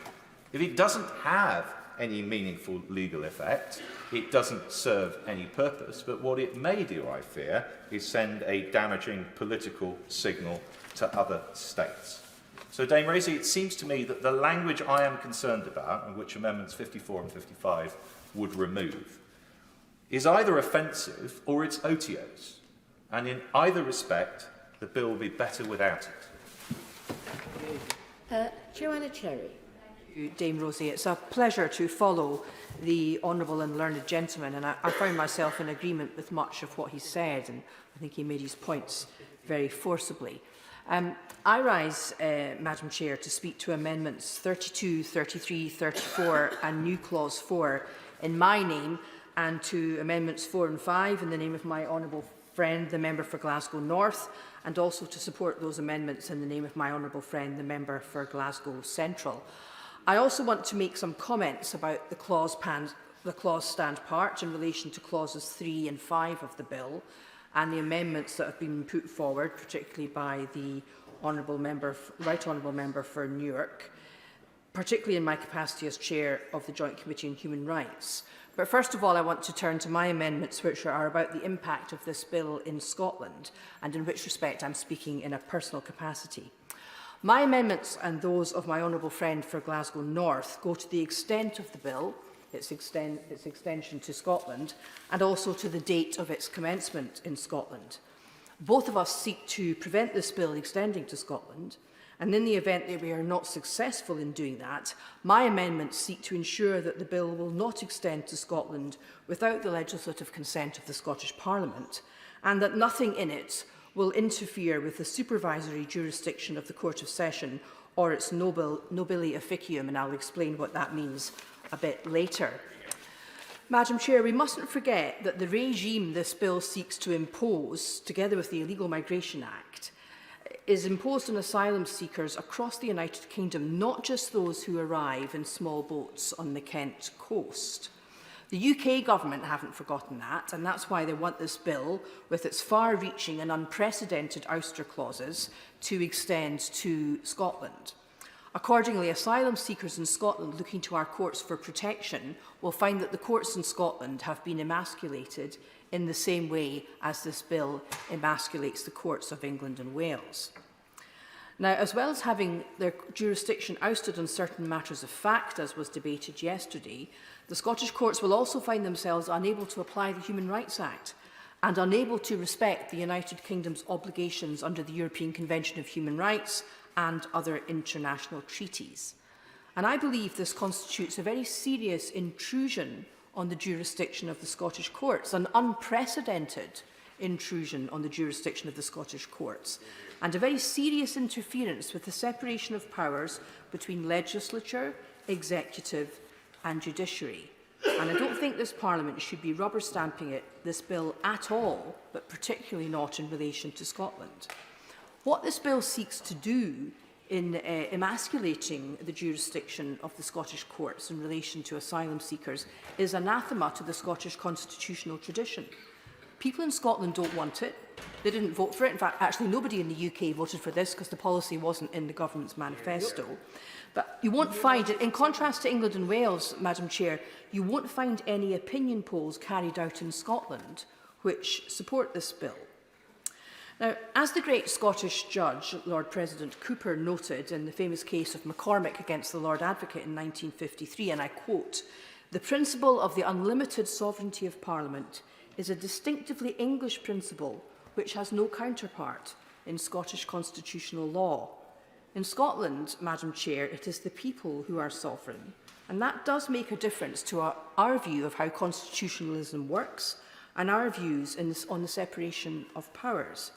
If it doesn't have any meaningful legal effect, it doesn't serve any purpose, but what it may do, I fear, is send a damaging political signal to other states. So, Dame Rosie, it seems to me that the language I am concerned about, and which Amendments 54 and 55 would remove, is either offensive or it's otiose. And in either respect, the bill will be better without it. Joanna Cherry. Dame Rosie, it's a pleasure to follow the honourable and learned gentleman, and I found myself in agreement with much of what he said, and I think he made his points very forcibly. I rise, Madam Chair, to speak to Amendments 32, 33, 34 and new Clause 4 in my name, and to Amendments 4 and 5 in the name of my honourable friend, the Member for Glasgow North, and also to support those amendments in the name of my honourable friend, the Member for Glasgow Central. I also want to make some comments about the clause stand part in relation to clauses 3 and 5 of the bill and the amendments that have been put forward, particularly by the Right Honourable Member for Newark, particularly in my capacity as Chair of the Joint Committee on Human Rights. But first of all, I want to turn to my amendments, which are about the impact of this bill in Scotland, and in which respect I'm speaking in a personal capacity. My amendments and those of my honourable friend for Glasgow North go to the extent of the bill, its extension to Scotland, and also to the date of its commencement in Scotland. Both of us seek to prevent this bill extending to Scotland, and in the event that we are not successful in doing that, my amendments seek to ensure that the bill will not extend to Scotland without the legislative consent of the Scottish Parliament, and that nothing in it will interfere with the supervisory jurisdiction of the Court of Session or its nobili officium, and I'll explain what that means a bit later. Madam Chair, we mustn't forget that the regime this bill seeks to impose, together with the Illegal Migration Act, is imposed on asylum seekers across the United Kingdom, not just those who arrive in small boats on the Kent coast. The UK government haven't forgotten that, and that's why they want this bill, with its far-reaching and unprecedented ouster clauses, to extend to Scotland. Accordingly, asylum seekers in Scotland looking to our courts for protection will find that the courts in Scotland have been emasculated in the same way as this bill emasculates the courts of England and Wales. Now, as well as having their jurisdiction ousted on certain matters of fact, as was debated yesterday, the Scottish courts will also find themselves unable to apply the Human Rights Act and unable to respect the United Kingdom's obligations under the European Convention of Human Rights and other international treaties. And I believe this constitutes a very serious intrusion on the jurisdiction of the Scottish courts, an unprecedented intrusion on the jurisdiction of the Scottish courts, and a very serious interference with the separation of powers between legislature, executive and judiciary. And I don't think this Parliament should be rubber stamping this bill at all, but particularly not in relation to Scotland. What this bill seeks to do in emasculating the jurisdiction of the Scottish courts in relation to asylum seekers is anathema to the Scottish constitutional tradition. People in Scotland don't want it. They didn't vote for it. In fact, actually, nobody in the UK voted for this because the policy wasn't in the government's manifesto. But you won't find, in contrast to England and Wales, Madam Chair, you won't find any opinion polls carried out in Scotland which support this bill. Now, as the great Scottish judge, Lord President Cooper, noted in the famous case of McCormick against the Lord Advocate in 1953, and I quote, "The principle of the unlimited sovereignty of Parliament is a distinctively English principle which has no counterpart in Scottish constitutional law. In Scotland, Madam Chair, it is the people who are sovereign, and that does make a difference to our view of how constitutionalism works and our views on the separation of powers.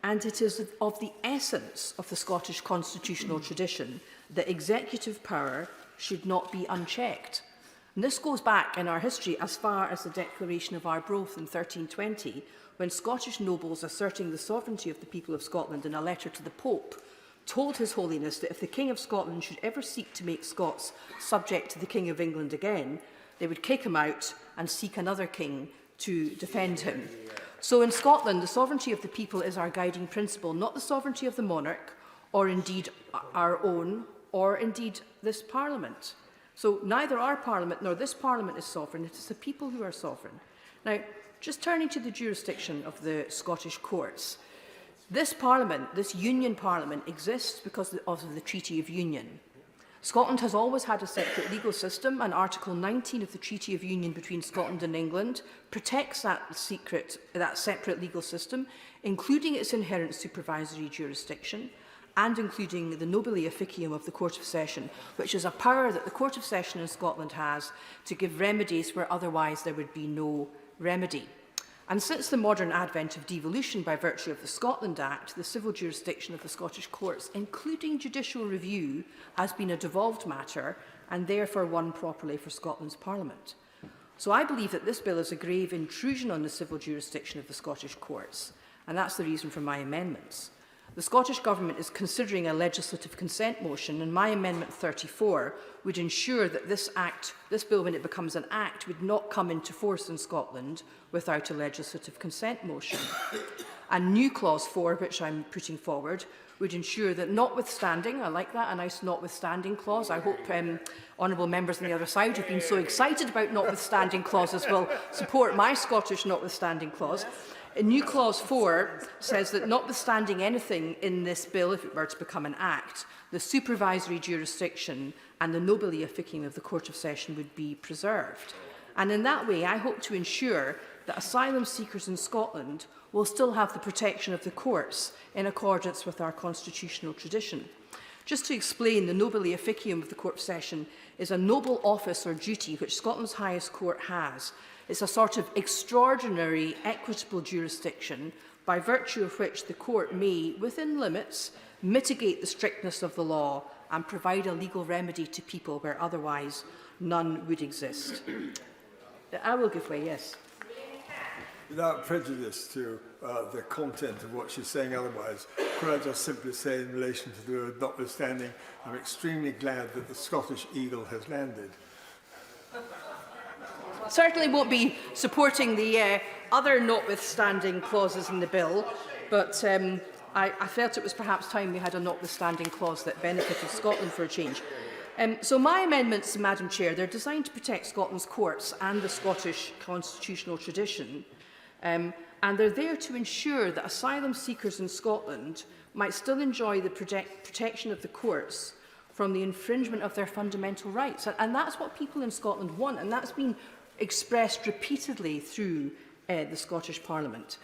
And it is of the essence of the Scottish constitutional tradition that executive power should not be unchecked." And this goes back in our history as far as the Declaration of Arbroath in 1320, when Scottish nobles asserting the sovereignty of the people of Scotland in a letter to the Pope told His Holiness that if the King of Scotland should ever seek to make Scots subject to the King of England again, they would kick him out and seek another king to defend him. So in Scotland, the sovereignty of the people is our guiding principle, not the sovereignty of the monarch, or indeed our own, or indeed this Parliament. So neither our Parliament nor this Parliament is sovereign, it is the people who are sovereign. Now, just turning to the jurisdiction of the Scottish courts, this Parliament, this Union Parliament, exists because of the Treaty of Union. Scotland has always had a separate legal system, and Article 19 of the Treaty of Union between Scotland and England protects that separate legal system, including its inherent supervisory jurisdiction and including the nobile officium of the Court of Session, which is a power that the Court of Session in Scotland has to give remedies where otherwise there would be no remedy. And since the modern advent of devolution by virtue of the Scotland Act, the civil jurisdiction of the Scottish courts, including judicial review, has been a devolved matter and therefore one properly for Scotland's Parliament. So I believe that this bill is a grave intrusion on the civil jurisdiction of the Scottish courts, and that's the reason for my amendments. The Scottish Government is considering a legislative consent motion, and my Amendment 34 would ensure that this bill, when it becomes an act, would not come into force in Scotland without a legislative consent motion. And new Clause 4, which I'm putting forward, would ensure that notwithstanding, I like that, a nice notwithstanding clause. I hope honourable members on the other side who've been so excited about notwithstanding clauses will support my Scottish notwithstanding clause. New Clause 4 says that notwithstanding anything in this bill, if it were to become an act, the supervisory jurisdiction and the nobile officium of the Court of Session would be preserved. And in that way, I hope to ensure that asylum seekers in Scotland will still have the protection of the courts in accordance with our constitutional tradition. Just to explain, the nobile officium of the Court of Session is a noble office or duty which Scotland's highest court has. It's a sort of extraordinary, equitable jurisdiction by virtue of which the court may, within limits, mitigate the strictness of the law and provide a legal remedy to people where otherwise none would exist. I will give way, yes. Without prejudice to the content of what she's saying otherwise, could I just simply say in relation to the word notwithstanding, I'm extremely glad that the Scottish eagle has landed. Certainly won't be supporting the other notwithstanding clauses in the bill, but I felt it was perhaps time we had a notwithstanding clause that benefited Scotland for a change. So my amendments, Madam Chair, they're designed to protect Scotland's courts and the Scottish constitutional tradition, and they're there to ensure that asylum seekers in Scotland might still enjoy the protection of the courts from the infringement of their fundamental rights. And that's what people in Scotland want, and that's been expressed repeatedly through the Scottish Parliament.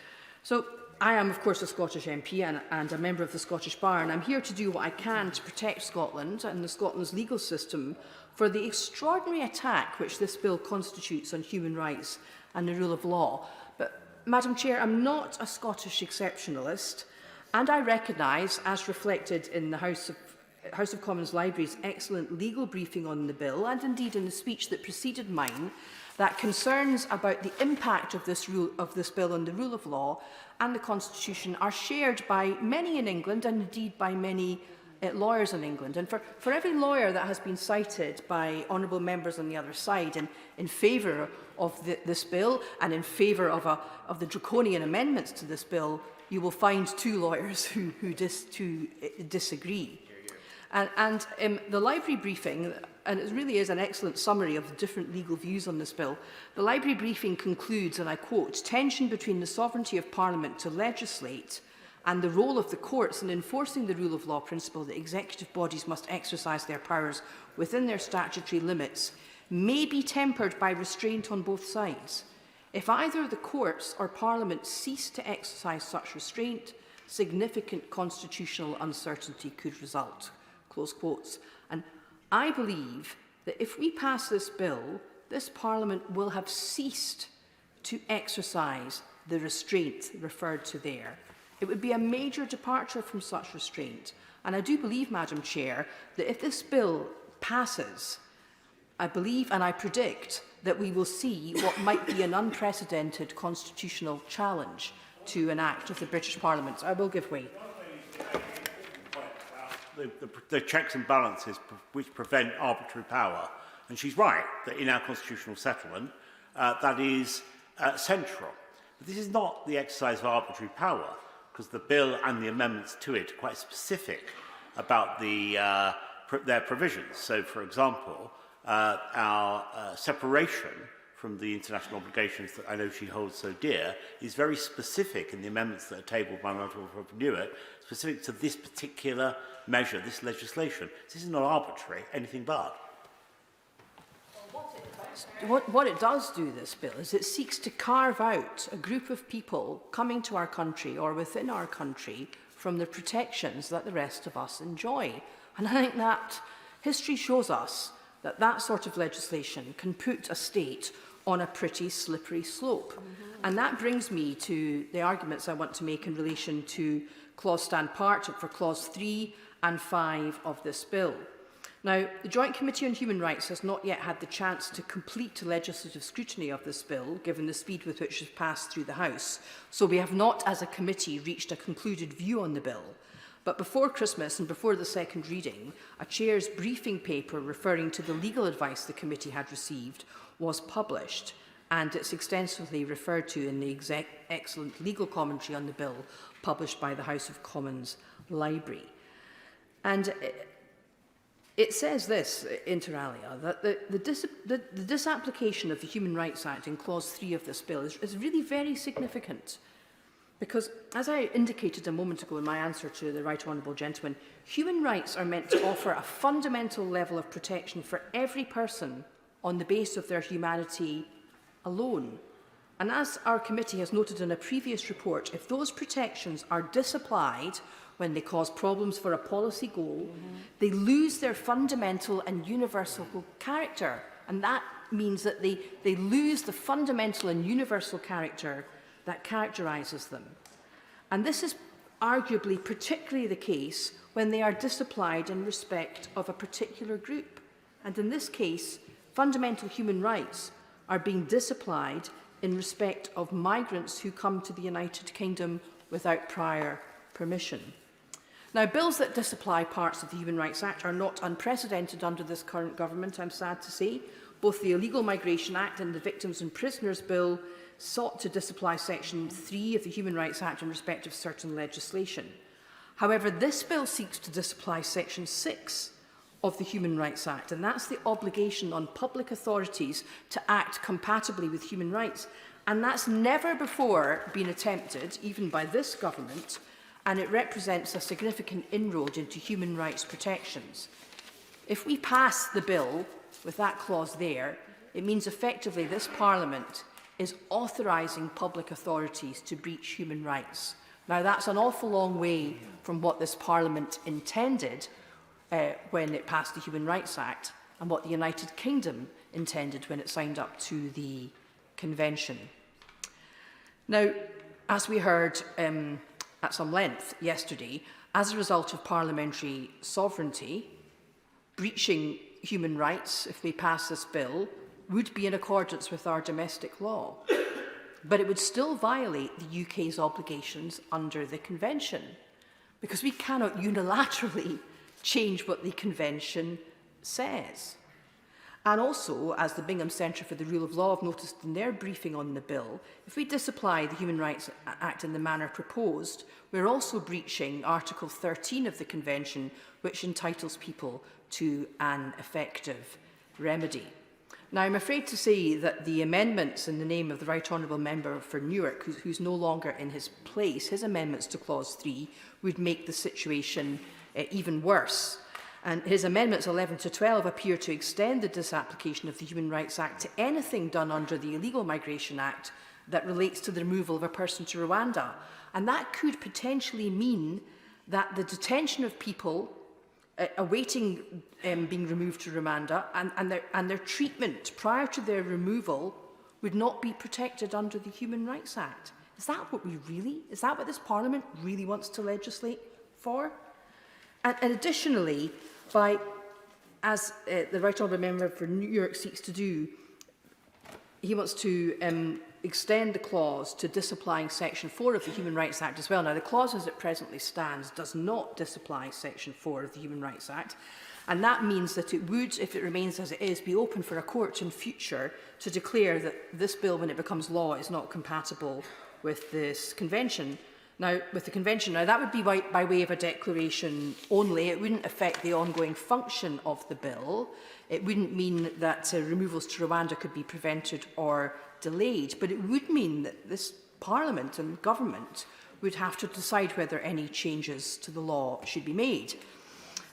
So I am, of course, a Scottish MP and a member of the Scottish Bar, and I'm here to do what I can to protect Scotland and Scotland's legal system for the extraordinary attack which this bill constitutes on human rights and the rule of law. But, Madam Chair, I'm not a Scottish exceptionalist, and I recognise, as reflected in the House of Commons Library's excellent legal briefing on the bill, and indeed in the speech that preceded mine, that concerns about the impact of this bill on the rule of law and the Constitution are shared by many in England and indeed by many lawyers in England. And for every lawyer that has been cited by honourable members on the other side in favour of this bill and in favour of the draconian amendments to this bill, you will find two lawyers who disagree. The library briefing, and it really is an excellent summary of the different legal views on this bill, the library briefing concludes, and I quote, "Tension between the sovereignty of Parliament to legislate and the role of the courts in enforcing the rule of law principle that executive bodies must exercise their powers within their statutory limits may be tempered by restraint on both sides. If either the courts or Parliament cease to exercise such restraint, significant constitutional uncertainty could result." Close quotes. And I believe that if we pass this bill, this Parliament will have ceased to exercise the restraint referred to there. It would be a major departure from such restraint. And I do believe, Madam Chair, that if this bill passes, I believe and I predict that we will see what might be an unprecedented constitutional challenge to an act of the British Parliament. I will give way. The checks and balances which prevent arbitrary power. And she's right that in our constitutional settlement, that is central. But this is not the exercise of arbitrary power, because the bill and the amendments to it are quite specific about their provisions. So, for example, our separation from the international obligations that I know she holds so dear is very specific in the amendments that are tabled by Honourable Newitt, specific to this particular measure, this legislation. This is not arbitrary, anything but. What it does do, this bill, is it seeks to carve out a group of people coming to our country or within our country from the protections that the rest of us enjoy. And I think that history shows us that that sort of legislation can put a state on a pretty slippery slope. And that brings me to the arguments I want to make in relation to clause stand part for clause 3 and 5 of this bill. Now, the Joint Committee on Human Rights has not yet had the chance to complete legislative scrutiny of this bill, given the speed with which it has passed through the House. So we have not, as a committee, reached a concluded view on the bill. But before Christmas and before the second reading, a chair's briefing paper referring to the legal advice the committee had received was published, and it's extensively referred to in the excellent legal commentary on the bill published by the House of Commons Library. And it says this, inter alia, that the disapplication of the Human Rights Act in clause 3 of this bill is really very significant. Because, as I indicated a moment ago in my answer to the Right Honourable Gentleman, human rights are meant to offer a fundamental level of protection for every person on the basis of their humanity alone. And as our committee has noted in a previous report, if those protections are disapplied when they cause problems for a policy goal, they lose their fundamental and universal character. And that means that they lose the fundamental and universal character that characterises them. And this is arguably particularly the case when they are disapplied in respect of a particular group. And in this case, fundamental human rights are being disapplied in respect of migrants who come to the United Kingdom without prior permission. Now, bills that disapply parts of the Human Rights Act are not unprecedented under this current government, I'm sad to say. Both the Illegal Migration Act and the Victims and Prisoners Bill sought to disapply Section 3 of the Human Rights Act in respect of certain legislation. However, this bill seeks to disapply Section 6 of the Human Rights Act, and that's the obligation on public authorities to act compatibly with human rights. And that's never before been attempted, even by this government, and it represents a significant inroad into human rights protections. If we pass the bill with that clause there, it means effectively this Parliament is authorising public authorities to breach human rights. Now, that's an awful long way from what this Parliament intended when it passed the Human Rights Act and what the United Kingdom intended when it signed up to the Convention. Now, as we heard at some length yesterday, as a result of parliamentary sovereignty, breaching human rights, if we pass this bill, would be in accordance with our domestic law. But it would still violate the UK's obligations under the Convention, because we cannot unilaterally change what the Convention says. And also, as the Bingham Centre for the Rule of Law have noticed in their briefing on the bill, if we disapply the Human Rights Act in the manner proposed, we're also breaching Article 13 of the Convention, which entitles people to an effective remedy. Now, I'm afraid to say that the amendments in the name of the Right Honourable Member for Newark, who's no longer in his place, his amendments to Clause 3 would make the situation even worse. And his amendments 11 to 12 appear to extend the disapplication of the Human Rights Act to anything done under the Illegal Migration Act that relates to the removal of a person to Rwanda. And that could potentially mean that the detention of people awaiting being removed to Rwanda and their treatment prior to their removal would not be protected under the Human Rights Act. Is that what this Parliament really wants to legislate for? And additionally, as the Right Honourable Member for New York seeks to do, he wants to extend the clause to disapplying Section 4 of the Human Rights Act as well. Now, the clause as it presently stands does not disapply Section 4 of the Human Rights Act, and that means that it would, if it remains as it is, be open for a court in future to declare that this bill, when it becomes law, is not compatible with this convention. Now, that would be by way of a declaration only. It wouldn't affect the ongoing function of the bill. It wouldn't mean that removals to Rwanda could be prevented or delayed, but it would mean that this Parliament and government would have to decide whether any changes to the law should be made.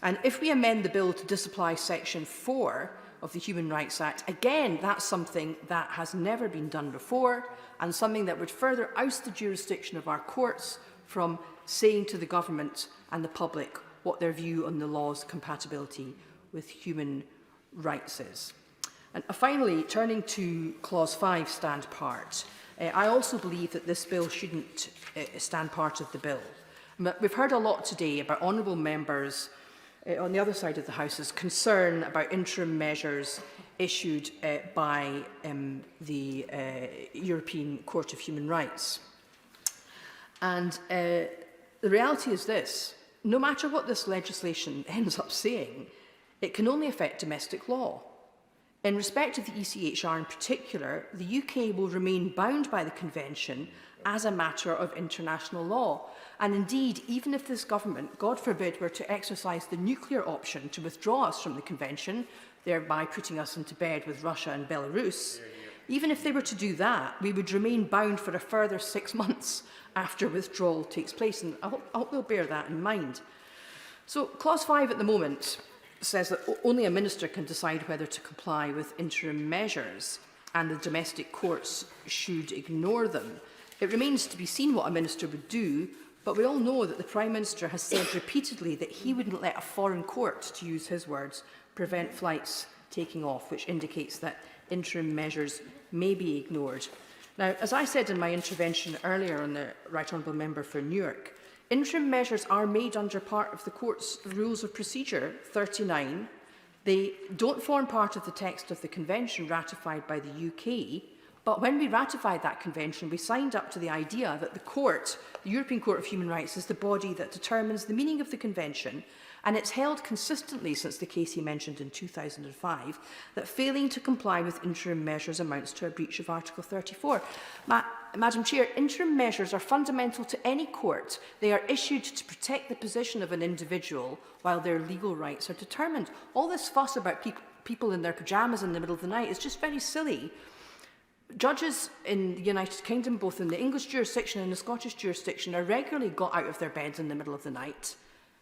And if we amend the bill to disapply Section 4 of the Human Rights Act, again, that's something that has never been done before and something that would further oust the jurisdiction of our courts from saying to the government and the public what their view on the law's compatibility with human rights is. And finally, turning to Clause 5, stand part, I also believe that this bill shouldn't stand part of the bill. We've heard a lot today about honourable members on the other side of the House's concern about interim measures issued by the European Court of Human Rights. And the reality is this: no matter what this legislation ends up saying, it can only affect domestic law. In respect of the ECHR in particular, the UK will remain bound by the Convention as a matter of international law. And indeed, even if this government, God forbid, were to exercise the nuclear option to withdraw us from the Convention, thereby putting us into bed with Russia and Belarus, even if they were to do that, we would remain bound for a further 6 months after withdrawal takes place. And I hope they'll bear that in mind. So Clause 5 at the moment says that only a minister can decide whether to comply with interim measures, and the domestic courts should ignore them. It remains to be seen what a minister would do, but we all know that the Prime Minister has said repeatedly that he wouldn't let a foreign court, to use his words, prevent flights taking off, which indicates that interim measures may be ignored. Now, as I said in my intervention earlier on the Right Honourable Member for Newark, interim measures are made under part of the Court's Rules of Procedure 39. They don't form part of the text of the Convention ratified by the UK, but when we ratified that Convention, we signed up to the idea that the European Court of Human Rights, is the body that determines the meaning of the Convention, and it's held consistently since the case he mentioned in 2005 that failing to comply with interim measures amounts to a breach of Article 34. Madam Chair, interim measures are fundamental to any court. They are issued to protect the position of an individual while their legal rights are determined. All this fuss about people in their pyjamas in the middle of the night is just very silly. Judges in the United Kingdom, both in the English jurisdiction and the Scottish jurisdiction, are regularly got out of their beds in the middle of the night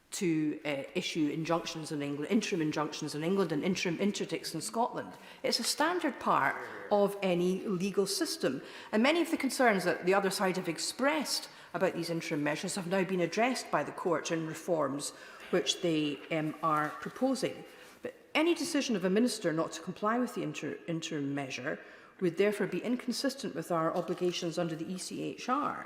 to issue injunctions in England, interim injunctions in England and interim interdicts in Scotland. It's a standard part of any legal system. And many of the concerns that the other side have expressed about these interim measures have now been addressed by the court in reforms which they are proposing. But any decision of a minister not to comply with the interim measure would therefore be inconsistent with our obligations under the ECHR.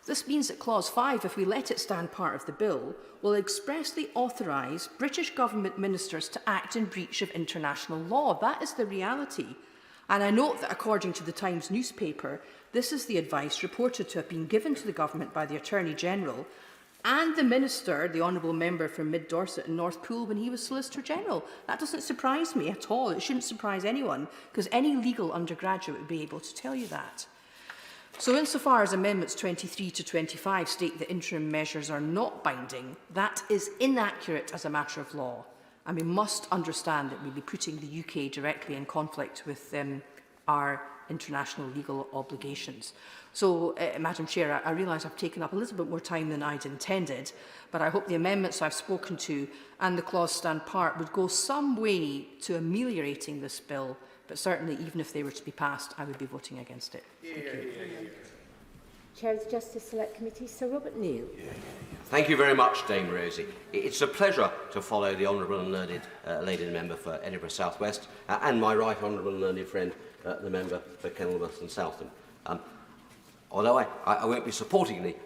This means that Clause 5, if we let it stand part of the bill, will expressly authorise British government ministers to act in breach of international law. That is the reality. And I note that according to the Times newspaper, this is the advice reported to have been given to the government by the Attorney General and the Minister, the Honourable Member from Mid Dorset and North Pool, when he was Solicitor General. That doesn't surprise me at all. It shouldn't surprise anyone, because any legal undergraduate would be able to tell you that. So insofar as Amendments 23 to 25 state that interim measures are not binding, that is inaccurate as a matter of law. And we must understand that we'll be putting the UK directly in conflict with our international legal obligations. So, Madam Chair, I realise I've taken up a little bit more time than I'd intended, but I hope the amendments I've spoken to and the clause stand part would go some way to ameliorating this bill, but certainly even if they were to be passed, I would be voting against it. Thank you. Chair of the Justice Select Committee, Sir Robert Neal. Thank you very much, Dame Rosie. It's a pleasure to follow the Honourable and Learned Lady Member for Edinburgh South West and my right Honourable and Learned friend, the Member for Kenilworth and Southam. Although I won't be supporting the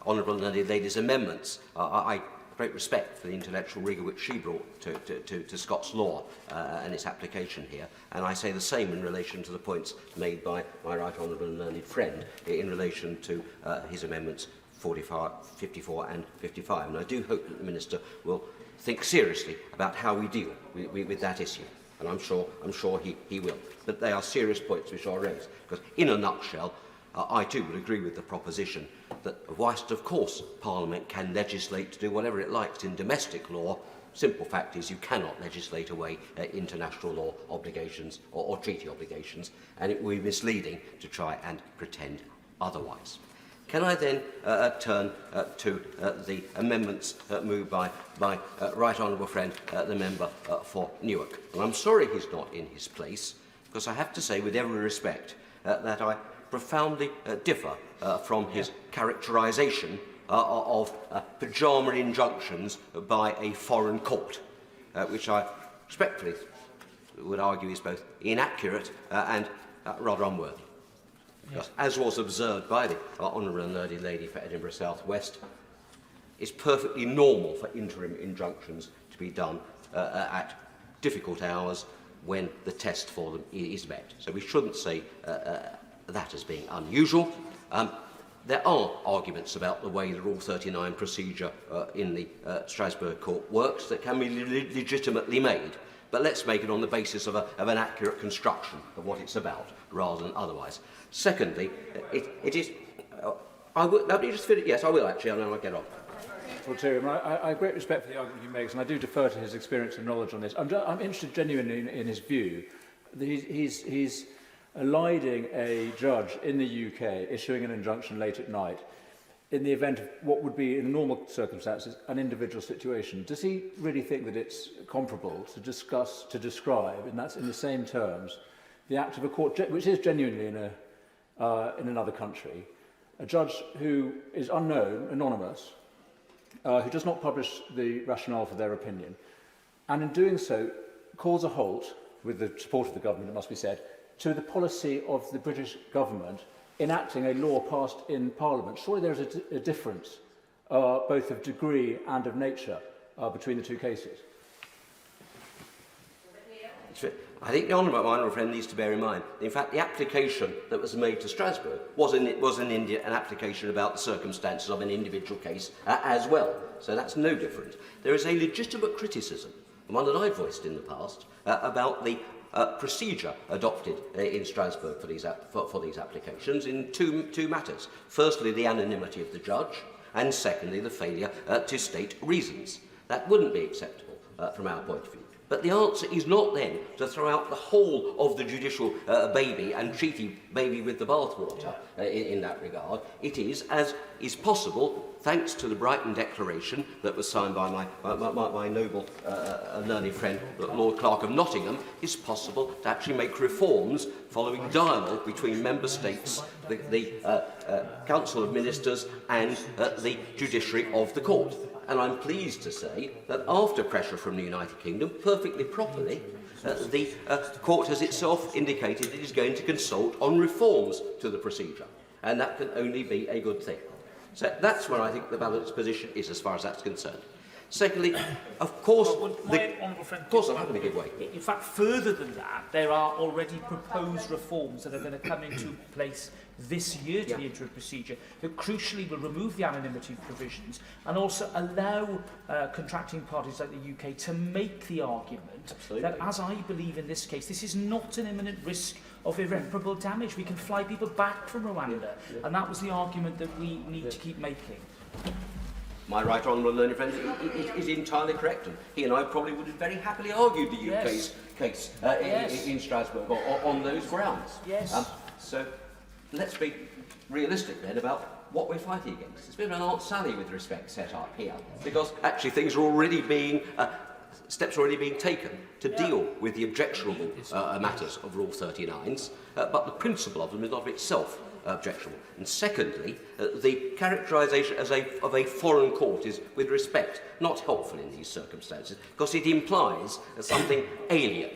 Honourable and Learned Lady's amendments, I have great respect for the intellectual rigour which she brought to Scots law and its application here, and I say the same in relation to the points made by my right honourable and learned friend in relation to his amendments 54 and 55. And I do hope that the Minister will think seriously about how we deal with that issue, and I'm sure he will. But they are serious points which are raised, because in a nutshell, I too would agree with the proposition that whilst of course Parliament can legislate to do whatever it likes in domestic law, simple fact is you cannot legislate away international law obligations or treaty obligations, and it would be misleading to try and pretend otherwise. Can I then turn to the amendments moved by my right honourable friend, the member for Newark. And I'm sorry he's not in his place, because I have to say with every respect that I profoundly differ from his characterisation of pyjama injunctions by a foreign court, which I respectfully would argue is both inaccurate and rather unworthy. Because, as was observed by the Honourable and Learned Lady for Edinburgh South West, it's perfectly normal for interim injunctions to be done at difficult hours when the test for them is met. So we shouldn't say that as being unusual. There are arguments about the way the Rule 39 procedure in the Strasbourg Court works that can be legitimately made, but let's make it on the basis of an accurate construction of what it's about, rather than otherwise. Secondly, it is... let me just finish. Yes, I will actually, and then I'll get on. Well, too, I have great respect for the argument he makes, and I do defer to his experience and knowledge on this. I'm interested genuinely in his view. He's eliding a judge in the UK issuing an injunction late at night in the event of what would be, in normal circumstances, an individual situation. Does he really think that it's comparable to describe, and that's in the same terms, the act of a court, which is genuinely in another country, a judge who is unknown, anonymous, who does not publish the rationale for their opinion, and in doing so calls a halt, with the support of the government, it must be said, to the policy of the British government enacting a law passed in Parliament? Surely there is a difference, both of degree and of nature, between the two cases. I think the honourable friend needs to bear in mind, in fact, the application that was made to Strasbourg was an application about the circumstances of an individual case as well. So that's no different. There is a legitimate criticism, one that I've voiced in the past, about the procedure adopted in Strasbourg for these applications in two matters. Firstly, the anonymity of the judge, and secondly, the failure to state reasons. That wouldn't be acceptable from our point of view. But the answer is not then to throw out the whole of the judicial baby and treaty baby with the bathwater in that regard. It is, as is possible, thanks to the Brighton Declaration that was signed by my noble learned friend, Lord Clerk of Nottingham, is possible to actually make reforms following dialogue between member states, the Council of Ministers and the judiciary of the court. And I'm pleased to say that after pressure from the United Kingdom, perfectly properly, the court has itself indicated it is going to consult on reforms to the procedure. And that can only be a good thing. So that's where I think the balanced position is as far as that's concerned. Secondly, of course, of course I'm happy to give way. In fact, further than that, there are already proposed reforms that are going to come into place this year to the interim procedure that crucially will remove the anonymity provisions and also allow contracting parties like the UK to make the argument that, as I believe in this case, this is not an imminent risk of irreparable damage. We can fly people back from Rwanda, and that was the argument that we need to keep making. My right honourable learned friend is entirely correct, and he and I probably would have very happily argued the UK's case in Strasbourg on those grounds. So let's be realistic then about what we're fighting against. It's a bit of an Aunt Sally with respect set up here, because actually things are already being steps are already being taken to deal with the objectionable matters of Rule 39s, but the principle of them is not of itself objectionable. And secondly, the characterisation of a foreign court is, with respect, not helpful in these circumstances, because it implies something alien.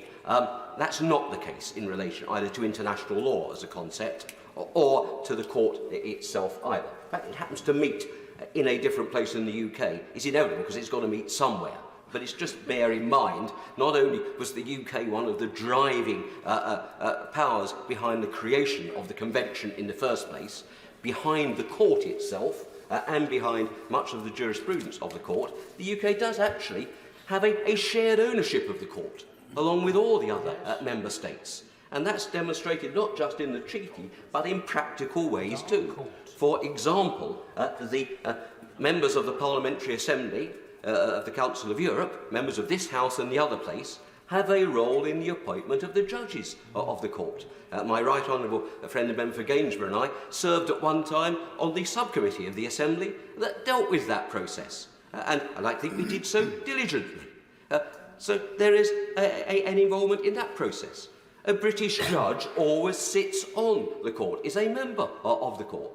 That's not the case in relation either to international law as a concept or to the court itself either. In fact, it happens to meet in a different place in the UK. It's inevitable because it's got to meet somewhere. But it's just bear in mind, not only was the UK one of the driving powers behind the creation of the convention in the first place, behind the court itself, and behind much of the jurisprudence of the court, the UK does actually have a shared ownership of the court, along with all the other member states. And that's demonstrated not just in the treaty, but in practical ways too. For example, the members of the Parliamentary Assembly of the Council of Europe, members of this House and the other place, have a role in the appointment of the judges of the court. My right honourable friend and member for Gainsborough and I served at one time on the subcommittee of the Assembly that dealt with that process. And I think we did so diligently. So there is an involvement in that process. A British judge always sits on the court, is a member of the court.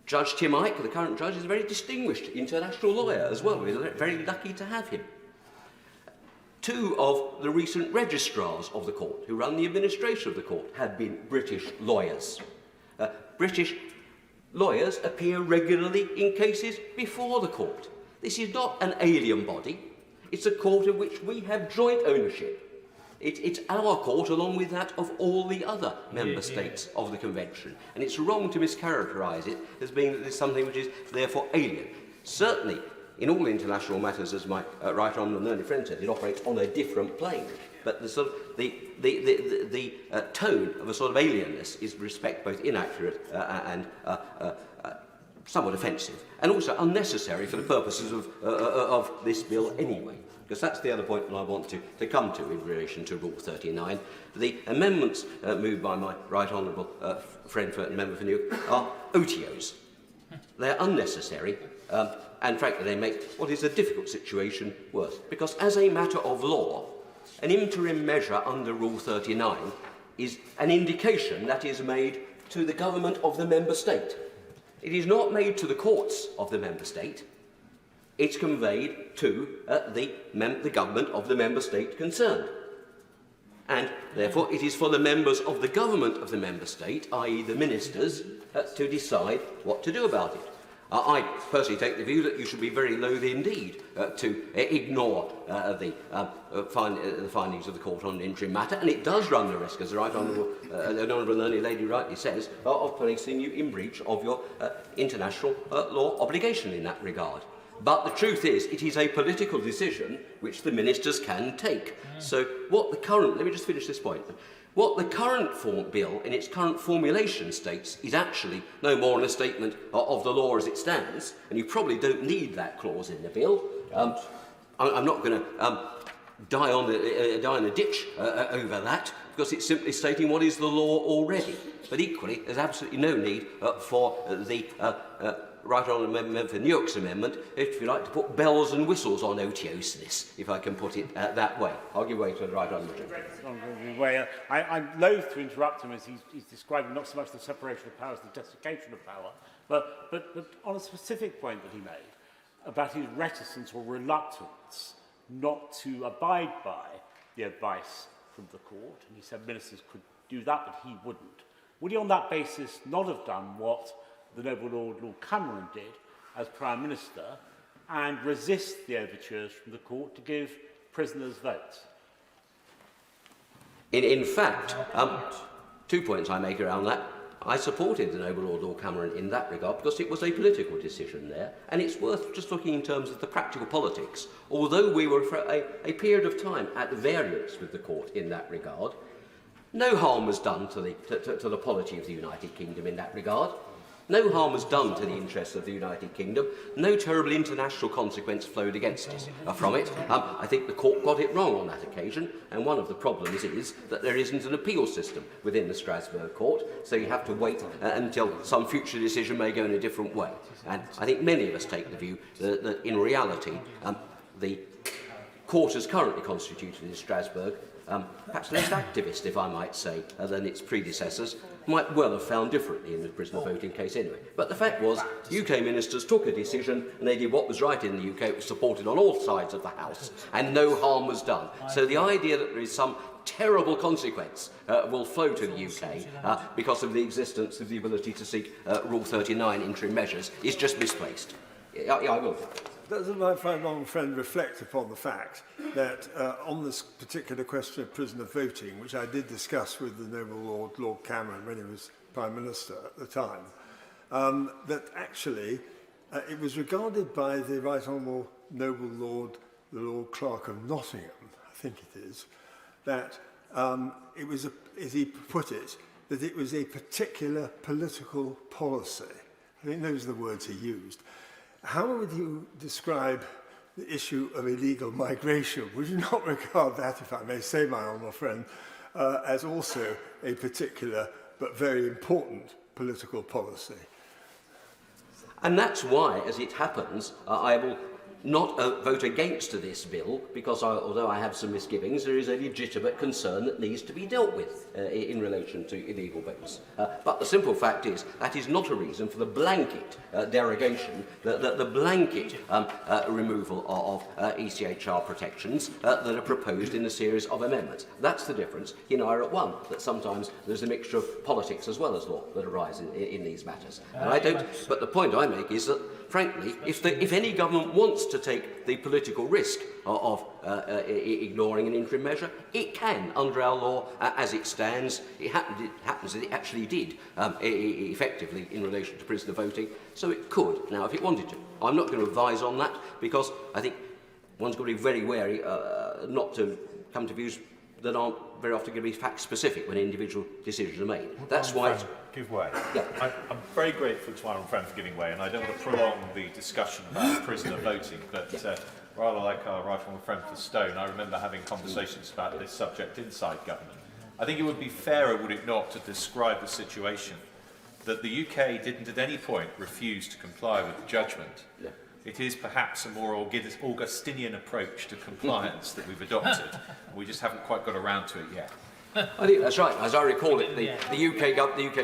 Judge Tim Ike, the current judge, is a very distinguished international lawyer as well. We're very lucky to have him. Two of the recent registrars of the court, who run the administration of the court, have been British lawyers. British lawyers appear regularly in cases before the court. This is not an alien body. It's a court of which we have joint ownership. It's our court along with that of all the other member states of the Convention. And it's wrong to mischaracterise it as being that there's something which is therefore alien. Certainly, in all international matters, as my right honourable and learned friend said, it operates on a different plane. But the sort of the tone of a sort of alienness is, with respect, both inaccurate and somewhat offensive, and also unnecessary for the purposes of this bill anyway. Because that's the other point that I want to come to in relation to Rule 39. The amendments moved by my right honourable friend and member for Newark are OTOs. They're unnecessary, and frankly they make what is a difficult situation worse. Because as a matter of law, an interim measure under Rule 39 is an indication that is made to the government of the member state. It is not made to the courts of the member state. It's conveyed to the government of the member state concerned. And therefore it is for the members of the government of the member state, i.e. the ministers, to decide what to do about it. I personally take the view that you should be very loath indeed to ignore the findings of the court on an interim matter, and it does run the risk, as the right honourable learned lady rightly says, of placing you in breach of your international law obligation in that regard. But the truth is, it is a political decision which the ministers can take. So what the current, let me just finish this point. What the current bill, in its current formulation, states is actually no more than a statement of the law as it stands, and you probably don't need that clause in the bill. I'm not going to die in a ditch over that, because it's simply stating what is the law already. But equally, there's absolutely no need for the right honourable member for Newark's amendment, if you like, to put bells and whistles on OTOs, if I can put it that way. I'll give way to the right honourable member. I'm loath to interrupt him as he's describing not so much the separation of powers, the desiccation of power, but on a specific point that he made about his reticence or reluctance not to abide by the advice from the court, and he said ministers could do that, but he wouldn't. Would he on that basis not have done what the noble Lord Cameron did as Prime Minister and resist the overtures from the court to give prisoners votes? In fact, 2 points I make around that. I supported the Noble Lord Cameron in that regard because it was a political decision there, and it's worth just looking in terms of the practical politics. Although we were for a period of time at variance with the court in that regard, no harm was done to the polity of the United Kingdom in that regard. No harm was done to the interests of the United Kingdom. No terrible international consequence flowed against us from it. I think the court got it wrong on that occasion, and one of the problems is that there isn't an appeal system within the Strasbourg court, so you have to wait until some future decision may go in a different way. And I think many of us take the view that in reality, the court as currently constituted in Strasbourg, perhaps less activist, if I might say, than its predecessors, might well have found differently in the prisoner voting case anyway. But the fact was, UK ministers took a decision and they did what was right in the UK. It was supported on all sides of the House, and no harm was done. So the idea that there is some terrible consequence will flow to the UK because of the existence of the ability to seek Rule 39 interim measures is just misplaced. I will. Doesn't my honourable friend reflect upon the fact that on this particular question of prisoner voting, which I did discuss with the Noble Lord Cameron when he was Prime Minister at the time, that actually it was regarded by the Right Honourable Noble Lord, the Lord Clerk of Nottingham, I think it is, that it was, as he put it, that it was a particular political policy. I think those are the words he used. How would you describe the issue of illegal migration? Would you not regard that, if I may say, my honourable friend, as also a particular but very important political policy? And that's why, as it happens, I will not vote against this bill, because although I have some misgivings, there is a legitimate concern that needs to be dealt with in relation to illegal votes. But the simple fact is that is not a reason for the blanket derogation, the blanket removal of ECHR protections that are proposed in a series of amendments. That's the difference in IRA 1, that sometimes there's a mixture of politics as well as law that arise in these matters. And I don't. But the point I make is that, frankly, if any government wants to take the political risk of ignoring an interim measure, it can, under our law as it stands. It happens that it actually did effectively in relation to prisoner voting, so it could now if it wanted to. I'm not going to advise on that because I think one's got to be very wary not to come to views that aren't very often going to be fact-specific when individual decisions are made. That's why... Give way. Yeah. I'm very grateful to my own friend for giving way, and I don't want to prolong the discussion about prisoner voting, but rather like our right honourable friend for Stone, I remember having conversations about this subject inside government. I think it would be fairer, would it not, to describe the situation that the UK didn't at any point refuse to comply with the judgment. Yeah. It is perhaps a more Augustinian approach to compliance that we've adopted. We just haven't quite got around to it yet. I think that's right. As I recall it, the UK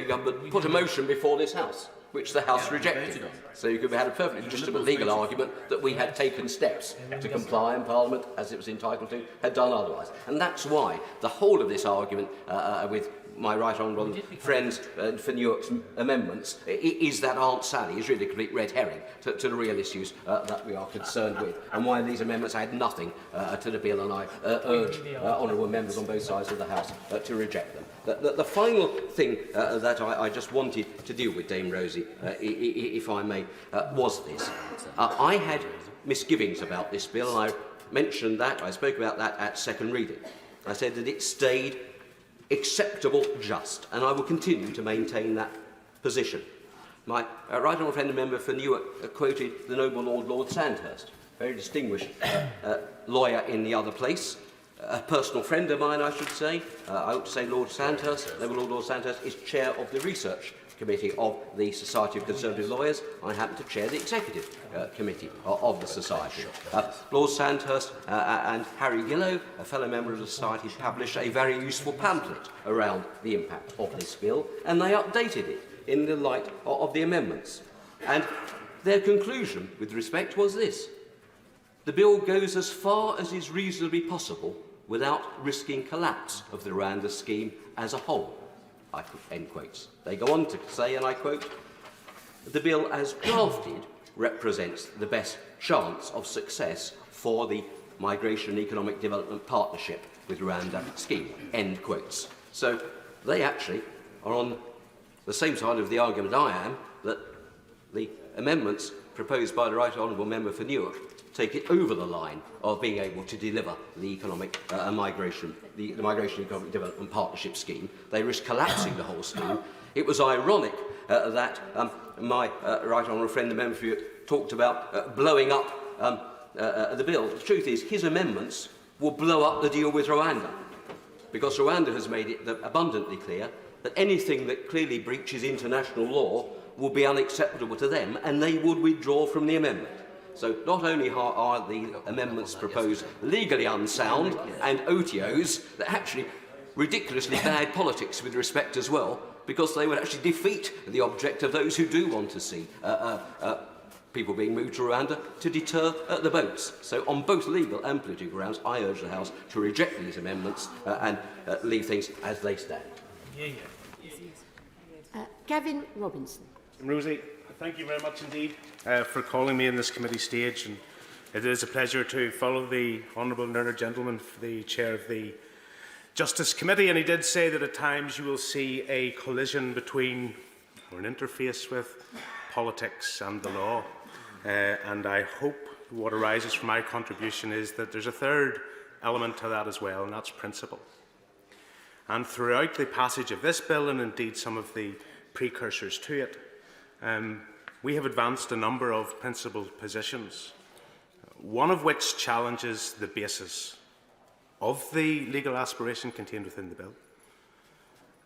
government put a motion before this House, which the House rejected. So you could have had a perfectly legitimate legal argument that we had taken steps to comply, and Parliament, as it was entitled to, had done otherwise. And that's why the whole of this argument with my right honourable friends for Newark's amendments is that Aunt Sally is really a complete red herring to the real issues that we are concerned with, and why these amendments add nothing to the bill, and I urge honourable members on both sides of the House to reject them. The final thing that I just wanted to deal with, Dame Rosie, if I may, was this. I had misgivings about this bill, and I mentioned that, I spoke about that at second reading. I said that it stayed acceptable, just, and I will continue to maintain that position. My right honourable friend and member for Newark quoted the Noble Lord Sandhurst, very distinguished lawyer in the other place, a personal friend of mine, I should say. I ought to say Lord Sandhurst, Noble Lord Sandhurst, is chair of the research committee of the Society of Conservative Lawyers. I happen to chair the executive committee of the Society. Lord Sandhurst and Harry Gillow, a fellow member of the Society, published a very useful pamphlet around the impact of this bill, and they updated it in the light of the amendments. And their conclusion, with respect, was this: the bill goes as far as is reasonably possible without risking collapse of the Rwanda scheme as a whole. End quotes. They go on to say, and I quote, the bill as drafted represents the best chance of success for the Migration and Economic Development Partnership with Rwanda scheme, end quotes. So they actually are on the same side of the argument I am, that the amendments proposed by the Right Honourable Member for Newark take it over the line of being able to deliver the economic migration, the Migration and Economic Development Partnership scheme. They risk collapsing the whole scheme. It was ironic that my Right Honourable friend, the Member for Newark, talked about blowing up the bill. The truth is, his amendments will blow up the deal with Rwanda, because Rwanda has made it abundantly clear that anything that clearly breaches international law will be unacceptable to them, and they would withdraw from the amendment. So not only are the amendments proposed legally unsound and OTOs, they're actually ridiculously bad politics with respect as well, because they would actually defeat the object of those who do want to see people being moved to Rwanda to deter the boats. So on both legal and political grounds, I urge the House to reject these amendments and leave things as they stand. Gavin Robinson. Rosie, thank you very much indeed for calling me in this committee stage. And it is a pleasure to follow the Honourable Learned Gentleman, the Chair of the Justice Committee. And he did say that at times you will see a collision between, or an interface with, politics and the law. And I hope what arises from my contribution is that there's a third element to that as well, and that's principle. And throughout the passage of this bill, and indeed some of the precursors to it, we have advanced a number of principled positions, one of which challenges the basis of the legal aspiration contained within the bill.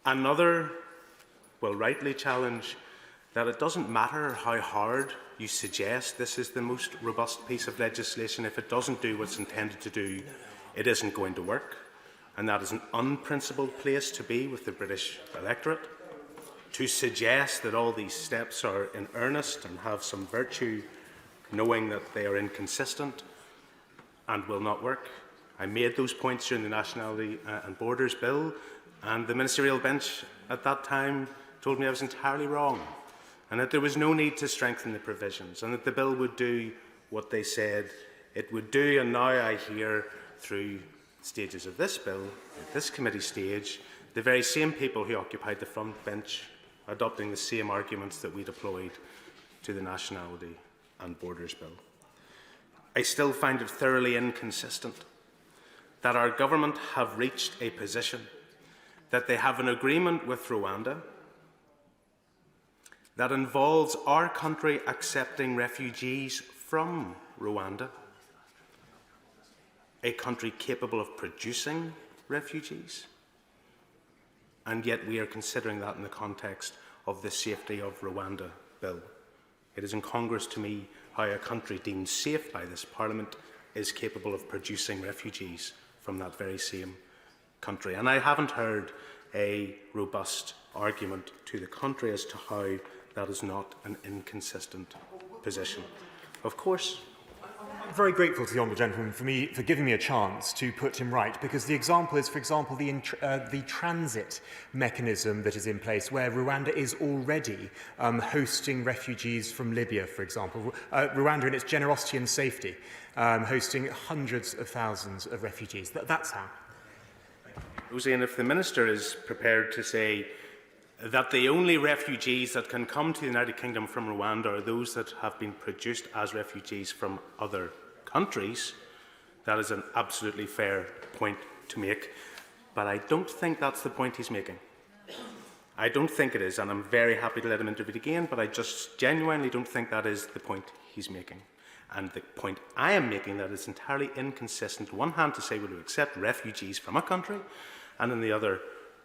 Another will rightly challenge that it doesn't matter how hard you suggest this is the most robust piece of legislation. If it doesn't do what it's intended to do, it isn't going to work. And that is an unprincipled place to be with the British electorate. To suggest that all these steps are in earnest and have some virtue, knowing that they are inconsistent and will not work. I made those points during the Nationality and Borders Bill, and the ministerial bench at that time told me I was entirely wrong, and that there was no need to strengthen the provisions, and that the bill would do what they said it would do. And now I hear through stages of this bill, at this committee stage, the very same people who occupied the front bench adopting the same arguments that we deployed to the Nationality and Borders Bill. I still find it thoroughly inconsistent that our government have reached a position that they have an agreement with Rwanda that involves our country accepting refugees from Rwanda, a country capable of producing refugees, and yet we are considering that in the context of the Safety of Rwanda bill. It is incongruous to me how a country deemed safe by this Parliament is capable of producing refugees from that very same country. And I haven't heard a robust argument to the contrary as to how that is not an inconsistent position. Of course, I'm very grateful to the Honourable Gentleman for giving me a chance to put him right, because the example is, for example, the transit mechanism that is in place, where Rwanda is already hosting refugees from Libya, for example. Rwanda, in its generosity and safety, hosting hundreds of thousands of refugees. That's how. Rosie, and if the Minister is prepared to say that the only refugees that can come to the United Kingdom from Rwanda are those that have been produced as refugees from other countries, that is an absolutely fair point to make. But I don't think that's the point he's making. I don't think it is, and I'm very happy to let him intervene again, but I just genuinely don't think that is the point he's making. And the point I am making, that it's entirely inconsistent, on one hand to say we'll accept refugees from a country, and on the other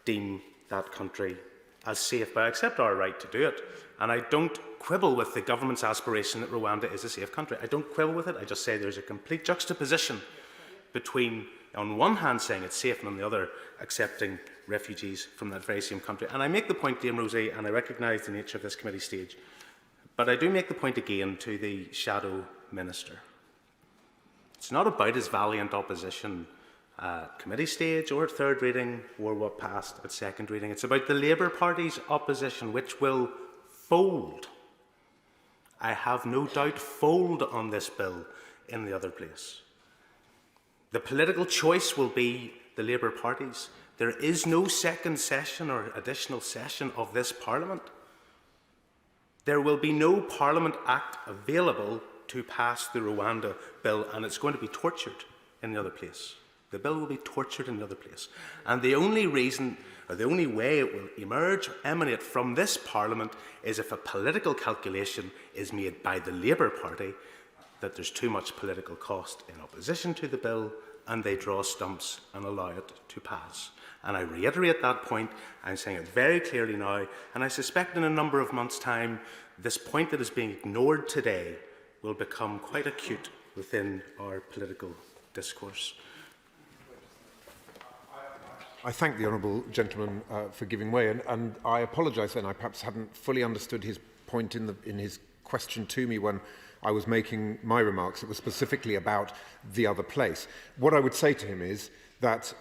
deem that country as safe, but I accept our right to do it. And I don't quibble with the government's aspiration that Rwanda is a safe country. I don't quibble with it. I just say there's a complete juxtaposition between, on one hand, saying it's safe, and on the other, accepting refugees from that very same country. And I make the point, Dame Rosie, and I recognise the nature of this committee stage, but I do make the point again to the Shadow Minister. It's not about his valiant opposition at committee stage or at third reading or what passed at second reading. It's about the Labour Party's opposition, which will fold I have no doubt, fold on this bill in the other place. The political choice will be the Labour Party's. There is no second session or additional session of this Parliament. There will be no Parliament Act available to pass the Rwanda bill, and it's going to be tortured in the other place. The bill will be tortured in the other place. And the only reason, or the only way it will emerge, emanate from this Parliament, is if a political calculation is made by the Labour Party that there's too much political cost in opposition to the bill, and they draw stumps and allow it to pass. And I reiterate that point. I'm saying it very clearly now, and I suspect in a number of months' time, this point that is being ignored today will become quite acute within our political discourse. I thank the honourable gentleman for giving way, and I apologise then. I perhaps hadn't fully understood his point in his question to me when I was making my remarks. It was specifically about the other place. What I would say to him is that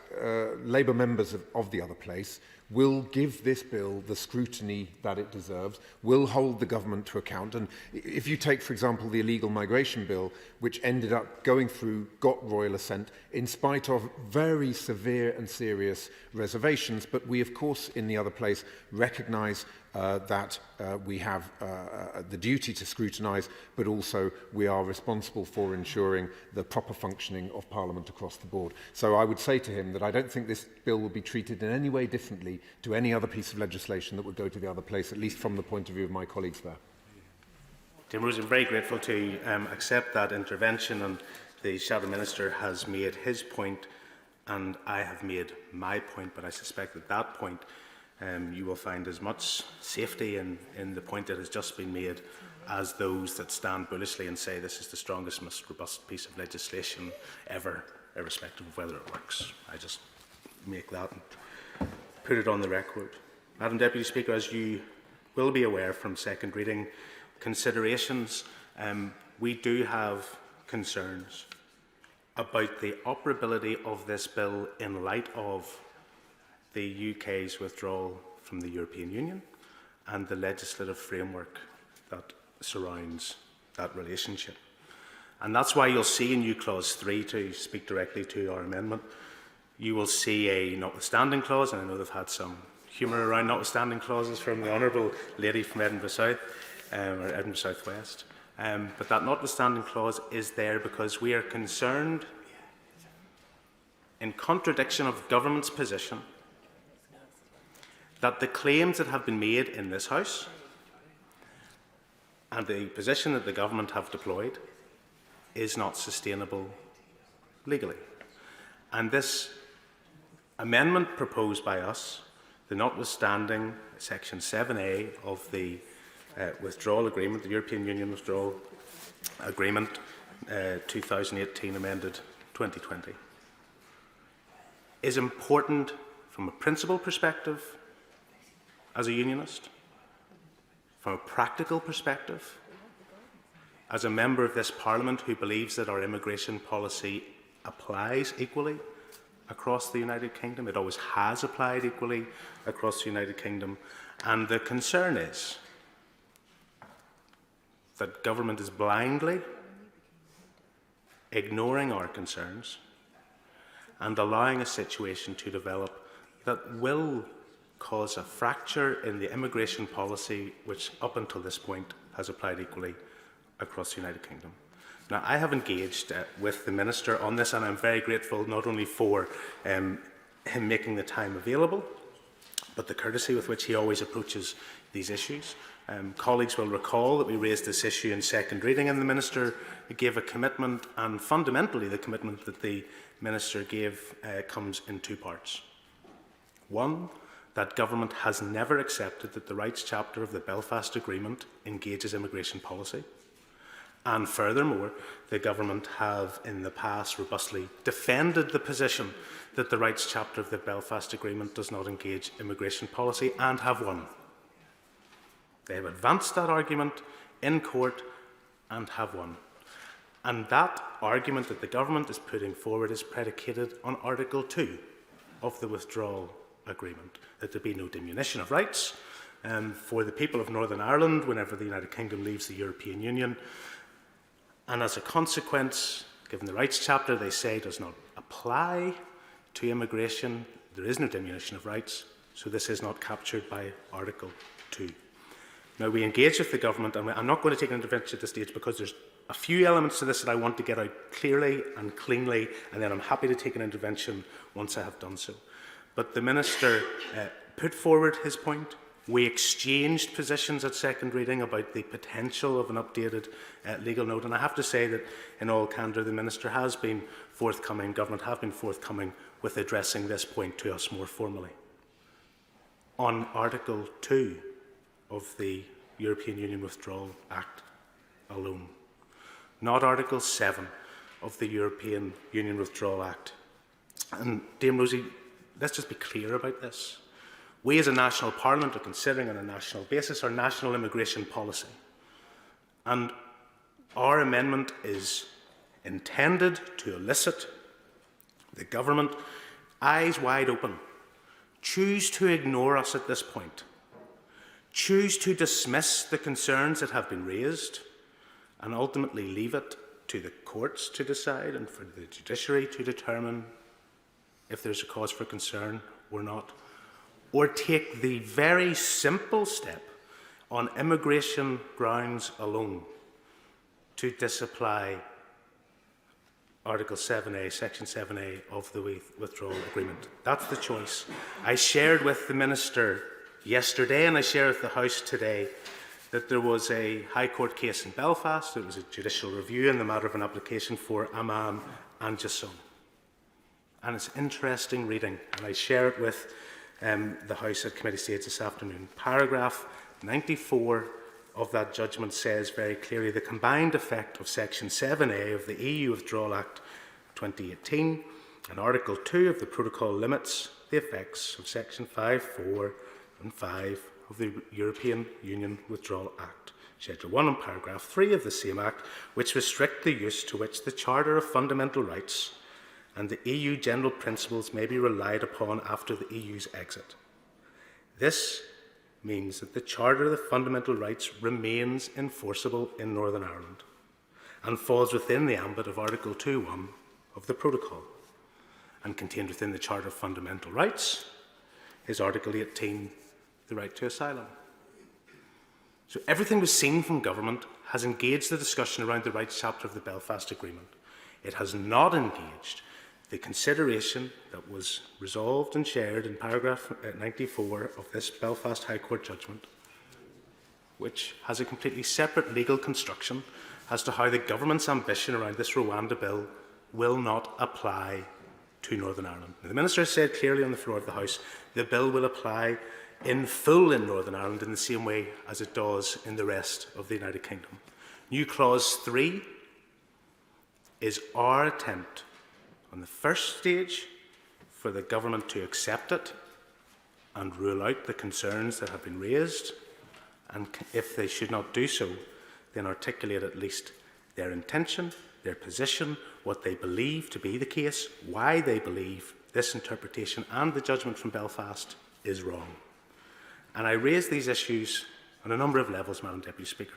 Labour members of the other place will give this bill the scrutiny that it deserves, will hold the government to account. And if you take, for example, the illegal migration bill, which ended up going through, got royal assent, in spite of very severe and serious reservations, but we, of course, in the other place, recognise that we have the duty to scrutinise, but also we are responsible for ensuring the proper functioning of Parliament across the board. So I would say to him that I don't think this bill will be treated in any way differently to any other piece of legislation that would go to the other place, at least from the point of view of my colleagues there. Tim Rose, I'm very grateful to accept that intervention, and the Shadow Minister has made his point and I have made my point, but I suspect that that point you will find as much safety in the point that has just been made as those that stand bullishly and say this is the strongest, most robust piece of legislation ever, irrespective of whether it works. I just make that and put it on the record. Madam Deputy Speaker, as you will be aware from second reading considerations, we do have concerns about the operability of this bill in light of the UK's withdrawal from the European Union and the legislative framework that surrounds that relationship. And that's why you'll see in new clause 3, to speak directly to our amendment, you will see a notwithstanding clause, and I know they've had some humour around notwithstanding clauses from the honourable lady from Edinburgh South, or Edinburgh South West. But that notwithstanding clause is there because we are concerned, in contradiction of government's position, that the claims that have been made in this House and the position that the government have deployed is not sustainable legally. And this amendment proposed by us, the notwithstanding Section 7A of the withdrawal agreement, the European Union withdrawal agreement 2018 amended 2020, is important from a principle perspective as a unionist, from a practical perspective, as a member of this Parliament who believes that our immigration policy applies equally across the United Kingdom. It always has applied equally across the United Kingdom. And the concern is that government is blindly ignoring our concerns and allowing a situation to develop that will cause a fracture in the immigration policy which up until this point has applied equally across the United Kingdom. Now, I have engaged with the Minister on this, and I'm very grateful not only for him making the time available, but the courtesy with which he always approaches these issues. Colleagues will recall that we raised this issue in second reading, and the Minister gave a commitment, and fundamentally the commitment that the Minister gave comes in two parts. One, that government has never accepted that the rights chapter of the Belfast Agreement engages immigration policy. And furthermore, the government have in the past robustly defended the position that the rights chapter of the Belfast Agreement does not engage immigration policy, and have won. They have advanced that argument in court and have won. And that argument that the government is putting forward is predicated on Article 2 of the withdrawal agreement, that there be no diminution of rights, for the people of Northern Ireland whenever the United Kingdom leaves the European Union. And as a consequence, given the rights chapter, they say does not apply to immigration. There is no diminution of rights, so this is not captured by Article 2. Now, we engage with the government, and I'm not going to take an intervention at this stage because there's a few elements to this that I want to get out clearly and cleanly, and then I'm happy to take an intervention once I have done so. But the Minister put forward his point. We exchanged positions at second reading about the potential of an updated legal note, and I have to say that in all candour the Minister has been forthcoming, government have been forthcoming with addressing this point to us more formally. On Article 2 of the European Union Withdrawal Act alone, not Article 7 of the European Union Withdrawal Act. And Dame Rosie, let's just be clear about this. We as a national parliament are considering on a national basis our national immigration policy. And our amendment is intended to elicit the government, eyes wide open, choose to ignore us at this point, choose to dismiss the concerns that have been raised, and ultimately leave it to the courts to decide and for the judiciary to determine if there's a cause for concern or not, or take the very simple step on immigration grounds alone to disapply Article 7A, Section 7A of the withdrawal agreement. That's the choice. I shared with the Minister yesterday, and I share with the House today, that there was a High Court case in Belfast. There was a judicial review in the matter of an application for Amman and Jasson. And it's interesting reading, and I share it with the House at committee stage this afternoon. Paragraph 94 of that judgment says very clearly the combined effect of Section 7A of the EU Withdrawal Act 2018 and Article 2 of the Protocol limits the effects of Section 5, 4 and 5 of the European Union Withdrawal Act, Schedule 1 and Paragraph 3 of the same Act, which restrict the use to which the Charter of Fundamental Rights and the EU general principles may be relied upon after the EU's exit. This means that the Charter of Fundamental Rights remains enforceable in Northern Ireland and falls within the ambit of Article 2.1 of the Protocol. And contained within the Charter of Fundamental Rights is Article 18, the right to asylum. So everything we've seen from government has engaged the discussion around the rights chapter of the Belfast Agreement. It has not engaged the consideration that was resolved and shared in paragraph 94 of this Belfast High Court judgment, which has a completely separate legal construction as to how the government's ambition around this Rwanda bill will not apply to Northern Ireland. Now, the Minister has said clearly on the floor of the House the bill will apply in full in Northern Ireland in the same way as it does in the rest of the United Kingdom. New Clause 3 is our attempt on the first stage for the government to accept it and rule out the concerns that have been raised, and if they should not do so, then articulate at least their intention, their position, what they believe to be the case, why they believe this interpretation and the judgment from Belfast is wrong. And I raise these issues on a number of levels, Madam Deputy Speaker,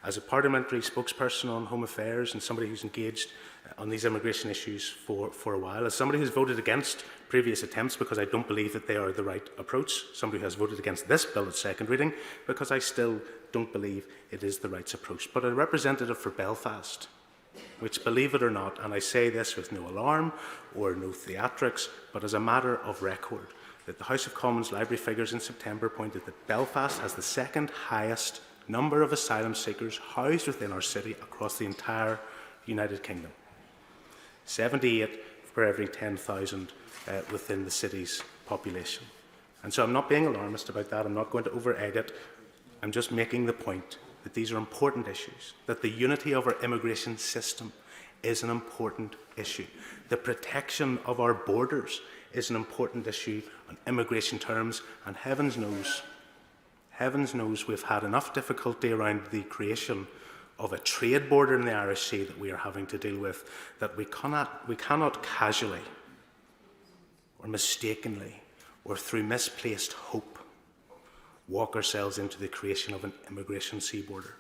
as a parliamentary spokesperson on home affairs and somebody who's engaged on these immigration issues for a while, as somebody who's voted against previous attempts because I don't believe that they are the right approach, somebody who has voted against this bill at second reading because I still don't believe it is the right approach, but a representative for Belfast, which, believe it or not, and I say this with no alarm or no theatrics, but as a matter of record, that the House of Commons library figures in September pointed that Belfast has the second highest number of asylum seekers housed within our city across the entire United Kingdom. 78 per every 10,000 within the city's population. And so I'm not being alarmist about that. I'm not going to over-egg it. I'm just making the point that these are important issues, that the unity of our immigration system is an important issue. The protection of our borders is an important issue on immigration terms, and heavens knows we've had enough difficulty around the creation of a trade border in the Irish Sea that we are having to deal with, that we cannot casually or mistakenly or through misplaced hope walk ourselves into the creation of an immigration sea border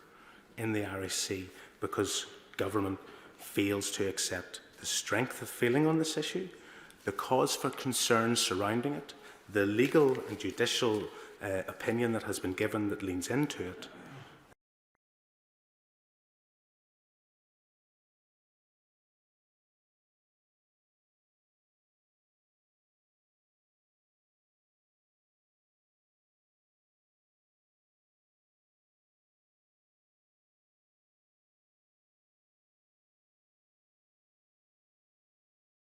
in the Irish Sea because government fails to accept the strength of feeling on this issue, the cause for concern surrounding it, the legal and judicial opinion that has been given that leans into it,